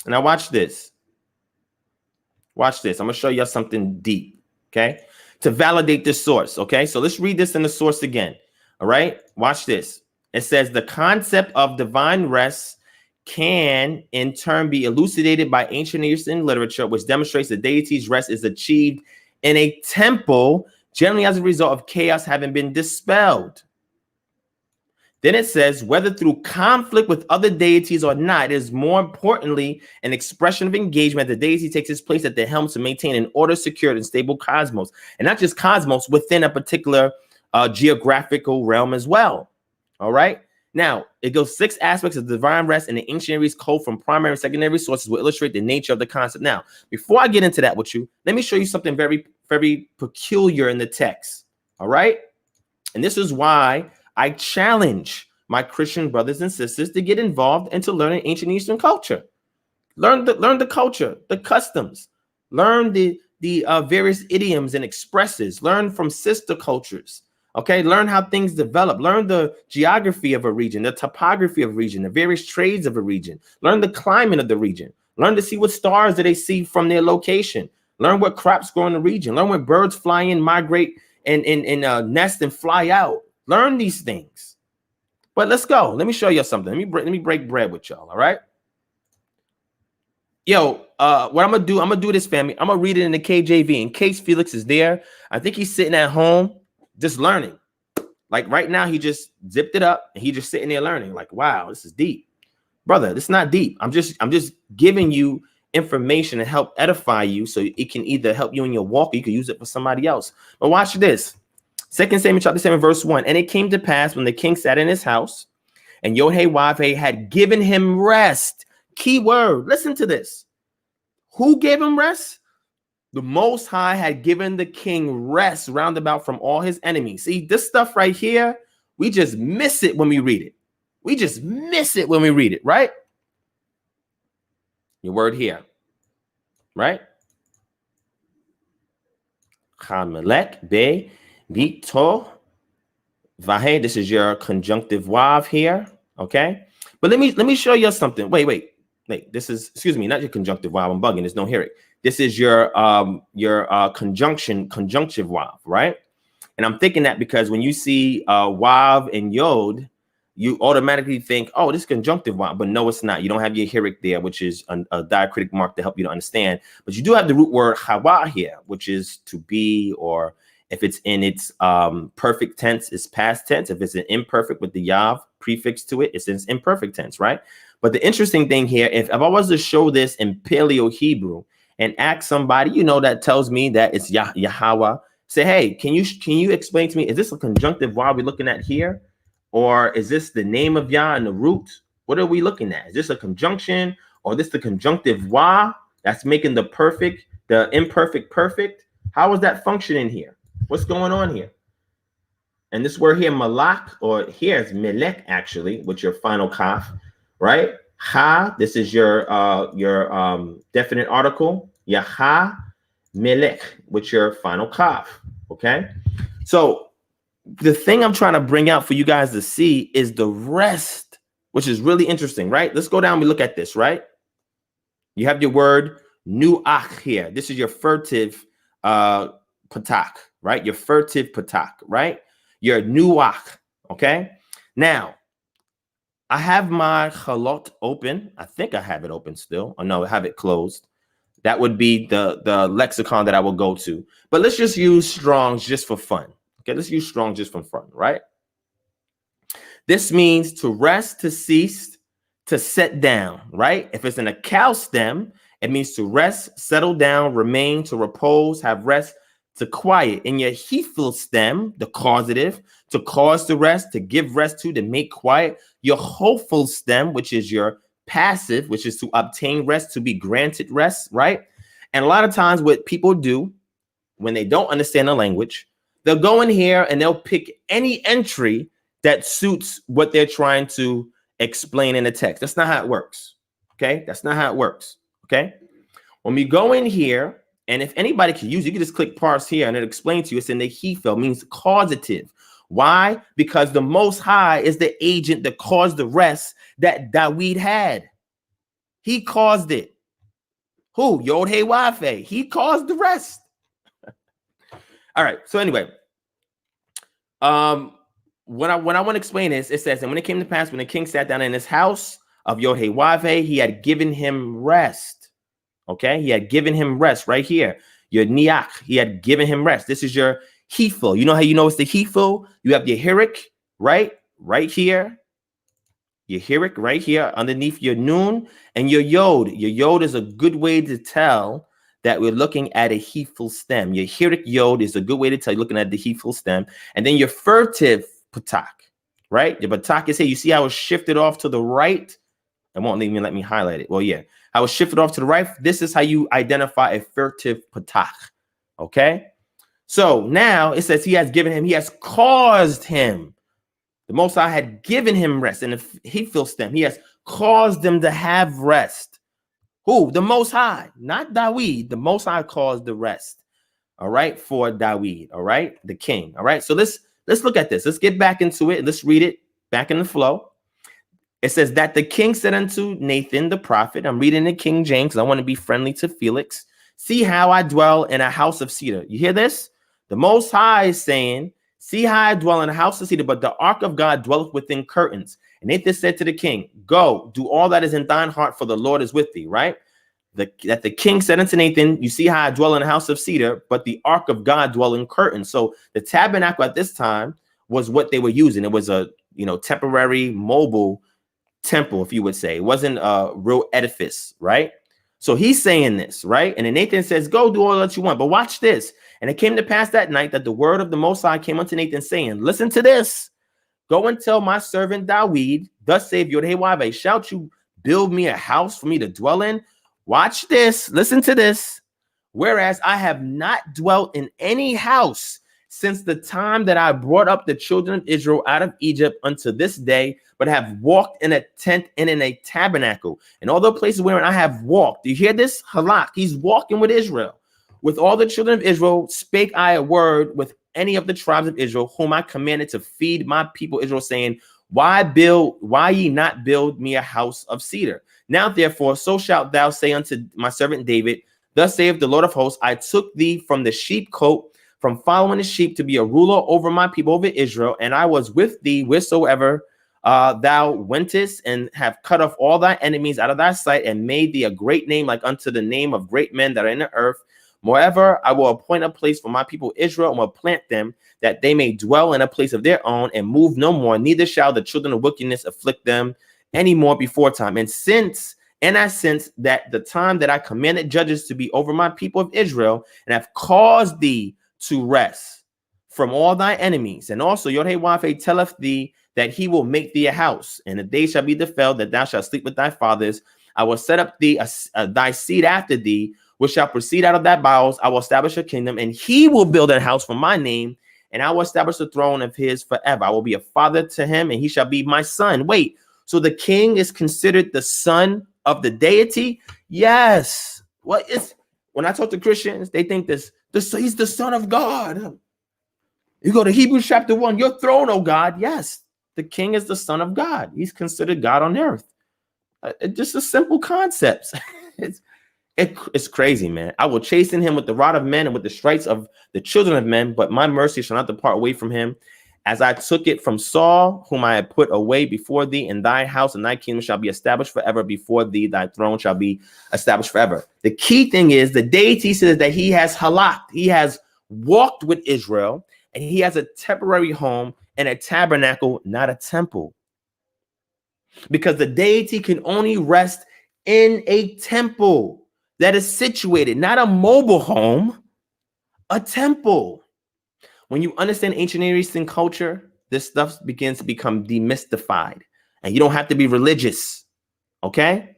Now watch this. Watch this. I'm going to show you something deep. Okay. To validate this source. Okay. So let's read this in the source again. All right. Watch this. It says the concept of divine rest can in turn be elucidated by ancient Eastern literature, which demonstrates the deity's rest is achieved in a temple, generally as a result of chaos having been dispelled. Then it says, whether through conflict with other deities or not, it is more importantly an expression of engagement. The deity takes its place at the helm to maintain an order, secured, and stable cosmos. And not just cosmos, within a particular geographical realm as well. All right. Now, it goes 6 aspects of divine rest in the ancient Near East code from primary and secondary sources will illustrate the nature of the concept. Now, before I get into that with you, let me show you something very, very peculiar in the text. All right. And this is why I challenge my Christian brothers and sisters to get involved and to learn ancient Eastern culture. Learn the culture, the customs, learn the various idioms and expresses, learn from sister cultures. Okay, learn how things develop, learn the geography of a region, the topography of a region, the various trades of a region, learn the climate of the region, learn to see what stars that they see from their location, learn what crops grow in the region, learn what birds fly in, migrate, and nest and fly out. Learn these things. But let's go. Let me show you something. Let me break bread with y'all. All right. Yo, what I'm gonna do this, family. I'm gonna read it in the KJV in case Felix is there. I think he's sitting at home just learning. Like right now, he just zipped it up and he just sitting there learning. Like, wow, this is deep. Brother, it's not deep. I'm just giving you information to help edify you, so it can either help you in your walk, or you can use it for somebody else. But watch this. 2 Samuel chapter 7, verse 1. And it came to pass when the king sat in his house, and Yod-Heh-Wav-Heh had given him rest. Key word. Listen to this. Who gave him rest? The Most High had given the king rest roundabout from all his enemies. See, this stuff right here, we just miss it when we read it. We just miss it when we read it, right? Your word here, right? Chamelech be vito vahe. This is your conjunctive wav here, okay? But let me show you something. Wait. This is, excuse me, not your conjunctive wav. I'm bugging. There's no hearing. This is your conjunctive wav, right? And I'm thinking that because when you see wav and yod, you automatically think, oh, this is conjunctive wav, but no, it's not. You don't have your hirik there, which is a diacritic mark to help you to understand. But you do have the root word hawa here, which is to be, or if it's in its perfect tense, it's past tense. If it's an imperfect with the yav prefix to it, it's in imperfect tense, right? But the interesting thing here, if I was to show this in Paleo Hebrew and ask somebody, you know, that tells me that it's Yahweh, say, hey, can you explain to me, is this a conjunctive wav we're looking at here? Or is this the name of Yah and the root? What are we looking at? Is this a conjunction, or this the conjunctive wa that's making the imperfect perfect? How is that functioning here? What's going on here? And this word here, malak, or here is melek, actually, with your final kaf, right? Ha, this is your definite article. Yaha melek, with your final kaf, okay? So the thing I'm trying to bring out for you guys to see is the rest, which is really interesting, right? Let's go down and look at this, right? You have your word nuach here. This is your furtive patak, right? Your furtive patak, right? Your nuach, okay? Now, I have my chalot open. I think I have it open still. Oh, no, I have it closed. That would be the lexicon that I will go to. But let's just use Strong's just for fun. Okay, let's use Strong just for fun, right? This means to rest, to cease, to set down, right? If it's in a cow stem, it means to rest, settle down, remain, to repose, have rest, to quiet. In your hefil stem, the causative, to cause to rest, to give rest to make quiet. Your hopeful stem, which is your passive, which is to obtain rest, to be granted rest, right? And a lot of times what people do when they don't understand the language, they'll go in here and they'll pick any entry that suits what they're trying to explain in the text. That's not how it works. Okay, that's not how it works. Okay, when we go in here, and if anybody can use it, you can just click parse here and it'll explain to you. It's in the hefil, means causative. Why? Because the Most High is the agent that caused the rest that David had. He caused it. Who? Yod-Heh-Wav-Heh. He caused the rest. All right. So anyway, when I want to explain this, it says, and when it came to pass, when the king sat down in his house of Yod-Heh-Wav-Heh, he had given him rest. Okay, he had given him rest right here. Your niach, he had given him rest. This is your hefil. You know how you know it's the hefil? You have your hirik, right here. Your hirik right here underneath your nun, and your yod. Your yod is a good way to tell that we're looking at a hefil stem. Your hirik yod is a good way to tell you're looking at the hefil stem. And then your furtive patak, right? Your patak is here. You see how it's shifted off to the right? It won't even let me highlight it. Well, yeah. I was shifted off to the right. This is how you identify a furtive patak. Okay. So now it says he has given him, he has caused him. The Most High had given him rest. And if he feels them, he has caused them to have rest. Who? The Most High, not David. The Most High caused the rest. All right. For David. All right. The king. All right. So let's look at this. Let's get back into it. Let's read it back in the flow. It says that the king said unto Nathan the prophet, I'm reading the King James because I want to be friendly to Felix. See how I dwell in a house of cedar. You hear this? The Most High is saying, see how I dwell in a house of cedar, but the ark of God dwelleth within curtains. And Nathan said to the king, go, do all that is in thine heart, for the Lord is with thee, right? That the king said unto Nathan, you see how I dwell in a house of cedar, but the ark of God dwell in curtains. So the tabernacle at this time was what they were using. It was a temporary mobile temple, if you would say. It wasn't a real edifice, right? So he's saying this, right? And then Nathan says, go do all that you want. But watch this. And it came to pass that night that the word of the Most High came unto Nathan, saying, listen to this. Go and tell my servant Dawid, thus saith Yod-Heh-Wav-Heh, shalt you build me a house for me to dwell in? Watch this. Listen to this. Whereas I have not dwelt in any house since the time that I brought up the children of Israel out of Egypt unto this day, but have walked in a tent and in a tabernacle. And all the places wherein I have walked. Do you hear this? Halak. He's walking with Israel. With all the children of Israel spake I a word with any of the tribes of Israel, whom I commanded to feed my people Israel, saying, why ye not build me a house of cedar? Now, therefore, so shalt thou say unto my servant David, thus saith the Lord of hosts, I took thee from the sheepcote, from following the sheep, to be a ruler over my people, over Israel, and I was with thee wheresoever thou wentest, and have cut off all thy enemies out of thy sight, and made thee a great name, like unto the name of great men that are in the earth. Moreover, I will appoint a place for my people Israel, and will plant them, that they may dwell in a place of their own, and move no more. Neither shall the children of wickedness afflict them any more before time. And I sense that the time that I commanded judges to be over my people of Israel, and have caused thee to rest from all thy enemies. And also Yod-Heh-Wav-Heh telleth thee that he will make thee a house, and the day shall be defiled that thou shalt sleep with thy fathers. I will set up thee thy seed after thee, which shall proceed out of thy bowels. I will establish a kingdom, and he will build a house for my name, and I will establish the throne of his forever. I will be a father to him, and he shall be my son. Wait, so the king is considered the son of the deity? Yes. When I talk to Christians, they think he's the son of God. You go to Hebrews chapter 1, your throne, oh God. Yes, the king is the son of God. He's considered God on earth. Just a simple concept. It's crazy, man. I will chasten him with the rod of men and with the stripes of the children of men, but my mercy shall not depart away from him. As I took it from Saul, whom I had put away before thee, in thy house and thy kingdom shall be established forever before thee. Thy throne shall be established forever. The key thing is the deity says that he has halaked. He has walked with Israel, and he has a temporary home and a tabernacle, not a temple. Because the deity can only rest in a temple that is situated, not a mobile home, a temple. When you understand ancient Near Eastern culture, this stuff begins to become demystified, and you don't have to be religious. Okay?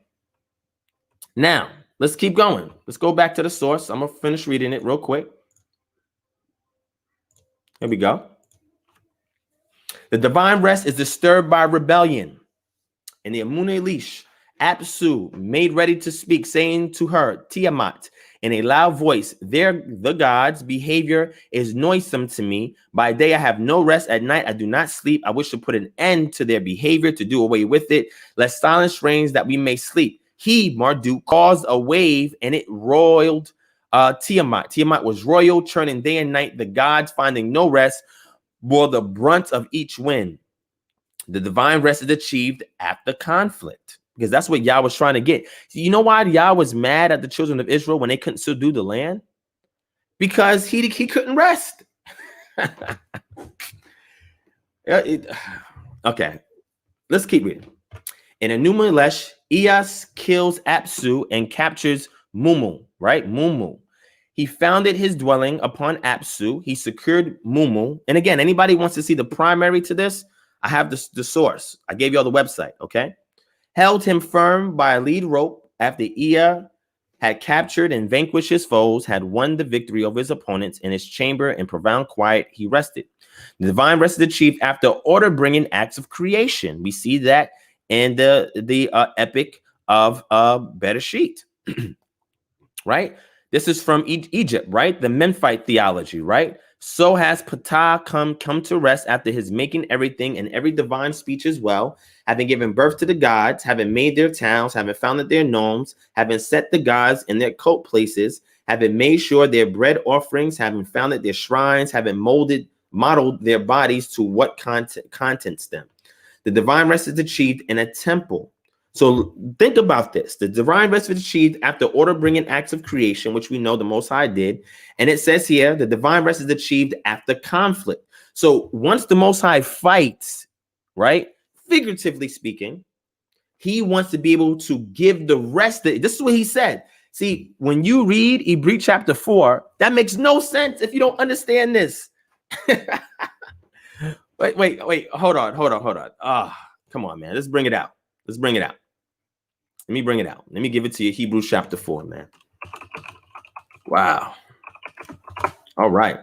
Now, let's keep going. Let's go back to the source. I'm going to finish reading it real quick. Here we go. The divine rest is disturbed by rebellion. And the Amunei Leash, Apsu, made ready to speak, saying to her, Tiamat, in a loud voice, the gods' behavior is noisome to me. By day I have no rest, at night I do not sleep. I wish to put an end to their behavior, to do away with it. Let silence reign that we may sleep. He, Marduk, caused a wave, and it roiled Tiamat. Tiamat was royal, churning day and night. The gods, finding no rest, bore the brunt of each wind. The divine rest is achieved after conflict, because that's what Yah was trying to get. You know why Yah was mad at the children of Israel when they couldn't subdue the land? Because he couldn't rest. Okay, let's keep reading. In Enuma Elish, Eas kills Apsu and captures Mumu, right? Mumu. He founded his dwelling upon Apsu. He secured Mumu. And again, anybody wants to see the primary to this, I have the source. I gave you all the website, okay? Held him firm by a lead rope after Ea had captured and vanquished his foes, had won the victory over his opponents. In his chamber in profound quiet, he rested. The divine rest is achieved after order-bringing acts of creation. We see that in the epic of Bereshit, right? This is from Egypt, right? The Memphite theology, right? So has Ptah come to rest after his making everything and every divine speech as well, having given birth to the gods, having made their towns, having founded their nomes, having set the gods in their cult places, having made sure their bread offerings, having founded their shrines, having modeled their bodies to what contents them. The divine rest is achieved in a temple. So think about this. The divine rest is achieved after order-bringing acts of creation, which we know the Most High did. And it says here, the divine rest is achieved after conflict. So once the Most High fights, right, figuratively speaking, He wants to be able to give the rest. This is what he said. See, when you read Hebrew chapter 4, that makes no sense if you don't understand this. wait. Hold on. Come on, man. Let's bring it out. Let me bring it out. Let me give it to you. Hebrews chapter 4, man. Wow. All right.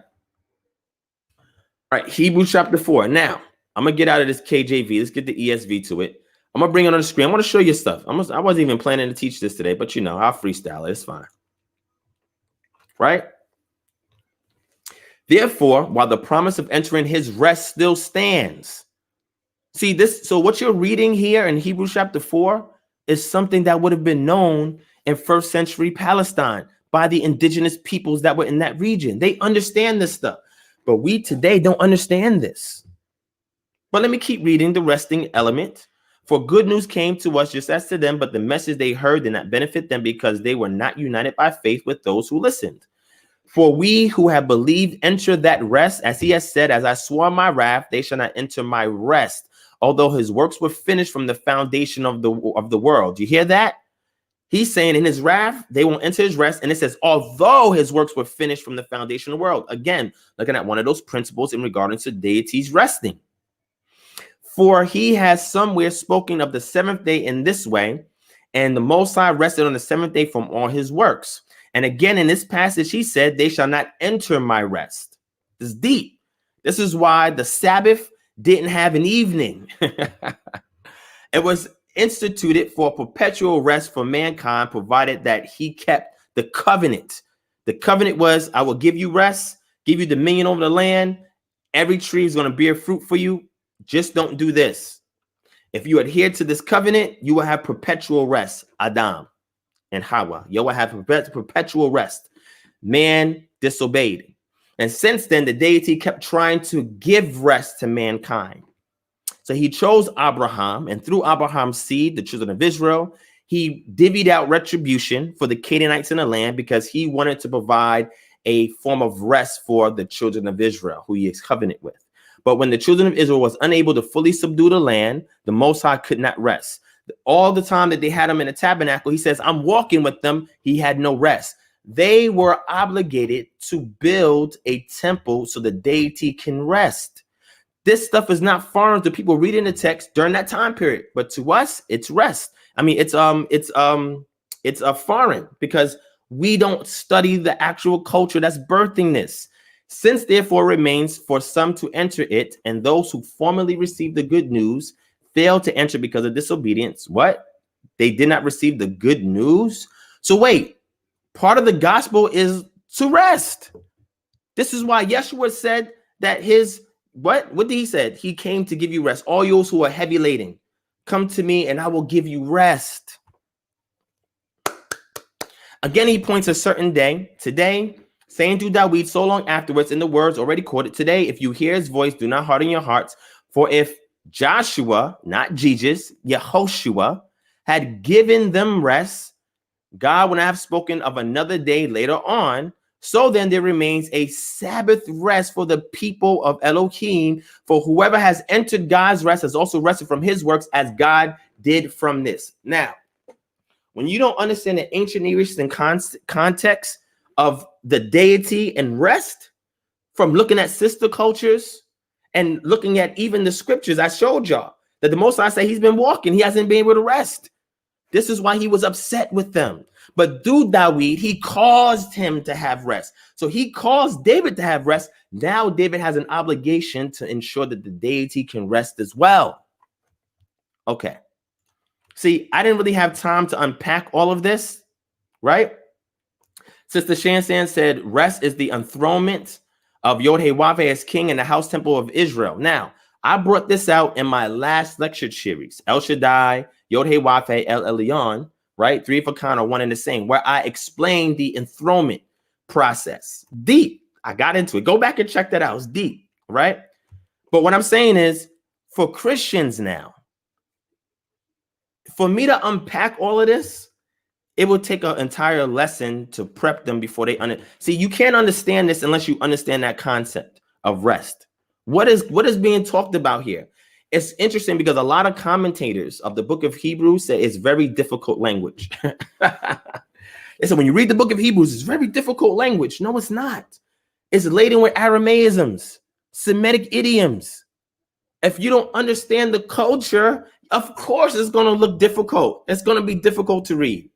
Hebrews chapter 4. Now, I'm going to get out of this KJV. Let's get the ESV to it. I'm going to bring it on the screen. I want to show you stuff. I wasn't even planning to teach this today, but I'll freestyle it. It's fine. Right? Therefore, while the promise of entering his rest still stands. See this. So what you're reading here in Hebrews chapter 4 is something that would have been known in first century Palestine by the indigenous peoples that were in that region. They understand this stuff, but we today don't understand this. But let me keep reading the resting element. For good news came to us just as to them, but the message they heard did not benefit them because they were not united by faith with those who listened. For we who have believed enter that rest, as he has said, as I swore in my wrath, they shall not enter my rest, although his works were finished from the foundation of the world. You hear that? He's saying in his wrath, they won't enter his rest. And it says, although his works were finished from the foundation of the world. Again, looking at one of those principles in regard to deities resting. For he has somewhere spoken of the seventh day in this way, and the Most High rested on the seventh day from all his works. And again, in this passage, he said, they shall not enter my rest. This is deep. This is why the Sabbath didn't have an evening. It was instituted for perpetual rest for mankind, provided that he kept the covenant. The covenant was, I will give you rest, give you dominion over the land. Every tree is going to bear fruit for you. Just don't do this. If you adhere to this covenant, you will have perpetual rest. Adam and Hawa, you will have perpetual rest. Man disobeyed. And since then, the deity kept trying to give rest to mankind. So he chose Abraham, and through Abraham's seed, the children of Israel, he divvied out retribution for the Canaanites in the land because he wanted to provide a form of rest for the children of Israel, who he is covenant with. But when the children of Israel was unable to fully subdue the land, the Most High could not rest. All the time that they had him in the tabernacle, he says, I'm walking with them. He had no rest. They were obligated to build a temple so the deity can rest. This stuff is not foreign to people reading the text during that time period, but to us, it's rest. I mean, it's a foreign because we don't study the actual culture that's birthing this. Since therefore remains for some to enter it, and those who formerly received the good news failed to enter because of disobedience. What? They did not receive the good news? So wait, part of the gospel is to rest. This is why Yeshua said that what did he say? He came to give you rest. All those who are heavy laden, come to me and I will give you rest. Again, he points a certain day, today, saying to David so long afterwards in the words already quoted, today, if you hear his voice, do not harden your hearts. For if Joshua, not Jesus, Yehoshua, had given them rest, God would not have spoken of another day later on. So then there remains a Sabbath rest for the people of Elohim. For whoever has entered God's rest has also rested from his works as God did from this. Now, when you don't understand the ancient Near Eastern context of the deity and rest, from looking at sister cultures and looking at even the scriptures, I showed y'all that the Most High say he's been walking. He hasn't been able to rest. This is why he was upset with them. But through David, he caused him to have rest. So he caused David to have rest. Now David has an obligation to ensure that the deity can rest as well. Okay. See, I didn't really have time to unpack all of this, right? Sister Shansan said, rest is the enthronement of Yod-Heh-Wav as king in the house temple of Israel. Now, I brought this out in my last lecture series, El Shaddai, Yod-Heh-Wav El Elyon, right? Three for Khan are one and the same, where I explained the enthronement process. Deep. I got into it. Go back and check that out. It's deep, right? But what I'm saying is, for Christians now, for me to unpack all of this, it will take an entire lesson to prep them before they see. You can't understand this unless you understand that concept of rest. What is being talked about here? it's interesting because a lot of commentators of the book of Hebrews say it's very difficult language. They said when you read the book of Hebrews, it's very difficult language. No, it's not. It's laden with Aramaisms, Semitic idioms. If you don't understand the culture, of course it's going to look difficult. It's going to be difficult to read.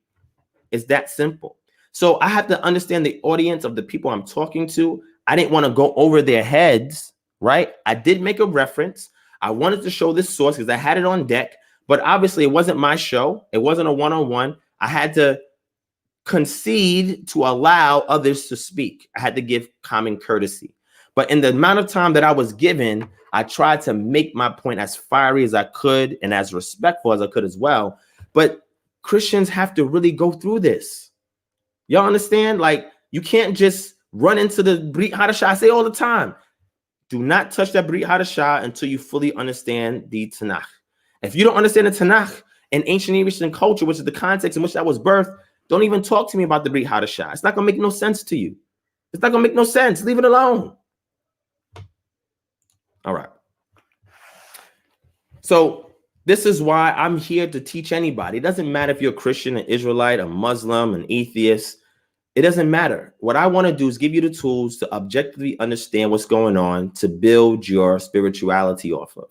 It's that simple. So I have to understand the audience of the people I'm talking to. I didn't want to go over their heads, right? I did make a reference. I wanted to show this source because I had it on deck, but obviously it wasn't my show. It wasn't a one-on-one. I had to concede to allow others to speak. I had to give common courtesy. But in the amount of time that I was given, I tried to make my point as fiery as I could and as respectful as I could as well. But Christians have to really go through this. Y'all understand? Like, you can't just run into the Brit Hadashah. I say all the time, do not touch that Brit Hadashah until you fully understand the Tanakh. If you don't understand the Tanakh and ancient Near Eastern culture, which is the context in which that was birthed, don't even talk to me about the Brit Hadashah. It's not going to make no sense to you. It's not going to make no sense. Leave it alone. All right. So this is why I'm here to teach anybody. It doesn't matter if you're a Christian, an Israelite, a Muslim, an atheist. It doesn't matter. What I want to do is give you the tools to objectively understand what's going on, to build your spirituality off of.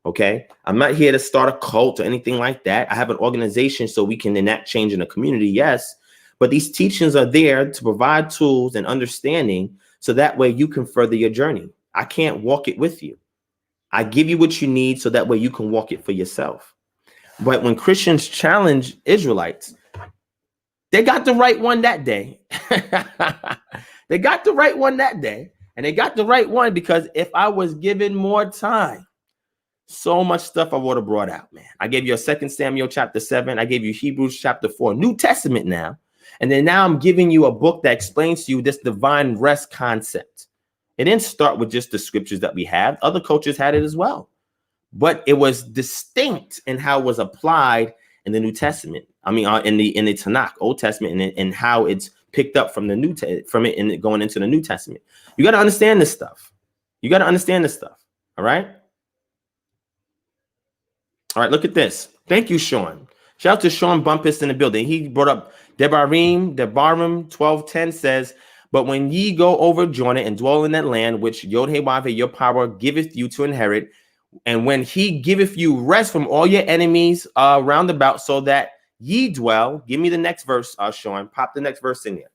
Okay? I'm not here to start a cult or anything like that. I have an organization so we can enact change in the community, yes. But these teachings are there to provide tools and understanding so that way you can further your journey. I can't walk it with you. I give you what you need so that way you can walk it for yourself. But when Christians challenge Israelites, they got the right one that day. They got the right one that day. And they got the right one because if I was given more time, so much stuff I would have brought out, man. I gave you a 2 Samuel chapter 7. I gave you Hebrews chapter 4, New Testament now. And then now I'm giving you a book that explains to you this divine rest concept. It didn't start with just the scriptures that we have. Other cultures had it as well. But it was distinct in how it was applied in the New Testament. I mean, in the Tanakh, Old Testament, and how it's picked up from it going into the New Testament. You got to understand this stuff. You got to understand this stuff. All right. All right. Look at this. Thank you, Sean. Shout out to Sean Bumpus in the building. He brought up Devarim 12:10 says, but when ye go over Jordan and dwell in that land, which Yod-Heh-Wav-Heh, your power giveth you to inherit, and when he giveth you rest from all your enemies round about, so that ye dwell. Give me the next verse, Sean. Pop the next verse in there.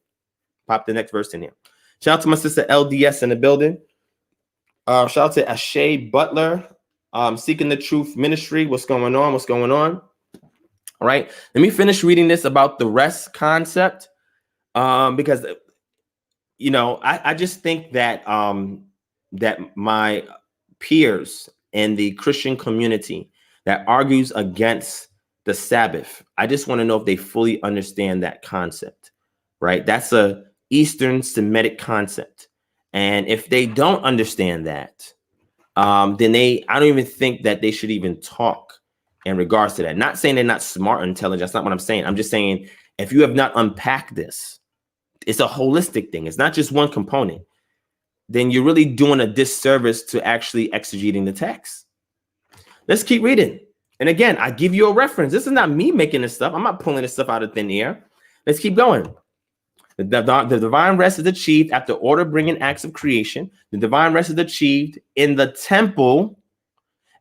Pop the next verse in there. Shout out to my sister LDS in the building. Shout out to Ashay Butler, Seeking the Truth Ministry. What's going on? What's going on? All right. Let me finish reading this about the rest concept, because you know, I just think that that my peers in the Christian community that argues against the Sabbath, I just want to know if they fully understand that concept, right? That's a Eastern Semitic concept. And if they don't understand that, then I don't even think that they should even talk in regards to that. Not saying they're not smart or intelligent. That's not what I'm saying. I'm just saying, if you have not unpacked this, it's a holistic thing. It's not just one component. Then you're really doing a disservice to actually exegeting the text. Let's keep reading. And again, I give you a reference. This is not me making this stuff. I'm not pulling this stuff out of thin air. Let's keep going. The divine rest is achieved after order bringing acts of creation. The divine rest is achieved in the temple.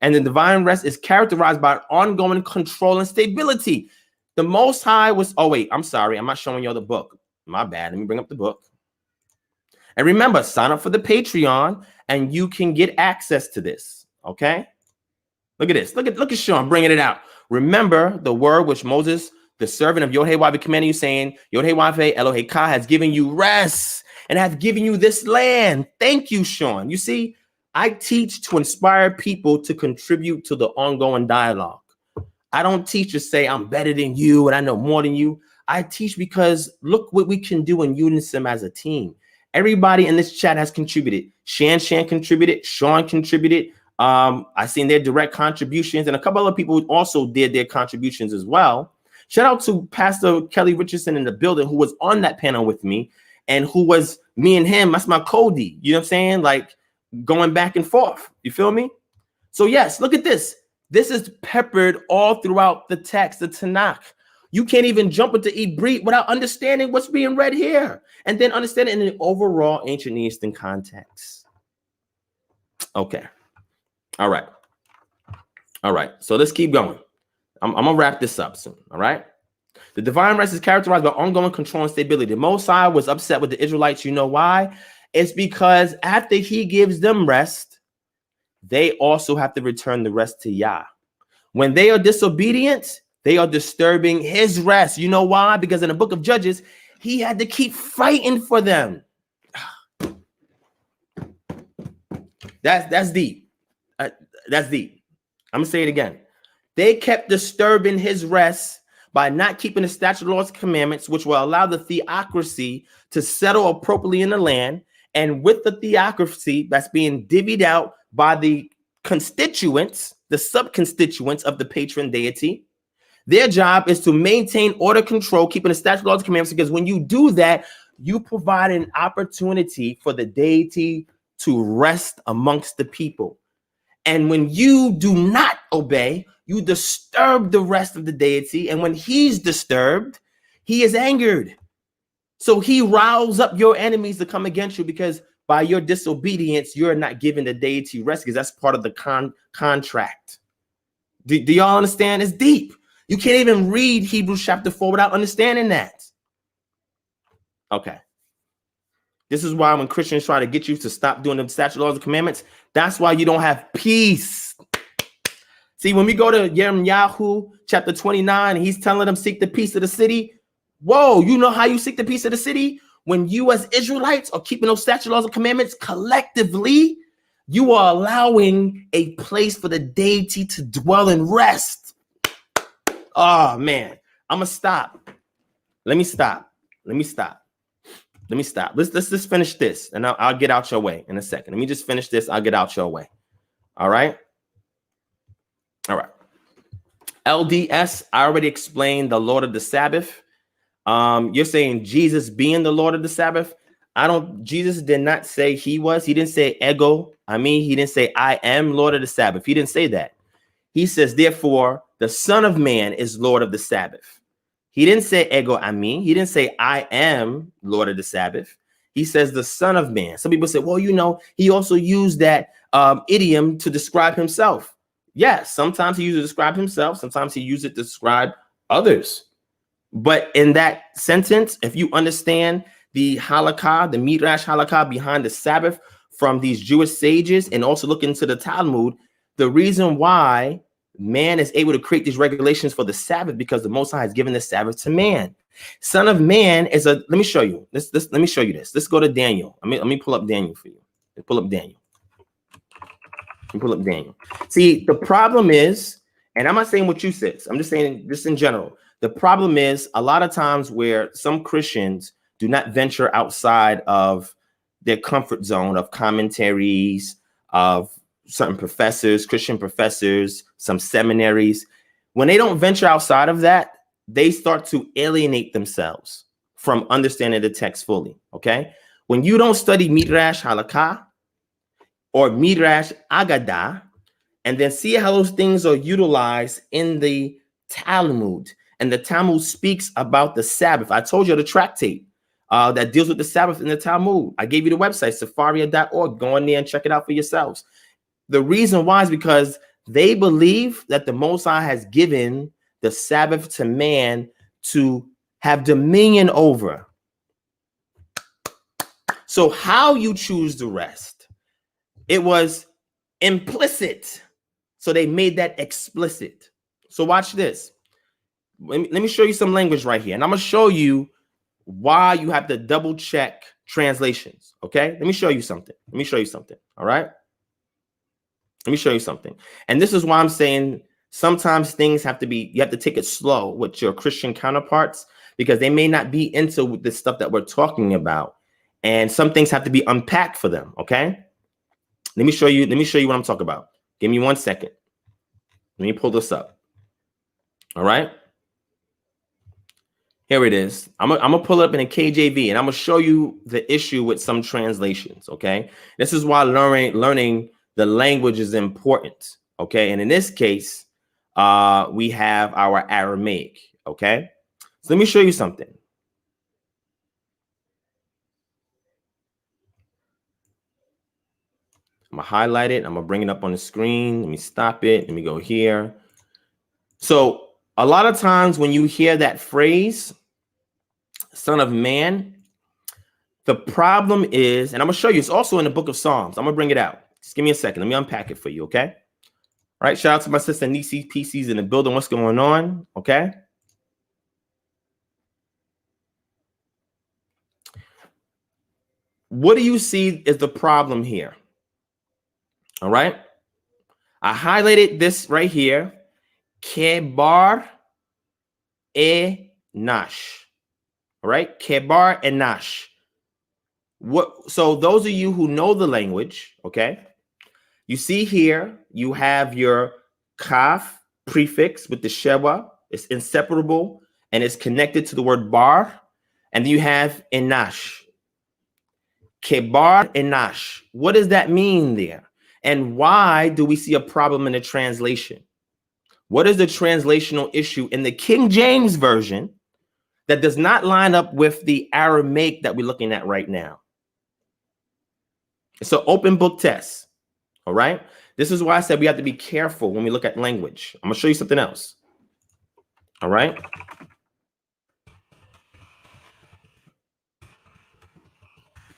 And the divine rest is characterized by ongoing control and stability. The Most High was, oh wait, I'm sorry. I'm not showing you the book. My bad. Let me bring up the book. And remember, sign up for the Patreon and you can get access to this. Okay. Look at this. Look at Sean bringing it out. Remember the word which Moses, the servant of Yod-Heh-Wav-Heh, commanded you, saying, Yod-Heh-Wav-Heh, Eloheh-Ka has given you rest and hath given you this land. Thank you, Sean. You see, I teach to inspire people to contribute to the ongoing dialogue. I don't teach to say I'm better than you and I know more than you. I teach because look what we can do in unison as a team. Everybody in this chat has contributed. Shan contributed. Sean contributed. I seen their direct contributions, and a couple other people also did their contributions as well. Shout out to Pastor Kelly Richardson in the building, who was on that panel with me, and who was me and him. That's my Cody. You know what I'm saying? Like going back and forth. You feel me? So yes, look at this. This is peppered all throughout the text, the Tanakh. You can't even jump into Ibrit without understanding what's being read here, and then understand it in an overall ancient Near Eastern context. Okay. All right. All right. So let's keep going. I'm going to wrap this up soon. All right. The divine rest is characterized by ongoing control and stability. The Most High was upset with the Israelites. You know why? It's because after he gives them rest, they also have to return the rest to Yah. When they are disobedient, they are disturbing his rest. You know why? Because in the book of Judges, he had to keep fighting for them. That's deep. That's deep. I'm going to say it again. They kept disturbing his rest by not keeping the statute, laws, and commandments, which will allow the theocracy to settle appropriately in the land. And with the theocracy that's being divvied out by the constituents, the sub-constituents of the patron deity, their job is to maintain order, control, keeping the statute, laws, and commandments, because when you do that, you provide an opportunity for the deity to rest amongst the people. And when you do not obey, you disturb the rest of the deity. And when he's disturbed, he is angered. So he riles up your enemies to come against you, because by your disobedience, you're not giving the deity rest, because that's part of the contract. Do y'all understand? It's deep. You can't even read Hebrews chapter 4 without understanding that. Okay. This is why when Christians try to get you to stop doing the statute, laws, and commandments, that's why you don't have peace. See, when we go to Yirmiyahu chapter 29, he's telling them seek the peace of the city. Whoa, you know how you seek the peace of the city? When you as Israelites are keeping those statute, laws, and commandments collectively, you are allowing a place for the deity to dwell and rest. Oh, man, I'm going to stop. Let me stop. Let's just finish this, and I'll get out your way in a second. Let me just finish this. I'll get out your way. All right. LDS, I already explained the Lord of the Sabbath. You're saying Jesus being the Lord of the Sabbath. Jesus did not say he was. He didn't say ego. He didn't say I am Lord of the Sabbath. He didn't say that. He says, therefore, the Son of Man is Lord of the Sabbath. He didn't say ego. He didn't say I am Lord of the Sabbath. He says the Son of Man. Some people say, well, he also used that idiom to describe himself. Yes, sometimes he used it to describe himself. Sometimes he used it to describe others. But in that sentence, if you understand the halakha, the midrash halakha behind the Sabbath from these Jewish sages, and also look into the Talmud, the reason why man is able to create these regulations for the Sabbath, because the Most High has given the Sabbath to man. Son of Man is let me show you this. Let me show you this. Let's go to Daniel. Let me pull up Daniel for you. Pull up Daniel. See, the problem is, and I'm not saying what you said, I'm just saying this in general. The problem is a lot of times where some Christians do not venture outside of their comfort zone of commentaries, of certain professors, Christian professors, some seminaries. When they don't venture outside of that, they start to alienate themselves from understanding the text fully. Okay. When you don't study Midrash Halakha or Midrash Agadah, and then see how those things are utilized in the Talmud, and the Talmud speaks about the Sabbath. I told you the tractate that deals with the Sabbath in the Talmud. I gave you the website, Sefaria.org. Go on there and check it out for yourselves. The reason why is because they believe that the Most High has given the Sabbath to man to have dominion over. So how you choose the rest, it was implicit. So they made that explicit. So watch this. Let me show you some language right here. And I'm going to show you why you have to double check translations. Okay. Let me show you something. All right. Let me show you something. And this is why I'm saying sometimes things have to be, you have to take it slow with your Christian counterparts, because they may not be into the stuff that we're talking about. And some things have to be unpacked for them. Okay. Let me show you what I'm talking about. Give me 1 second. Let me pull this up. All right. Here it is. I'm gonna pull it up in a KJV, and I'm gonna show you the issue with some translations. Okay. This is why learning the language is important. Okay, and in this case, we have our Aramaic. Okay, so let me show you something. I'm gonna highlight it. I'm gonna bring it up on the screen. Let me stop it. Let me go here. So a lot of times when you hear that phrase, Son of Man, the problem is, and I'm gonna show you, it's also in the book of Psalms. I'm gonna bring it out. Just give me a second. Let me unpack it for you, okay? All right, shout out to my sister Nisi PC's in the building. What's going on? Okay. What do you see is the problem here? All right. I highlighted this right here. Kebar Enash. All right. Kebar Enash. So those of you who know the language, okay, you see here, you have your kaf prefix with the shewa. It's inseparable and it's connected to the word bar. And then you have enash. Kebar enash. What does that mean there? And why do we see a problem in the translation? What is the translational issue in the King James Version that does not line up with the Aramaic that we're looking at right now? It's an open book test. All right. This is why I said we have to be careful when we look at language. I'm going to show you something else. All right.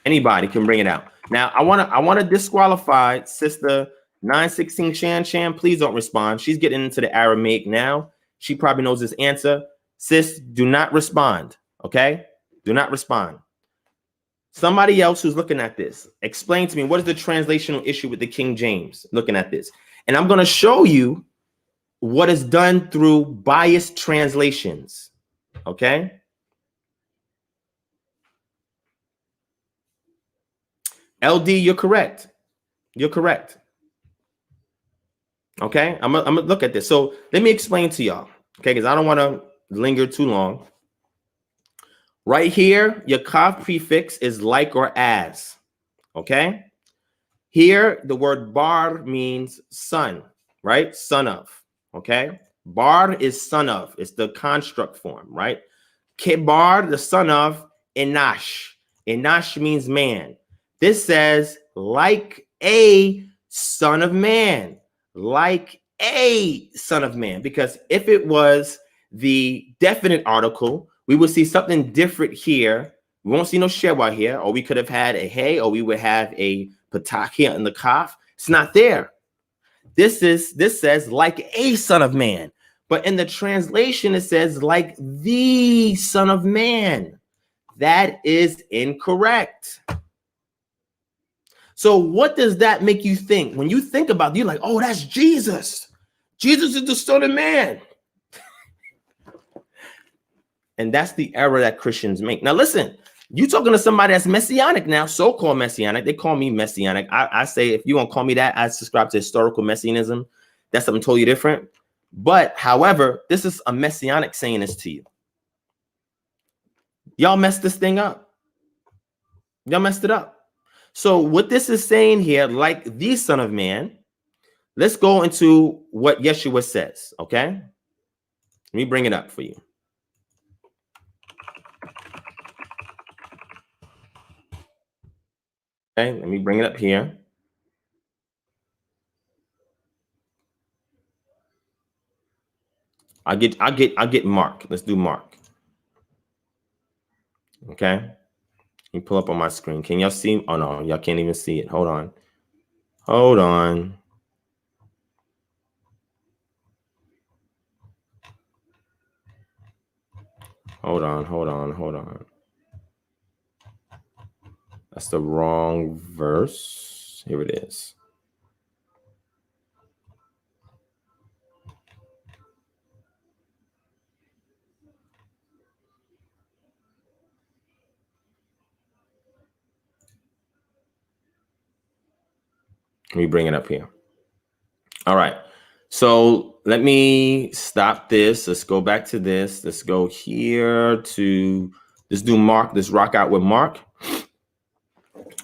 Anybody can bring it out. Now, I want to disqualify Sister 916 Chan. Please don't respond. She's getting into the Aramaic now. She probably knows this answer. Sis, do not respond. Okay. Do not respond. Somebody else who's looking at this, explain to me, what is the translational issue with the King James looking at this? And I'm going to show you what is done through biased translations. Okay. LD, you're correct. You're correct. Okay. I'm gonna look at this. So let me explain to y'all. Okay. Because I don't want to linger too long. Right here, your kaf prefix is like or as. Okay. Here, the word bar means son, right? Son of. Okay. Bar is son of. It's the construct form, right? Kebar, the son of Enash. Enash means man. This says like a son of man. Like a son of man. Because if it was the definite article, we would see something different here. We won't see no shewa here, or we could have had a hey, or we would have a patak here in the kaf. It's not there. This says like a son of man. But in the translation, it says like the son of man. That is incorrect. So what does that make you think? When you think about it, you're like, oh, that's Jesus. Jesus is the son of man. And that's the error that Christians make. Now, listen, you talking to somebody that's messianic now, so-called messianic. They call me messianic. I say, if you want to call me that, I subscribe to historical messianism. That's something totally different. But, however, this is a messianic saying this to you. Y'all messed this thing up. Y'all messed it up. So what this is saying here, like the son of man, let's go into what Yeshua says, okay? Let me bring it up for you. Okay, let me bring it up here. I'll get Mark. Let's do Mark. Okay. Let me pull up on my screen. Can y'all see? Oh no, y'all can't even see it. Hold on. Hold on. Hold on. That's the wrong verse. Here it is. Let me bring it up here. All right. So let me stop this. Let's go back to this. Let's go here to, let's do Mark. Let's rock out with Mark.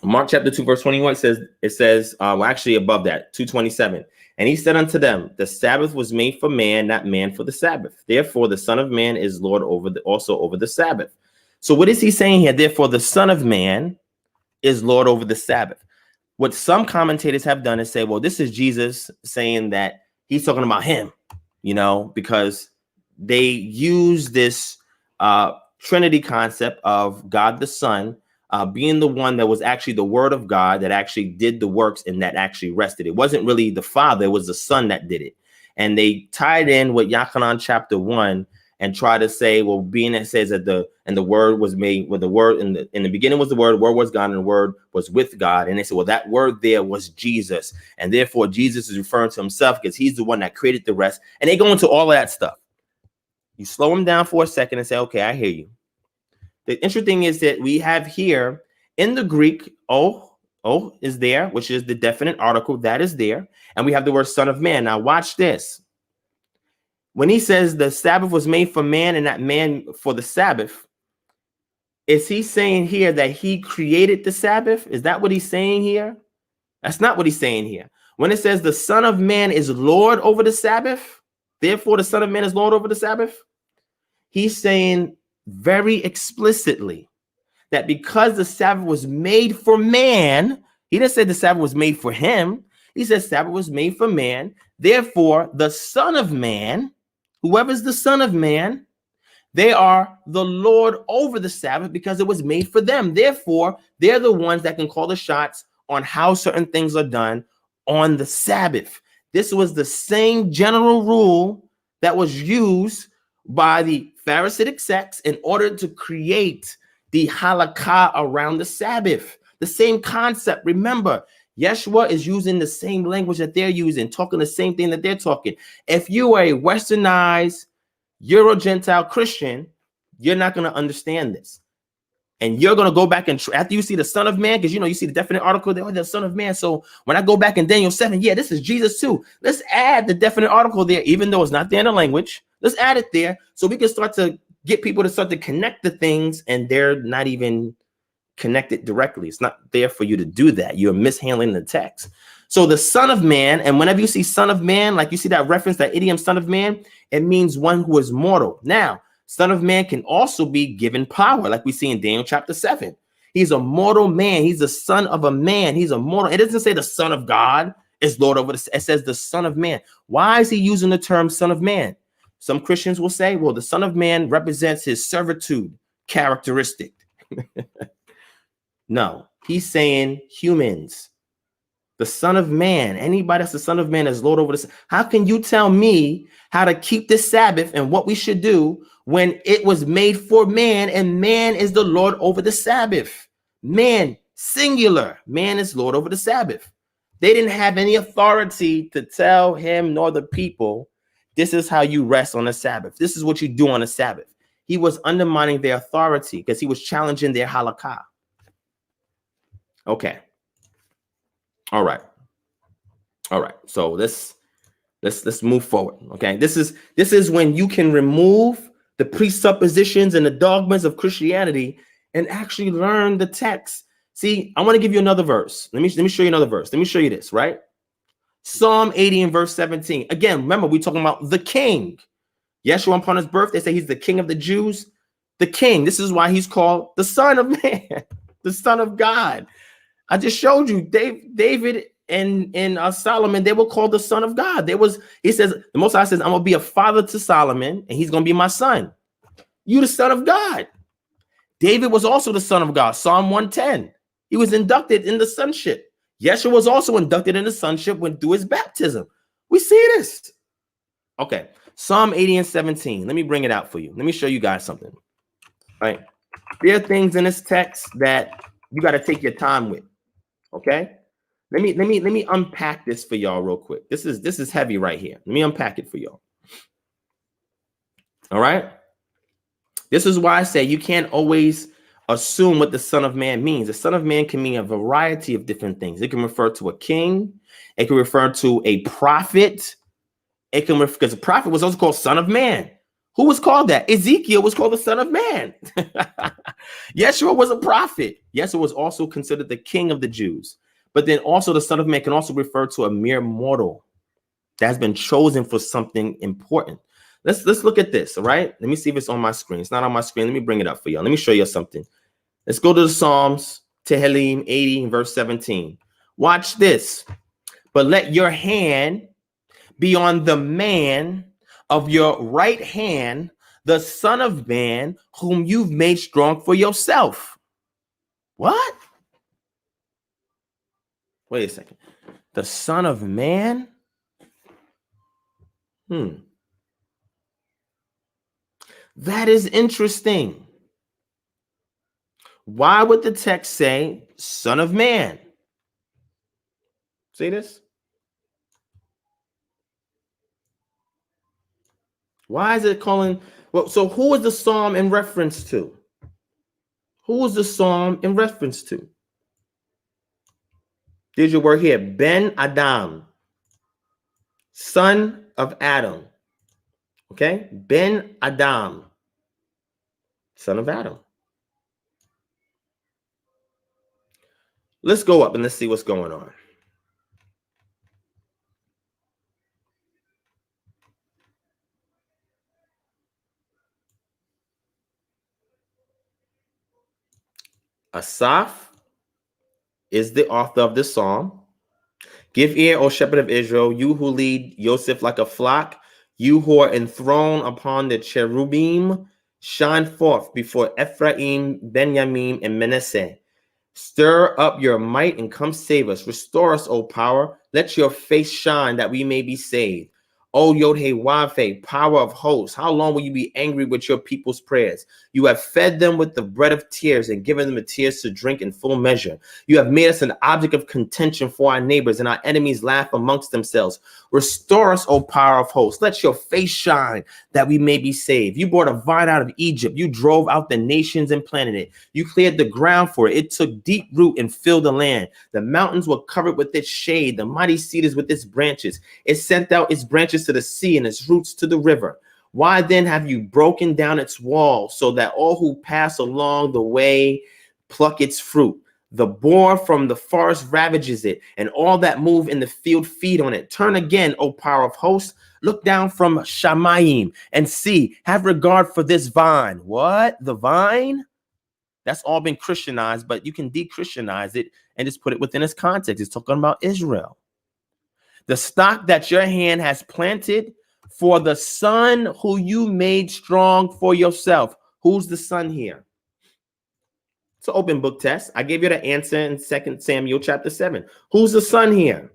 Mark chapter 2, verse 21 it says, well, actually above that, 2:27. And he said unto them, the Sabbath was made for man, not man for the Sabbath. Therefore, the Son of Man is Lord also over the Sabbath. So what is he saying here? Therefore, the Son of Man is Lord over the Sabbath. What some commentators have done is say, well, this is Jesus saying that he's talking about him, because they use this Trinity concept of God the Son being the one that was actually the Word of God that actually did the works and that actually rested. It wasn't really the Father, it was the Son that did it. And they tied in with Untitled Chapter 1 and try to say, well, being that says that the Word was made with the Word in the beginning was the Word was God, and the Word was with God. And they said, well, that word there was Jesus. And therefore, Jesus is referring to himself because he's the one that created the rest. And they go into all of that stuff. You slow them down for a second and say, okay, I hear you. The interesting thing is that we have here in the Greek, oh is there, which is the definite article that is there. And we have the word Son of Man. Now watch this. When he says the Sabbath was made for man and not man for the Sabbath, is he saying here that he created the Sabbath? Is that what he's saying here? That's not what he's saying here. When it says the Son of Man is Lord over the Sabbath, therefore the Son of Man is Lord over the Sabbath, he's saying very explicitly that because the Sabbath was made for man, he didn't say the Sabbath was made for him. He said Sabbath was made for man. Therefore, the Son of Man, whoever's the Son of Man, they are the Lord over the Sabbath because it was made for them. Therefore, they're the ones that can call the shots on how certain things are done on the Sabbath. This was the same general rule that was used by the Pharisaic sects in order to create the halakha around the Sabbath. The same concept. Remember, Yeshua is using the same language that they're using, talking the same thing that they're talking. If you are a westernized Euro-Gentile Christian, you're not going to understand this. And you're going to go back and after you see the Son of Man, because you see the definite article there, the Son of Man. So when I go back in Daniel 7, yeah, this is Jesus too. Let's add the definite article there, even though it's not there in the language. Let's add it there so we can start to get people to start to connect the things, and they're not even connected directly. It's not there for you to do that. You're mishandling the text. So the Son of Man, and whenever you see Son of Man, like you see that reference, that idiom Son of Man, it means one who is mortal. Now, Son of Man can also be given power, like we see in Daniel chapter 7. He's a mortal man. He's the son of a man. He's a mortal. It doesn't say the Son of God is Lord over the. It says the Son of Man. Why is he using the term Son of Man? Some Christians will say, well, the Son of Man represents his servitude characteristic. No, he's saying humans. The Son of Man, anybody that's the Son of Man is Lord over this. How can you tell me how to keep this Sabbath and what we should do when it was made for man and man is the Lord over the Sabbath? Man, singular, man is Lord over the Sabbath. They didn't have any authority to tell him nor the people, this is how you rest on the Sabbath. This is what you do on the Sabbath. He was undermining their authority because he was challenging their halakha. Okay. All right. So let's move forward. Okay. This is when you can remove the presuppositions and the dogmas of Christianity and actually learn the text. See, I want to give you another verse. Let me show you another verse. Let me show you this, right? Psalm 80 and verse 17. Again, remember, we're talking about the king. Yeshua upon his birth, they say he's the king of the Jews. The king. This is why he's called the Son of Man, the Son of God. I just showed you David and Solomon, they were called the Son of God. He says, the Most High says, I'm going to be a father to Solomon and he's going to be my son. You the Son of God. David was also the Son of God. Psalm 110. He was inducted in the sonship. Yeshua was also inducted in the sonship through his baptism. We see this. Okay. Psalm 80 and 17. Let me bring it out for you. Let me show you guys something. All right. There are things in this text that you got to take your time with. Okay. Let me unpack this for y'all real quick. This is heavy right here. Let me unpack it for y'all. All right. This is why I say you can't always assume what the Son of Man means. The Son of Man can mean a variety of different things. It can refer to a king. It can refer to a prophet. It can refer, because a prophet was also called Son of Man. Who was called that? Ezekiel was called the Son of Man. Yeshua was a prophet. Yeshua was also considered the king of the Jews. But then also the Son of Man can also refer to a mere mortal. that has been chosen for something important. Let's look at this, all right? Let me see if it's on my screen. It's not on my screen. Let me bring it up for you. Let me show you something. Let's go to the Psalms, Tehillim 80, verse 17. Watch this. But let your hand be on the man of your right hand, the son of man, whom you've made strong for yourself. What? Wait a second. The son of man? That is interesting. Why would the text say son of man? See this? Why is it calling? Well, so who is the psalm in reference to? Who is the psalm in reference to? There's your word here. Ben Adam, son of Adam. Okay? Ben Adam, son of Adam. Let's go up and let's see what's going on. Asaph is the author of this psalm. Give ear, O shepherd of Israel, you who lead Joseph like a flock, you who are enthroned upon the cherubim, shine forth before Ephraim, Benjamin, and Manasseh. Stir up your might and come save us. Restore us, O power. Let your face shine that we may be saved. O Yod-Heh-Wav-Heh, power of hosts, how long will you be angry with your people's prayers? You have fed them with the bread of tears and given them the tears to drink in full measure. You have made us an object of contention for our neighbors, and our enemies laugh amongst themselves. Restore us, O power of hosts. Let your face shine that we may be saved. You brought a vine out of Egypt. You drove out the nations and planted it. You cleared the ground for it. It took deep root and filled the land. The mountains were covered with its shade, the mighty cedars with its branches. It sent out its branches to the sea and its roots to the river. Why then have you broken down its walls so that all who pass along the way pluck its fruit? The boar from the forest ravages it, and all that move in the field feed on it. Turn again, O power of hosts. Look down from Shamayim and see. Have regard for this vine. What? The vine? That's all been Christianized, but you can de-Christianize it and just put it within its context. It's talking about Israel. The stock that your hand has planted for the son who you made strong for yourself. Who's the son here? It's an open book test. I gave you the answer in 2 Samuel chapter 7. Who's the son here?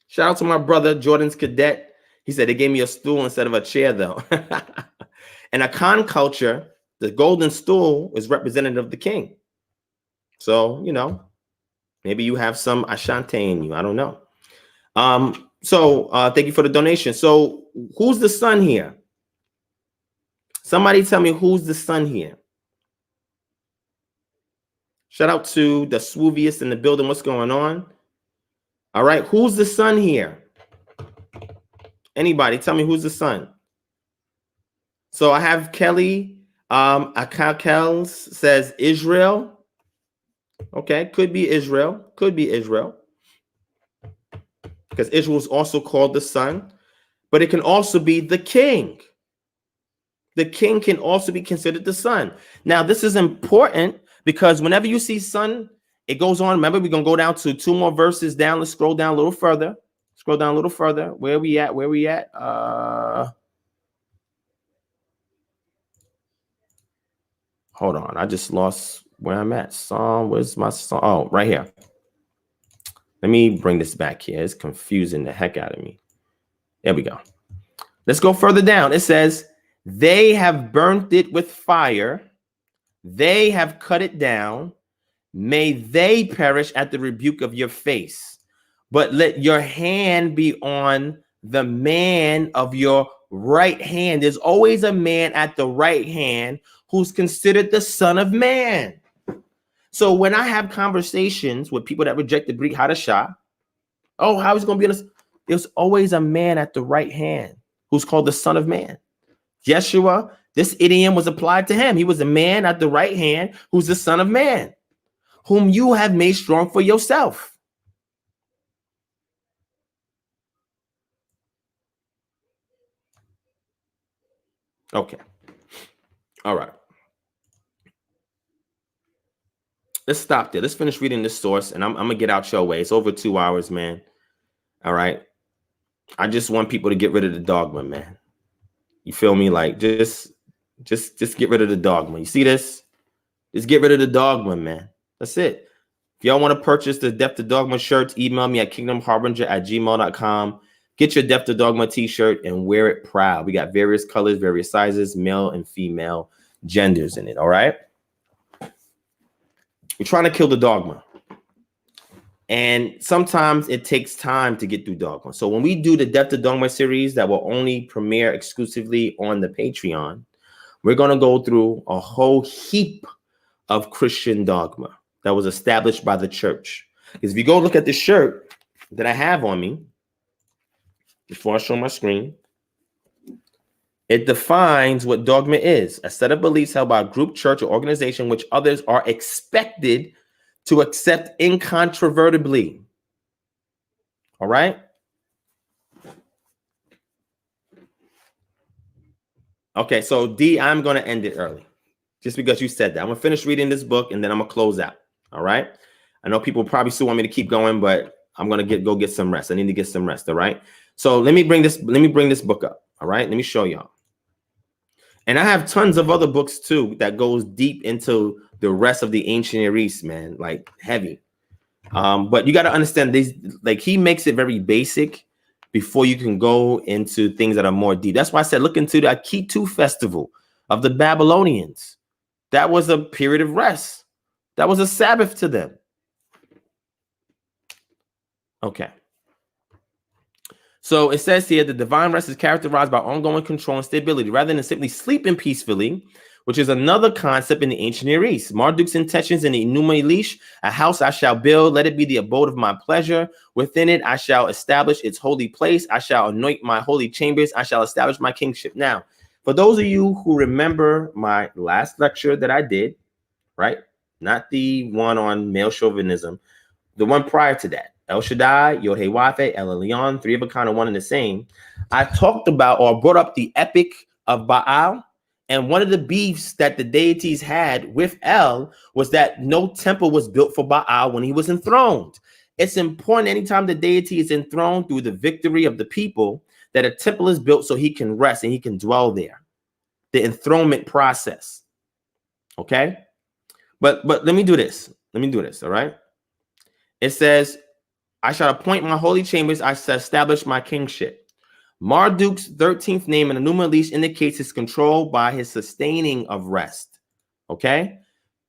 Shout out to my brother, Jordan's cadet. He said they gave me a stool instead of a chair, though. In a Khan culture, the golden stool is representative of the king. So, you know, maybe you have some Ashanti in you. I don't know. Thank you for the donation. So who's the son here? Somebody tell me who's the son here. Shout out to the swooviest in the building. What's going on? All right. Who's the son here? Anybody tell me who's the son? So I have Kelly. Akalkel says Israel. Okay. Could be Israel. Could be Israel. Because Israel is also called the son. But it can also be the king. The king can also be considered the son. Now, this is important because whenever you see son, it goes on. Remember, we're going to go down to 2 more verses down. Let's scroll down a little further. Scroll down a little further. Where are we at? Where are we at? Hold on. I just lost where I'm at. Psalm. Where's my song? Oh, right here. Let me bring this back here. It's confusing the heck out of me. There we go. Let's go further down. It says, they have burnt it with fire. They have cut it down. May they perish at the rebuke of your face. But let your hand be on the man of your right hand. There's always a man at the right hand who's considered the son of man. So when I have conversations with people that reject the Brit Hadashah, oh, how is it going to be? There's always a man at the right hand who's called the son of man. Yeshua, this idiom was applied to him. He was a man at the right hand who's the son of man, whom you have made strong for yourself. Okay. All right. Let's stop there. Let's finish reading this source, and I'm going to get out your way. It's over 2 hours, man. All right. I just want people to get rid of the dogma, man. You feel me? Like, just get rid of the dogma. You see this? Just get rid of the dogma, man. That's it. If y'all want to purchase the Death to Dogma shirts, email me at kingdomharbinger@gmail.com. Get your Death to Dogma t-shirt and wear it proud. We got various colors, various sizes, male and female genders in it, all right? We're trying to kill the dogma. And sometimes it takes time to get through dogma. So when we do the Death to Dogma series that will only premiere exclusively on the Patreon, we're going to go through a whole heap of Christian dogma that was established by the church. Because if you go look at the shirt that I have on me, before I show my screen, it defines what dogma is: a set of beliefs held by a group, church, or organization which others are expected to accept incontrovertibly. All right? Okay, so D, I'm going to end it early just because you said that. I'm going to finish reading this book and then I'm going to close out. All right? I know people probably still want me to keep going, but I'm going to go get some rest. I need to get some rest. All right? So let me bring this book up. All right? Let me show y'all. And I have tons of other books too that goes deep into the rest of the ancient Near East, man, like heavy. But you got to understand these, like he makes it very basic before you can go into things that are more deep. That's why I said, look into the Akitu festival of the Babylonians. That was a period of rest. That was a Sabbath to them. Okay. So it says here, the divine rest is characterized by ongoing control and stability rather than simply sleeping peacefully, which is another concept in the ancient Near East. Marduk's intentions in the Enuma Elish: a house I shall build, let it be the abode of my pleasure. Within it I shall establish its holy place. I shall anoint my holy chambers. I shall establish my kingship. Now, for those of you who remember my last lecture that I did, right? Not the one on male chauvinism, the one prior to that. El Shaddai, Yod-Heh-Wav-Heh, El Elyon, three of a kind of one and the same. I talked about or brought up the epic of Baal. And one of the beefs that the deities had with El was that no temple was built for Baal when he was enthroned. It's important anytime the deity is enthroned through the victory of the people that a temple is built so he can rest and he can dwell there. The enthronement process. Okay? But let me do this. All right? It says, I shall appoint my holy chambers. I shall establish my kingship. Marduk's 13th name in Enuma Elish indicates his control by his sustaining of rest. Okay?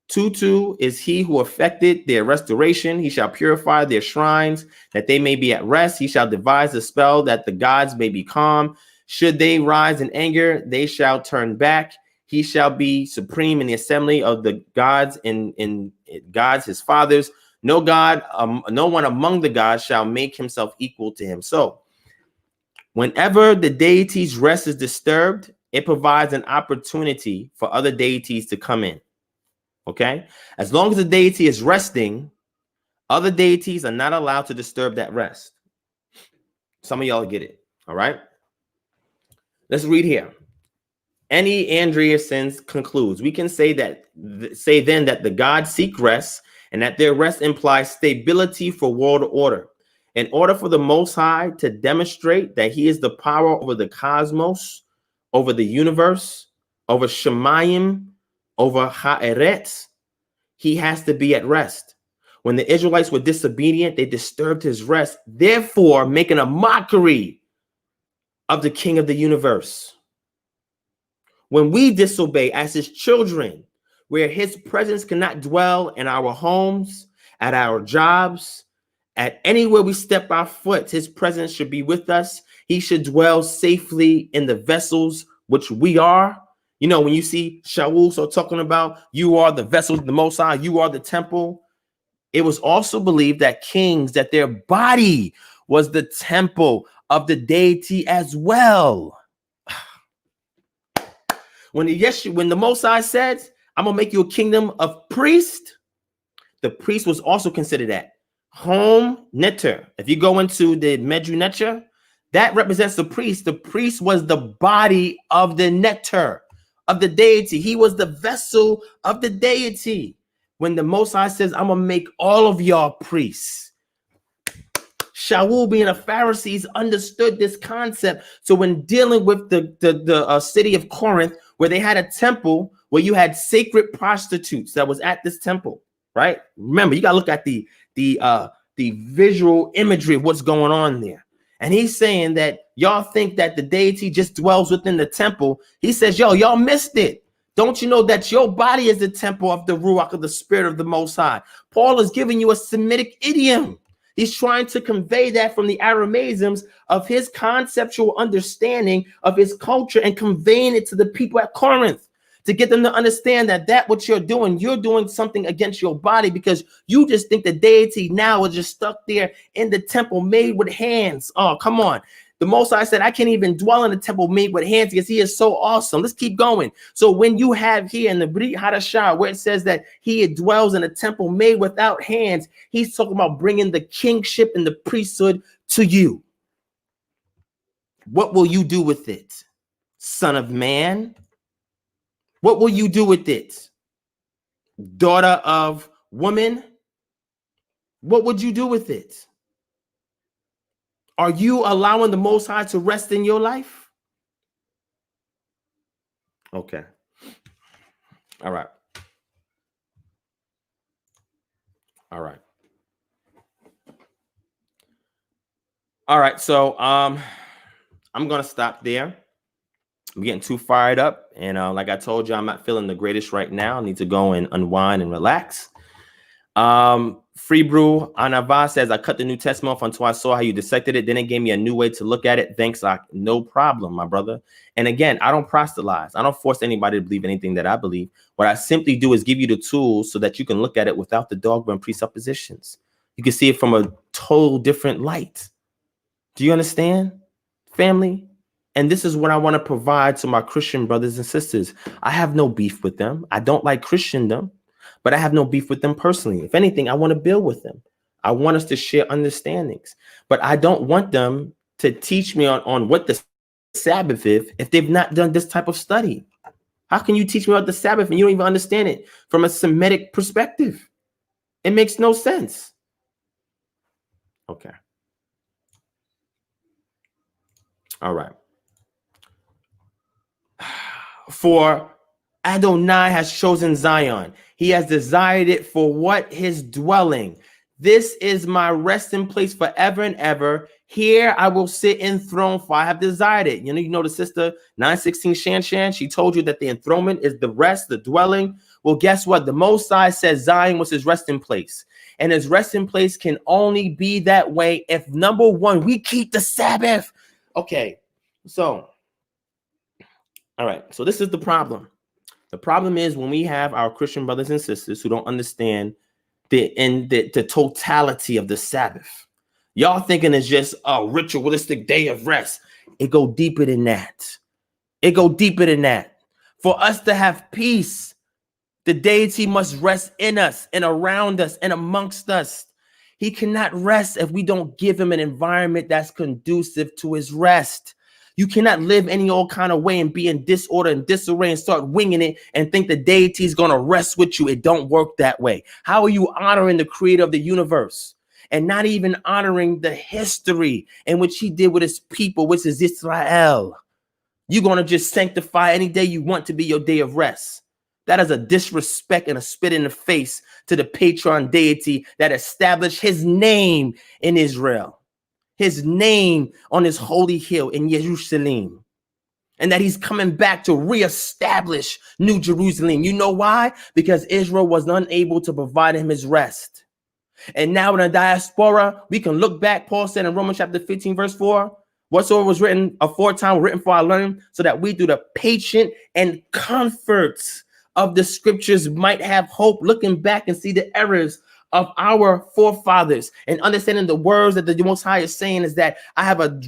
Tutu is he who effected their restoration. He shall purify their shrines that they may be at rest. He shall devise a spell that the gods may be calm. Should they rise in anger, they shall turn back. He shall be supreme in the assembly of the gods in gods his fathers. No God, no one among the gods shall make himself equal to him. So whenever the deity's rest is disturbed, it provides an opportunity for other deities to come in. Okay? As long as the deity is resting, other deities are not allowed to disturb that rest. Some of y'all get it. All right? Let's read here. N.E. Andreasen concludes, we can say then that the gods seek rest, and that their rest implies stability for world order. In order for the Most High to demonstrate that he is the power over the cosmos, over the universe, over Shemayim, over Ha'eretz, he has to be at rest. When the Israelites were disobedient, they disturbed his rest, therefore making a mockery of the King of the universe. When we disobey as his children, where his presence cannot dwell in our homes, at our jobs, at anywhere we step our foot, his presence should be with us. He should dwell safely in the vessels which we are. You know, when you see Shaul so talking about you are the vessels, the Most High, you are the temple. It was also believed that kings, that their body was the temple of the deity as well. When the Most High said, I'm going to make you a kingdom of priests, the priest was also considered that. Home Neter. If you go into the Medju Neter, That represents the priest. The priest was the body of the nectar of the deity. He was the vessel of the deity. When the Most High says, I'm going to make all of y'all priests. Shaul, being a Pharisee, understood this concept. So when dealing with the city of Corinth, where they had a temple where you had sacred prostitutes that was at this temple, right? Remember, you got to look at the visual imagery of what's going on there. And he's saying that y'all think that the deity just dwells within the temple. He says, yo, y'all missed it. Don't you know that your body is the temple of the Ruach, of the Spirit of the Most High? Paul is giving you a Semitic idiom. He's trying to convey that from the Aramaisms of his conceptual understanding of his culture and conveying it to the people at Corinth to get them to understand that what you're doing something against your body, because you just think the deity now is just stuck there in the temple made with hands. Oh, come on. The Most High said, I can't even dwell in a temple made with hands because he is so awesome. Let's keep going. So when you have here in the Brit Hadashah, where it says that he dwells in a temple made without hands, he's talking about bringing the kingship and the priesthood to you. What will you do with it, son of man? What will you do with it, daughter of woman? What would you do with it? Are you allowing the Most High to rest in your life? Okay. All right. All right. All right. So I'm going to stop there. I'm getting too fired up. And like I told you, I'm not feeling the greatest right now. I need to go and unwind and relax. Free Brew Anava says, I cut the New Testament off until I saw how you dissected it. Then it gave me a new way to look at it. Thanks, no problem, my brother. And again, I don't proselytize. I don't force anybody to believe anything that I believe. What I simply do is give you the tools so that you can look at it without the dogma and presuppositions. You can see it from a total different light. Do you understand, family? And this is what I want to provide to my Christian brothers and sisters. I have no beef with them. I don't like Christendom, but I have no beef with them personally. If anything, I want to build with them. I want us to share understandings, but I don't want them to teach me on what the Sabbath is if they've not done this type of study. How can you teach me about the Sabbath and you don't even understand it from a Semitic perspective? It makes no sense. Okay. All right. For Adonai has chosen Zion. He has desired it for what? His dwelling. This is my resting place forever and ever. Here I will sit enthroned, for I have desired it. You know the sister 916 Shan, she told you that the enthronement is the rest, the dwelling. Well, guess what? The Most High says Zion was his resting place. And his resting place can only be that way if, number one, we keep the Sabbath. Okay, so, all right. So this is the problem. The problem is when we have our Christian brothers and sisters who don't understand the totality of the Sabbath. Y'all thinking it's just a ritualistic day of rest. It go deeper than that. It go deeper than that. For us to have peace, the deity must rest in us and around us and amongst us. He cannot rest if we don't give him an environment that's conducive to his rest. You cannot live any old kind of way and be in disorder and disarray and start winging it and think the deity is going to rest with you. It don't work that way. How are you honoring the creator of the universe and not even honoring the history in which he did with his people, which is Israel? You're going to just sanctify any day you want to be your day of rest. That is a disrespect and a spit in the face to the patron deity that established his name in Israel. His name on his holy hill in Jerusalem, and that he's coming back to reestablish New Jerusalem. You know why? Because Israel was unable to provide him his rest. And now in the diaspora, we can look back. Paul said in Romans chapter 15, verse 4, whatsoever was written aforetime, written for our learning, so that we through the patient and comforts of the scriptures might have hope, looking back and see the errors of our forefathers, and understanding the words that the Most High is saying is that I have a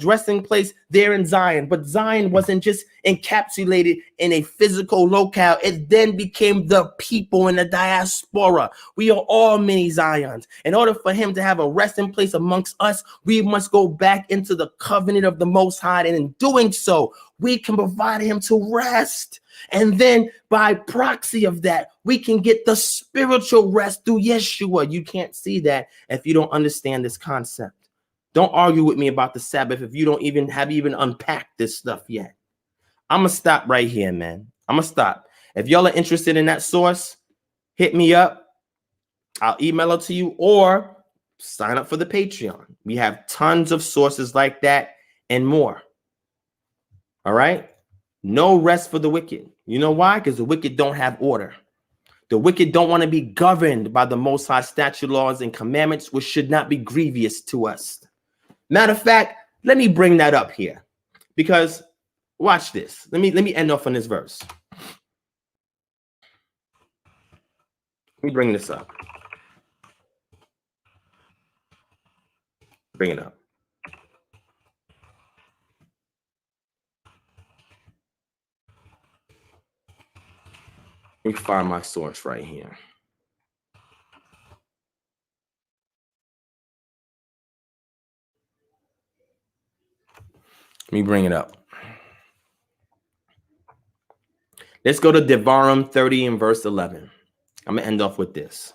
resting place there in Zion. But Zion wasn't just encapsulated in a physical locale. It then became the people in the diaspora. We are all many Zions. In order for him to have a resting place amongst us, we must go back into the covenant of the Most High. And in doing so, we can provide him to rest. And then by proxy of that, we can get the spiritual rest through Yeshua. You can't see that if you don't understand this concept. Don't argue with me about the Sabbath if you don't even have unpacked this stuff yet. I'm going to stop right here, man. I'm going to stop. If y'all are interested in that source, hit me up. I'll email it to you, or sign up for the Patreon. We have tons of sources like that and more. All right? No rest for the wicked. You know why? Because the wicked don't have order. The wicked don't want to be governed by the Most High statute, laws, and commandments, which should not be grievous to us. Matter of fact, let me bring that up here, because watch this. Let me end off on this verse. Let me bring this up. Bring it up. Let me find my source right here. Let me bring it up. Let's go to Devarim 30 and verse 11. I'm going to end off with this.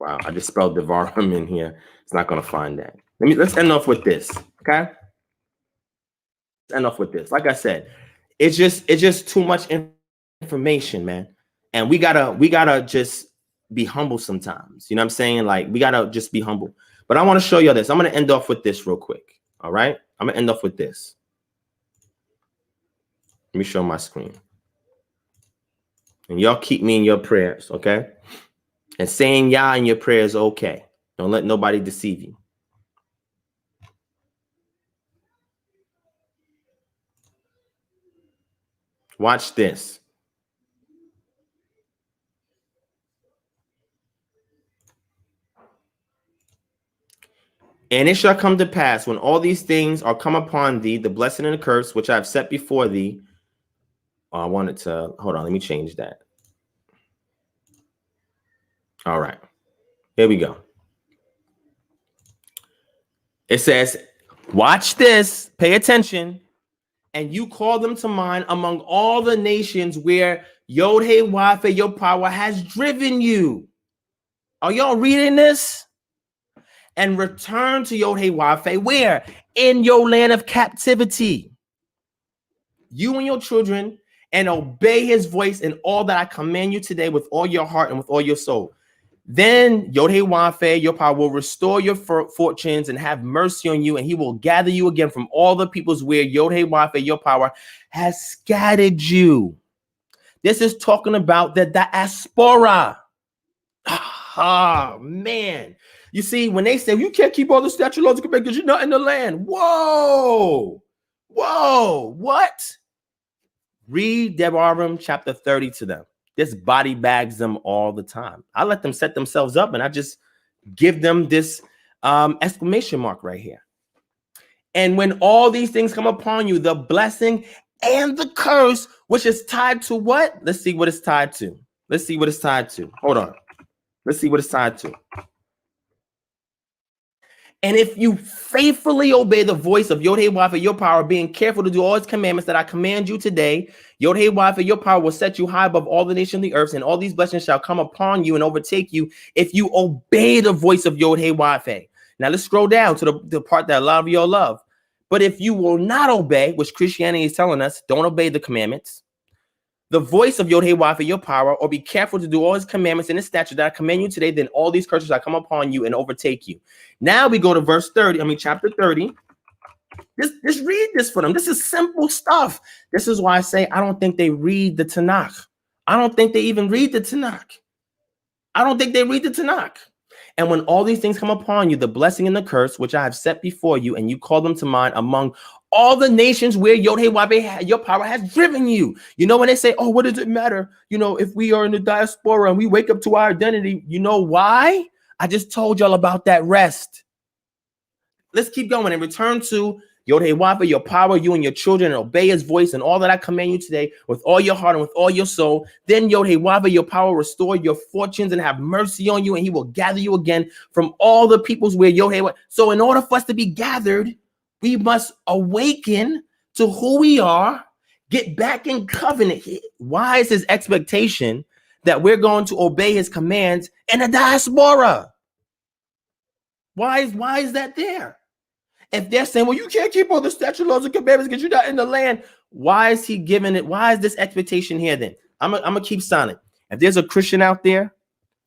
Wow, I just spelled Devarim in here. It's not going to find that. Let's end off with this, okay? Let's end off with this. Like I said, it's just too much information, man. And we gotta just be humble sometimes. You know what I'm saying? Like, we gotta just be humble. But I want to show you this. I'm going to end off with this real quick. All right? I'm going to end off with this. Let me show my screen. And y'all keep me in your prayers, okay? And saying Yah in your prayers, okay. Don't let nobody deceive you. Watch this. And it shall come to pass when all these things are come upon thee, the blessing and the curse, which I have set before thee. Oh, I wanted to, hold on, let me change that. All right, here we go. It says, watch this, pay attention. And you call them to mind among all the nations where Yod-Heh-Wav-Heh, your power, has driven you. Are y'all reading this? And return to Yod-Heh-Wav-Heh, where? In your land of captivity. You and your children, and obey his voice in all that I command you today with all your heart and with all your soul. Then Yod-Heh-Wav-Heh, your power, will restore your fortunes and have mercy on you, and he will gather you again from all the peoples where Yod-Heh-Wav-Heh, your power, has scattered you. This is talking about the diaspora. Ah, man. You see, when they say, you can't keep all the statute laws because you're not in the land. Whoa. Whoa. What? Read Devarim chapter 30 to them. This body bags them all the time. I let them set themselves up, and I just give them this exclamation mark right here. And when all these things come upon you, the blessing and the curse, which is tied to what? Let's see what it's tied to. Let's see what it's tied to. Hold on. Let's see what it's tied to. And if you faithfully obey the voice of Yod-Heh-Wav-Heh, your power, being careful to do all his commandments that I command you today, Yod-Heh-Wav-Heh, your power, will set you high above all the nations of the earth, and all these blessings shall come upon you and overtake you if you obey the voice of Yod-Heh-Wav-Heh. Now let's scroll down to the part that a lot of y'all love. But if you will not obey, which Christianity is telling us, don't obey the commandments, the voice of Yod-Heh-Wav-Heh, your power, or be careful to do all his commandments and his statutes that I command you today, then all these curses shall come upon you and overtake you. Now we go to verse 30, chapter 30. Just read this for them. This is simple stuff. This is why I say I don't think they read the Tanakh. I don't think they even read the Tanakh. I don't think they read the Tanakh. And when all these things come upon you, the blessing and the curse, which I have set before you, and you call them to mind among all the nations where Yod-Heh-Wav-Heh, your power has driven you. You know, when they say, oh, what does it matter? You know, if we are in the diaspora and we wake up to our identity, you know why? I just told y'all about that rest. Let's keep going and return to Yod-Heh-Wav-Heh, your power, you and your children, and obey his voice and all that I command you today with all your heart and with all your soul. Then Yod-Heh-Wav-Heh, your power, restore your fortunes and have mercy on you, and he will gather you again from all the peoples where Yod-Heh-Wav-Heh. So in order for us to be gathered, we must awaken to who we are, get back in covenant. Why is his expectation that we're going to obey his commands in the diaspora? Why is that there? If they're saying, well, you can't keep all the statute laws and commandments because you're not in the land, why is he giving it? Why is this expectation here then? I'm gonna keep silent. If there's a Christian out there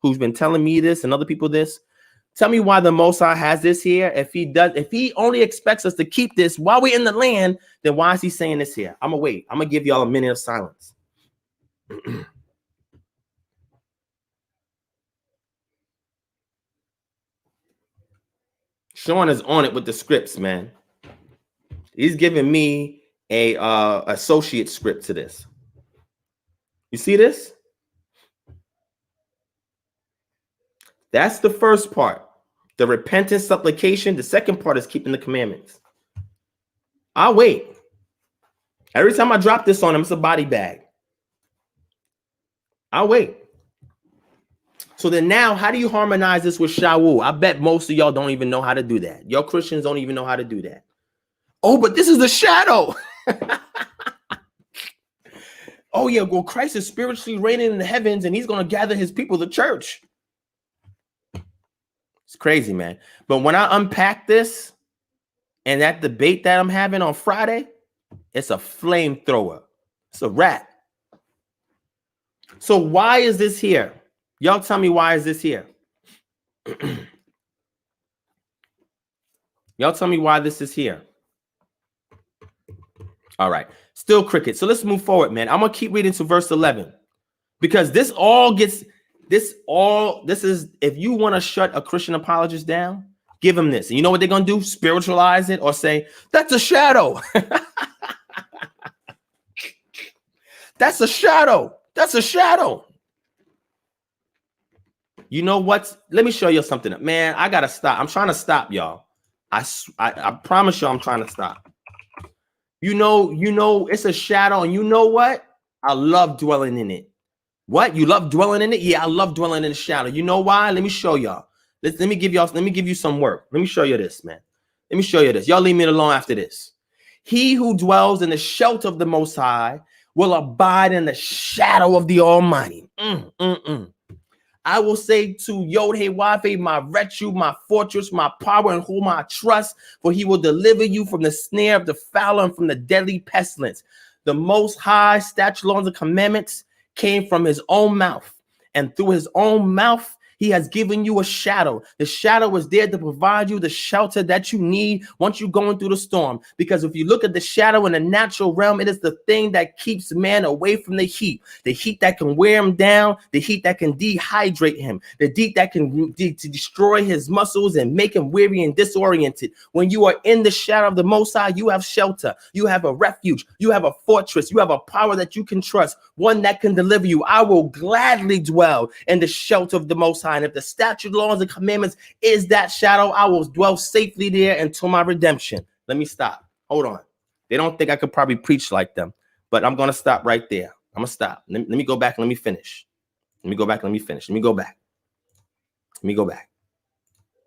who's been telling me this and other people this, tell me why the Most High has this here. If he only expects us to keep this while we're in the land, then why is he saying this here? I'm gonna wait. I'm gonna give y'all a minute of silence. Sean is on it with the scripts, man. He's giving me a associate script to this. You see this? That's the first part. The repentance, supplication. The second part is keeping the commandments. I'll wait. Every time I drop this on him, it's a body bag. I'll wait. So then now, how do you harmonize this with Shaul? I bet most of y'all don't even know how to do that. Your Christians don't even know how to do that. Oh, but this is the shadow. Oh, yeah, well, Christ is spiritually reigning in the heavens, and he's going to gather his people, the church. It's crazy, man. But when I unpack this and that debate that I'm having on Friday, it's a flamethrower. It's a rat. So why is this here? Y'all tell me, why is this here? Y'all tell me why this is here. All right. Still cricket. So let's move forward, man. I'm going to keep reading to verse 11 because this is, if you want to shut a Christian apologist down, give them this. And you know what they're going to do? Spiritualize it or say, that's a shadow. That's a shadow. That's a shadow. You know what? Let me show you something. Man, I got to stop. I'm trying to stop, y'all. I promise you I'm trying to stop. You know, it's a shadow. And you know what? I love dwelling in it. What? You love dwelling in it? Yeah, I love dwelling in the shadow. You know why? Let me show y'all. Let me give you some work. Let me show you this, man. Let me show you this. Y'all leave me alone after this. He who dwells in the shelter of the Most High will abide in the shadow of the Almighty. I will say to Yod-Heh-Wav-Heh, my refuge, my fortress, my power, in whom I trust, for he will deliver you from the snare of the fowler and from the deadly pestilence. The Most High statutes, laws, and commandments came from his own mouth, and through his own mouth he has given you a shadow. The shadow is there to provide you the shelter that you need once you're going through the storm. Because if you look at the shadow in the natural realm, it is the thing that keeps man away from the heat that can wear him down, the heat that can dehydrate him, the heat that can destroy his muscles and make him weary and disoriented. When you are in the shadow of the Most High, you have shelter, you have a refuge, you have a fortress, you have a power that you can trust, one that can deliver you. I will gladly dwell in the shelter of the Most High. And if the statute, laws, and commandments is that shadow, I will dwell safely there until my redemption. Let me stop. Hold on. They don't think I could probably preach like them, but I'm going to stop right there. I'm going to stop. Let me go back and let me finish. Let me go back and let me finish. Let me go back. Let me go back.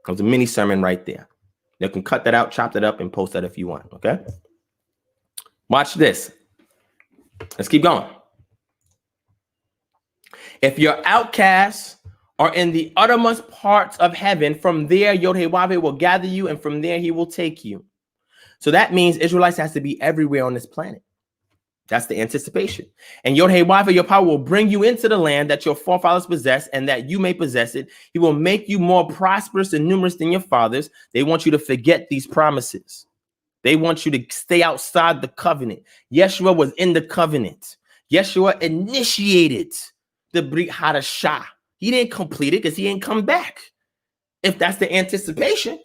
There's a mini sermon right there. You can cut that out, chop that up, and post that if you want. Okay? Watch this. Let's keep going. If you're outcasts are in the uttermost parts of heaven, from there Yod-Heh-Wav-Heh will gather you, and from there he will take you. So that means Israelites has to be everywhere on this planet. That's the anticipation. And Yod-Heh-Wav-Heh, your power will bring you into the land that your forefathers possessed, and that you may possess it. He will make you more prosperous and numerous than your fathers. They want you to forget these promises. They want you to stay outside the covenant. Yeshua was in the covenant. Yeshua initiated the Brit Hadashah. He didn't complete it because he didn't come back. If that's the anticipation.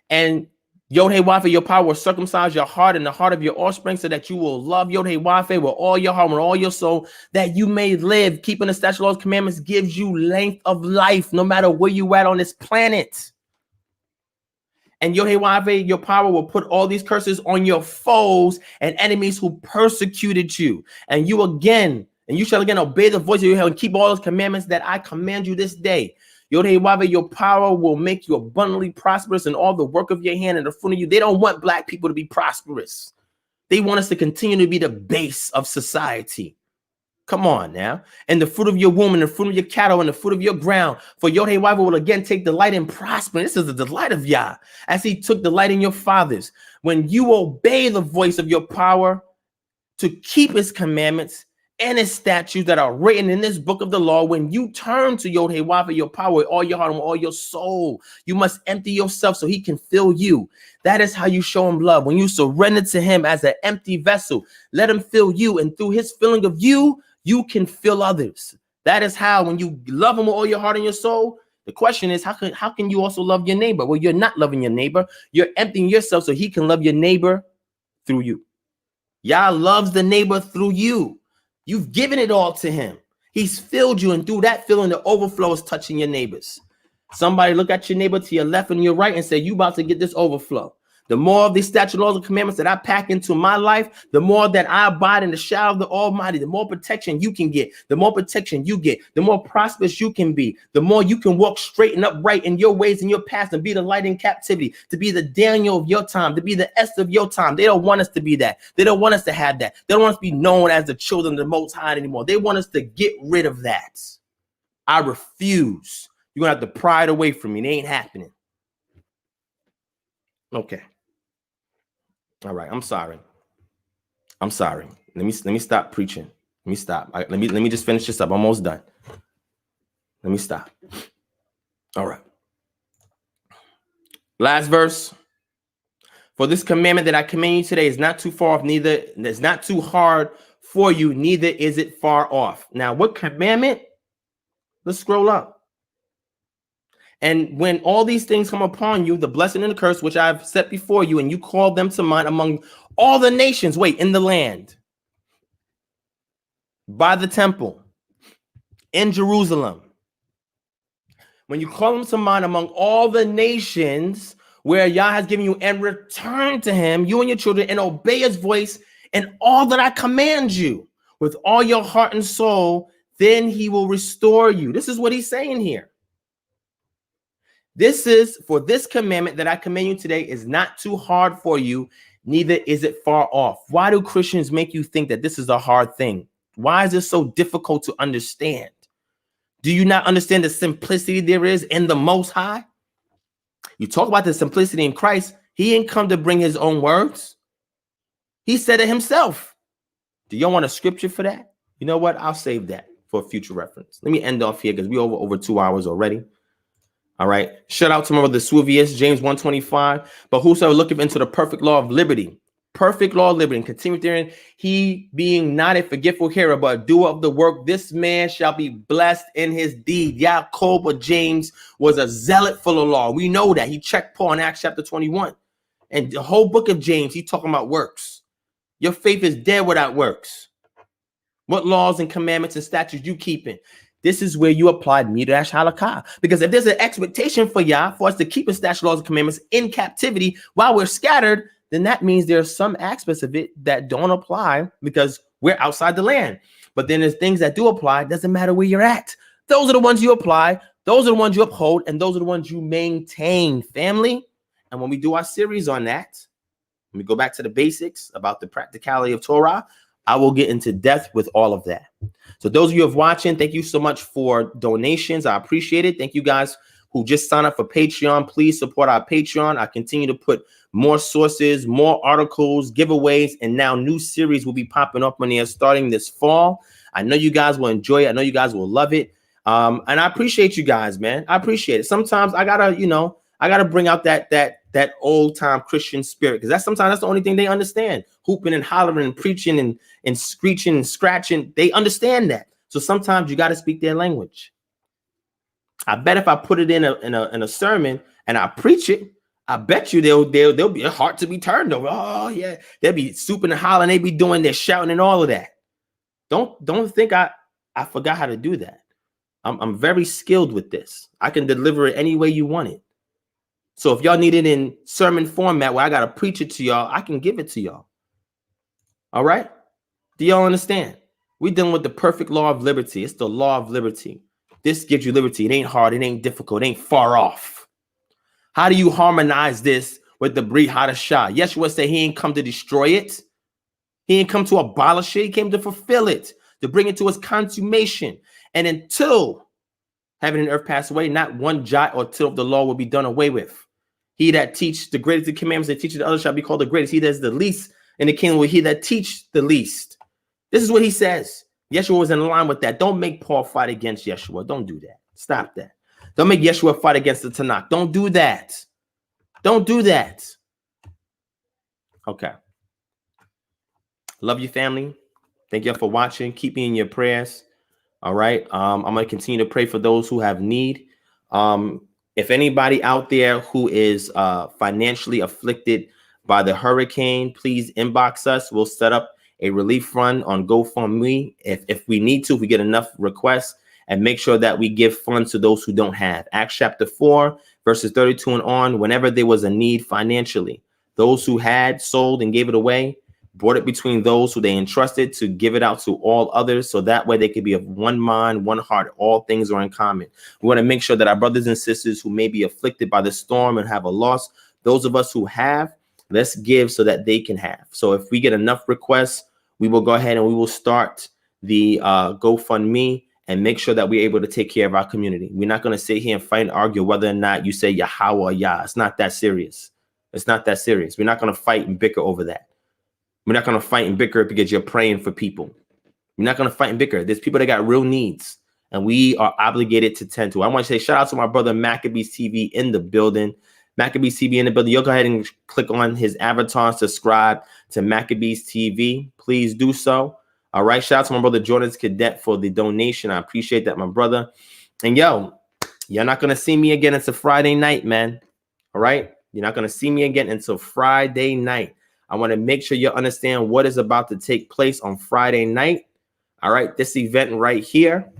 And Yod-Heh-Wafe, your power will circumcise your heart and the heart of your offspring so that you will love Yod-Heh-Wafe with all your heart and all your soul, that you may live. Keeping the statutes, laws, commandments gives you length of life no matter where you at on this planet. And Yod-Heh-Wafe, your power will put all these curses on your foes and enemies who persecuted you. And you shall again obey the voice of your head and keep all those commandments that I command you this day. Yod-Heh-Wafe, your power will make you abundantly prosperous in all the work of your hand and the fruit of you. They don't want black people to be prosperous. They want us to continue to be the base of society. Come on now. And the fruit of your womb and the fruit of your cattle and the fruit of your ground. For Yod-Heh-Wafe will again take delight in prospering. This is the delight of Yah, as he took delight in your fathers. When you obey the voice of your power to keep his commandments and his statutes that are written in this book of the law, when you turn to Yod-Heh-Wafe, your power with all your heart and all your soul, you must empty yourself so he can fill you. That is how you show him love. When you surrender to him as an empty vessel, let him fill you. And through his filling of you, you can fill others. That is how, when you love him with all your heart and your soul, the question is, how can you also love your neighbor? Well, you're not loving your neighbor. You're emptying yourself so he can love your neighbor through you. Yah loves the neighbor through you. You've given it all to him. He's filled you, and through that filling, the overflow is touching your neighbors. Somebody look at your neighbor to your left and your right and say, you about to get this overflow. The more of these statutes, laws, and commandments that I pack into my life, the more that I abide in the shadow of the Almighty, the more protection you can get, the more protection you get, the more prosperous you can be, the more you can walk straight and upright in your ways and your paths and be the light in captivity, to be the Daniel of your time, to be the Esther of your time. They don't want us to be that. They don't want us to have that. They don't want us to be known as the children of the Most High anymore. They want us to get rid of that. I refuse. You're going to have to pry it away from me. It ain't happening. Okay. All right, I'm sorry. Let me stop preaching. Let me stop. Let me just finish this up. I'm almost done. Let me stop. All right. Last verse. For this commandment that I command you today is not too far off, neither it's not too hard for you, neither is it far off. Now, what commandment? Let's scroll up. And when all these things come upon you, the blessing and the curse, which I've set before you, and you call them to mind among all the nations, in the land, by the temple, in Jerusalem, when you call them to mind among all the nations where Yah has given you, and return to him, you and your children, and obey his voice and all that I command you with all your heart and soul, then he will restore you. This is what he's saying here. This is for this commandment that I command you today is not too hard for you, neither is it far off. Why do Christians make you think that this is a hard thing? Why is this so difficult to understand? Do you not understand the simplicity there is in the Most High? You talk about the simplicity in Christ. He didn't come to bring his own words. He said it himself. Do y'all want a scripture for that? You know what? I'll save that for a future reference. Let me end off here because we're over 2 hours already. All right. Shout out to my brother Suvius, James 1:25. But whosoever looketh into the perfect law of liberty, and continue therein, he being not a forgetful hearer, but a doer of the work, this man shall be blessed in his deed. Jacob or James was a zealot for the law. We know that. He checked Paul in Acts chapter 21. And the whole book of James, he's talking about works. Your faith is dead without works. What laws and commandments and statutes you keeping? This is where you applied Midrash Halakha. Because if there's an expectation for Yah for us to keep his statutes, laws, and commandments in captivity while we're scattered, then that means there are some aspects of it that don't apply because we're outside the land. But then there's things that do apply. It doesn't matter where you're at. Those are the ones you apply. Those are the ones you uphold. And those are the ones you maintain, family. And when we do our series on that, when we go back to the basics about the practicality of Torah, I will get into depth with all of that. So those of you who are watching, thank you so much for donations. I appreciate it. Thank you guys who just signed up for Patreon. Please support our Patreon. I continue to put more sources, more articles, giveaways, and now new series will be popping up on here starting this fall. I know you guys will enjoy it. I know you guys will love it. And I appreciate you guys, man. I appreciate it. Sometimes I gotta bring out that old time Christian spirit, because that's the only thing they understand. Hooping and hollering and preaching and screeching and scratching. They understand that. So sometimes you got to speak their language. I bet if I put it in a sermon and I preach it, I bet you they'll be a heart to be turned over. Oh yeah, they'll be swooping and hollering. They be doing their shouting and all of that. Don't think I forgot how to do that. I'm very skilled with this. I can deliver it any way you want it. So if y'all need it in sermon format where I gotta preach it to y'all, I can give it to y'all. All right? Do y'all understand? We're dealing with the perfect law of liberty. It's the law of liberty. This gives you liberty. It ain't hard. It ain't difficult. It ain't far off. How do you harmonize this with the Brit Hadashah? Yeshua said he ain't come to destroy it. He ain't come to abolish it. He came to fulfill it, to bring it to its consummation. And until heaven and earth pass away, not one jot or tittle of the law will be done away with. He that teach the greatest of the commandments that teaches the others shall be called the greatest. He that is the least in the kingdom will he that teach the least. This is what he says. Yeshua was in line with that. Don't make Paul fight against Yeshua. Don't do that. Stop that. Don't make Yeshua fight against the Tanakh. Don't do that. Don't do that. Okay. Love you, family. Thank you for watching. Keep me in your prayers. All right. I'm going to continue to pray for those who have need. If anybody out there who is financially afflicted by the hurricane, please inbox us. We'll set up a relief fund on GoFundMe if we need to, if we get enough requests, and make sure that we give funds to those who don't have. Acts chapter 4, verses 32 and on, whenever there was a need financially, those who had sold and gave it away, brought it between those who they entrusted to give it out to all others, so that way they could be of one mind, one heart. All things are in common. We want to make sure that our brothers and sisters who may be afflicted by the storm and have a loss, those of us who have, let's give so that they can have. So if we get enough requests, we will go ahead and we will start the GoFundMe and make sure that we're able to take care of our community. We're not going to sit here and fight and argue whether or not you say Yahweh or Yah. It's not that serious. It's not that serious. We're not going to fight and bicker over that. We're not going to fight and bicker because you're praying for people. We're not going to fight and bicker. There's people that got real needs, and we are obligated to tend to. I want to say shout out to my brother Maccabees TV in the building. Maccabees TV in the building. You'll go ahead and click on his avatar and subscribe to Maccabees TV. Please do so. All right. Shout out to my brother Jordan's Cadet for the donation. I appreciate that, my brother. And yo, you're not going to see me again until Friday night, man. All right. You're not going to see me again until Friday night. I want to make sure you understand what is about to take place on Friday night. All right. This event right here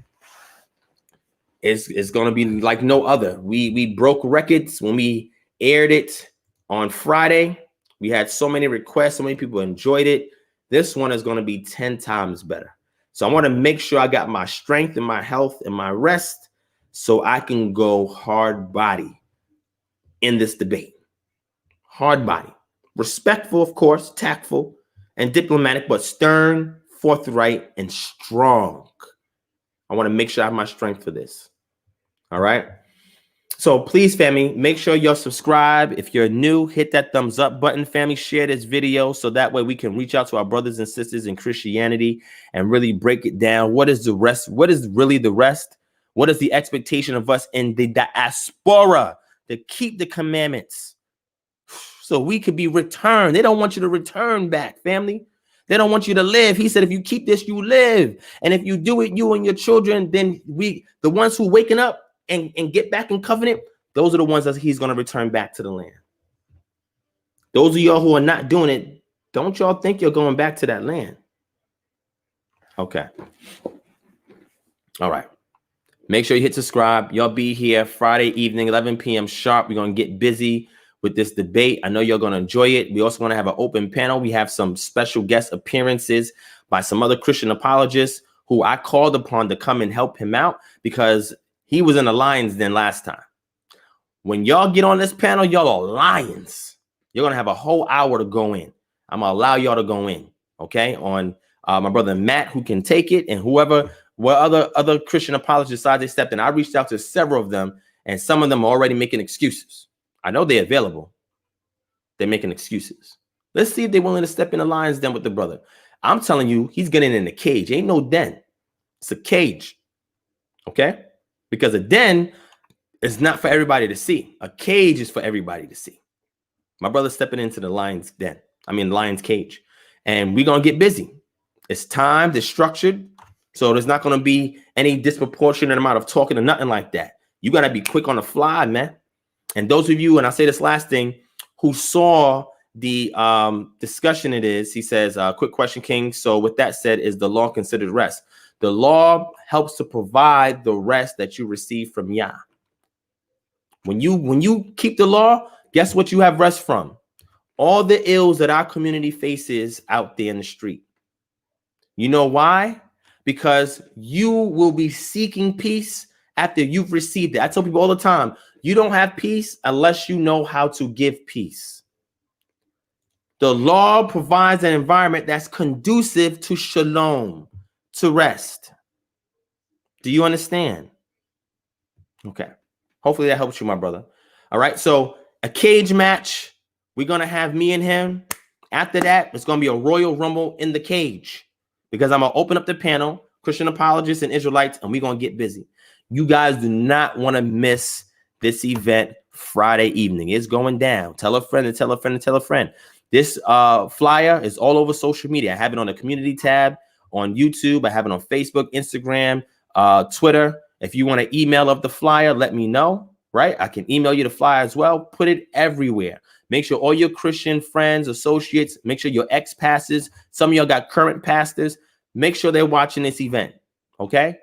is going to be like no other. We broke records when we aired it on Friday. We had so many requests. So many people enjoyed it. This one is going to be 10 times better. So I want to make sure I got my strength and my health and my rest so I can go hard body in this debate. Hard body. Respectful, of course, tactful and diplomatic, but stern, forthright, and strong. I want to make sure I have my strength for this. All right. So please, family, make sure you're subscribed. If you're new, hit that thumbs up button, family. Share this video so that way we can reach out to our brothers and sisters in Christianity and really break it down. What is the rest? What is really the rest? What is the expectation of us in the diaspora to keep the commandments so we could be returned? They don't want you to return back, family. They don't want you to live. He said, if you keep this, you live. And if you do it, you and your children, then the ones who waking up and get back in covenant, those are the ones that he's going to return back to the land. Those of y'all who are not doing it, don't y'all think you're going back to that land. Okay. All right. Make sure you hit subscribe. Y'all be here Friday evening, 11 p.m. sharp. We're going to get busy with this debate. I know you're going to enjoy it. We also want to have an open panel. We have some special guest appearances by some other Christian apologists who I called upon to come and help him out because he was in the lion's den last time. When y'all get on this panel, y'all are lions. You're going to have a whole hour to go in. I'm going to allow y'all to go in, okay, on my brother Matt, who can take it, and whoever, other Christian apologists decide they stepped in. I reached out to several of them, and some of them are already making excuses. I know they're available. They're making excuses. Let's see if they're willing to step in the lion's den with the brother. I'm telling you, he's getting in the cage. Ain't no den. It's a cage, okay? Because a den is not for everybody to see. A cage is for everybody to see. My brother's stepping into the lion's den. Lion's cage. And we're going to get busy. It's timed, it's structured. So there's not going to be any disproportionate amount of talking or nothing like that. You got to be quick on the fly, man. And those of you, and I'll say this last thing, who saw the discussion it is, he says, quick question, King. So with that said, is the law considered rest? The law helps to provide the rest that you receive from Yah. When you keep the law, guess what you have rest from? All the ills that our community faces out there in the street. You know why? Because you will be seeking peace after you've received it. I tell people all the time, you don't have peace unless you know how to give peace. The law provides an environment that's conducive to shalom, to rest. Do you understand? Okay. Hopefully that helps you, my brother. All right. So a cage match. We're going to have me and him. After that, it's going to be a Royal Rumble in the cage, because I'm going to open up the panel, Christian apologists and Israelites, and we're going to get busy. You guys do not want to miss this event Friday evening. It's going down. Tell a friend and tell a friend and tell a friend. This flyer is all over social media. I have it on the community tab on YouTube. I have it on Facebook, Instagram, Twitter. If you want to email up the flyer, let me know, right? I can email you the flyer as well. Put it everywhere. Make sure all your Christian friends, associates, make sure your ex-pastors, some of y'all got current pastors, make sure they're watching this event, okay?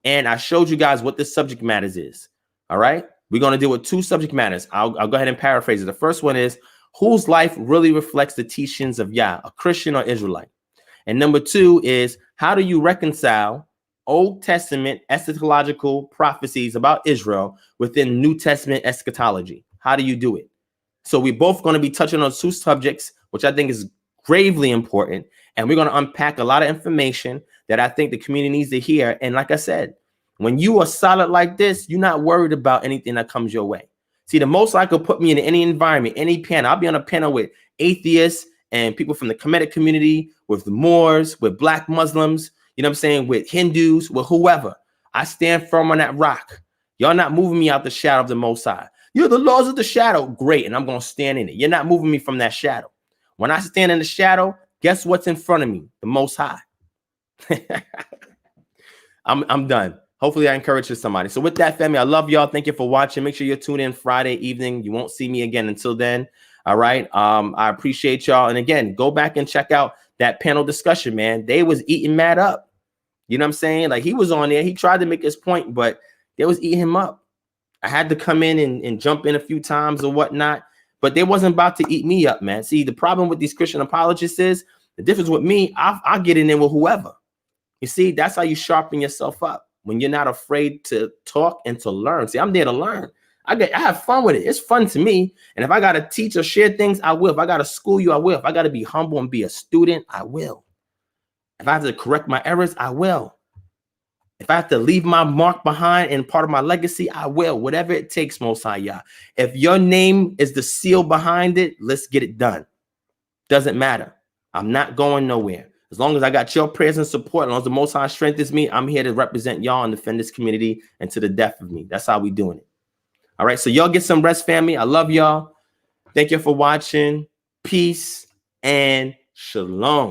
And I showed you guys what the subject matters is, all right? We're going to deal with two subject matters. I'll go ahead and paraphrase it. The first one is, whose life really reflects the teachings of Yah, a Christian or Israelite? And number two is, how do you reconcile Old Testament eschatological prophecies about Israel within New Testament eschatology? How do you do it? So we're both going to be touching on two subjects, which I think is gravely important. And we're going to unpack a lot of information that I think the community needs to hear. And like I said, when you are solid like this, you're not worried about anything that comes your way. See, the most I could put me in any environment, any panel, I'll be on a panel with atheists and people from the Kemetic community, with the Moors, with Black Muslims, you know what I'm saying, with Hindus, with whoever. I stand firm on that rock. Y'all not moving me out the shadow of the Most High. You're the laws of the shadow. Great. And I'm going to stand in it. You're not moving me from that shadow. When I stand in the shadow, guess what's in front of me? The Most High. I'm done. Hopefully I encourage somebody. So with that, family, I love y'all. Thank you for watching. Make sure you tune in Friday evening. You won't see me again until then. All right. I appreciate y'all. And again, go back and check out that panel discussion, man. They was eating Matt up. You know what I'm saying? Like, he was on there. He tried to make his point, but they was eating him up. I had to come in and jump in a few times or whatnot, but they wasn't about to eat me up, man. See, the problem with these Christian apologists is the difference with me. I'll get in there with whoever. You see, that's how you sharpen yourself up, when you're not afraid to talk and to learn. See, I'm there to learn. I have fun with it. It's fun to me. And if I got to teach or share things, I will. If I got to school you, I will. If I got to be humble and be a student, I will. If I have to correct my errors, I will. If I have to leave my mark behind and part of my legacy, I will. Whatever it takes, Most High Yah. If your name is the seal behind it, let's get it done. Doesn't matter. I'm not going nowhere. As long as I got your prayers and support, as long as the Most High strengthens me, I'm here to represent y'all and defend this community and to the death of me. That's how we doing it. All right, so y'all get some rest, family. I love y'all. Thank you for watching. Peace and shalom.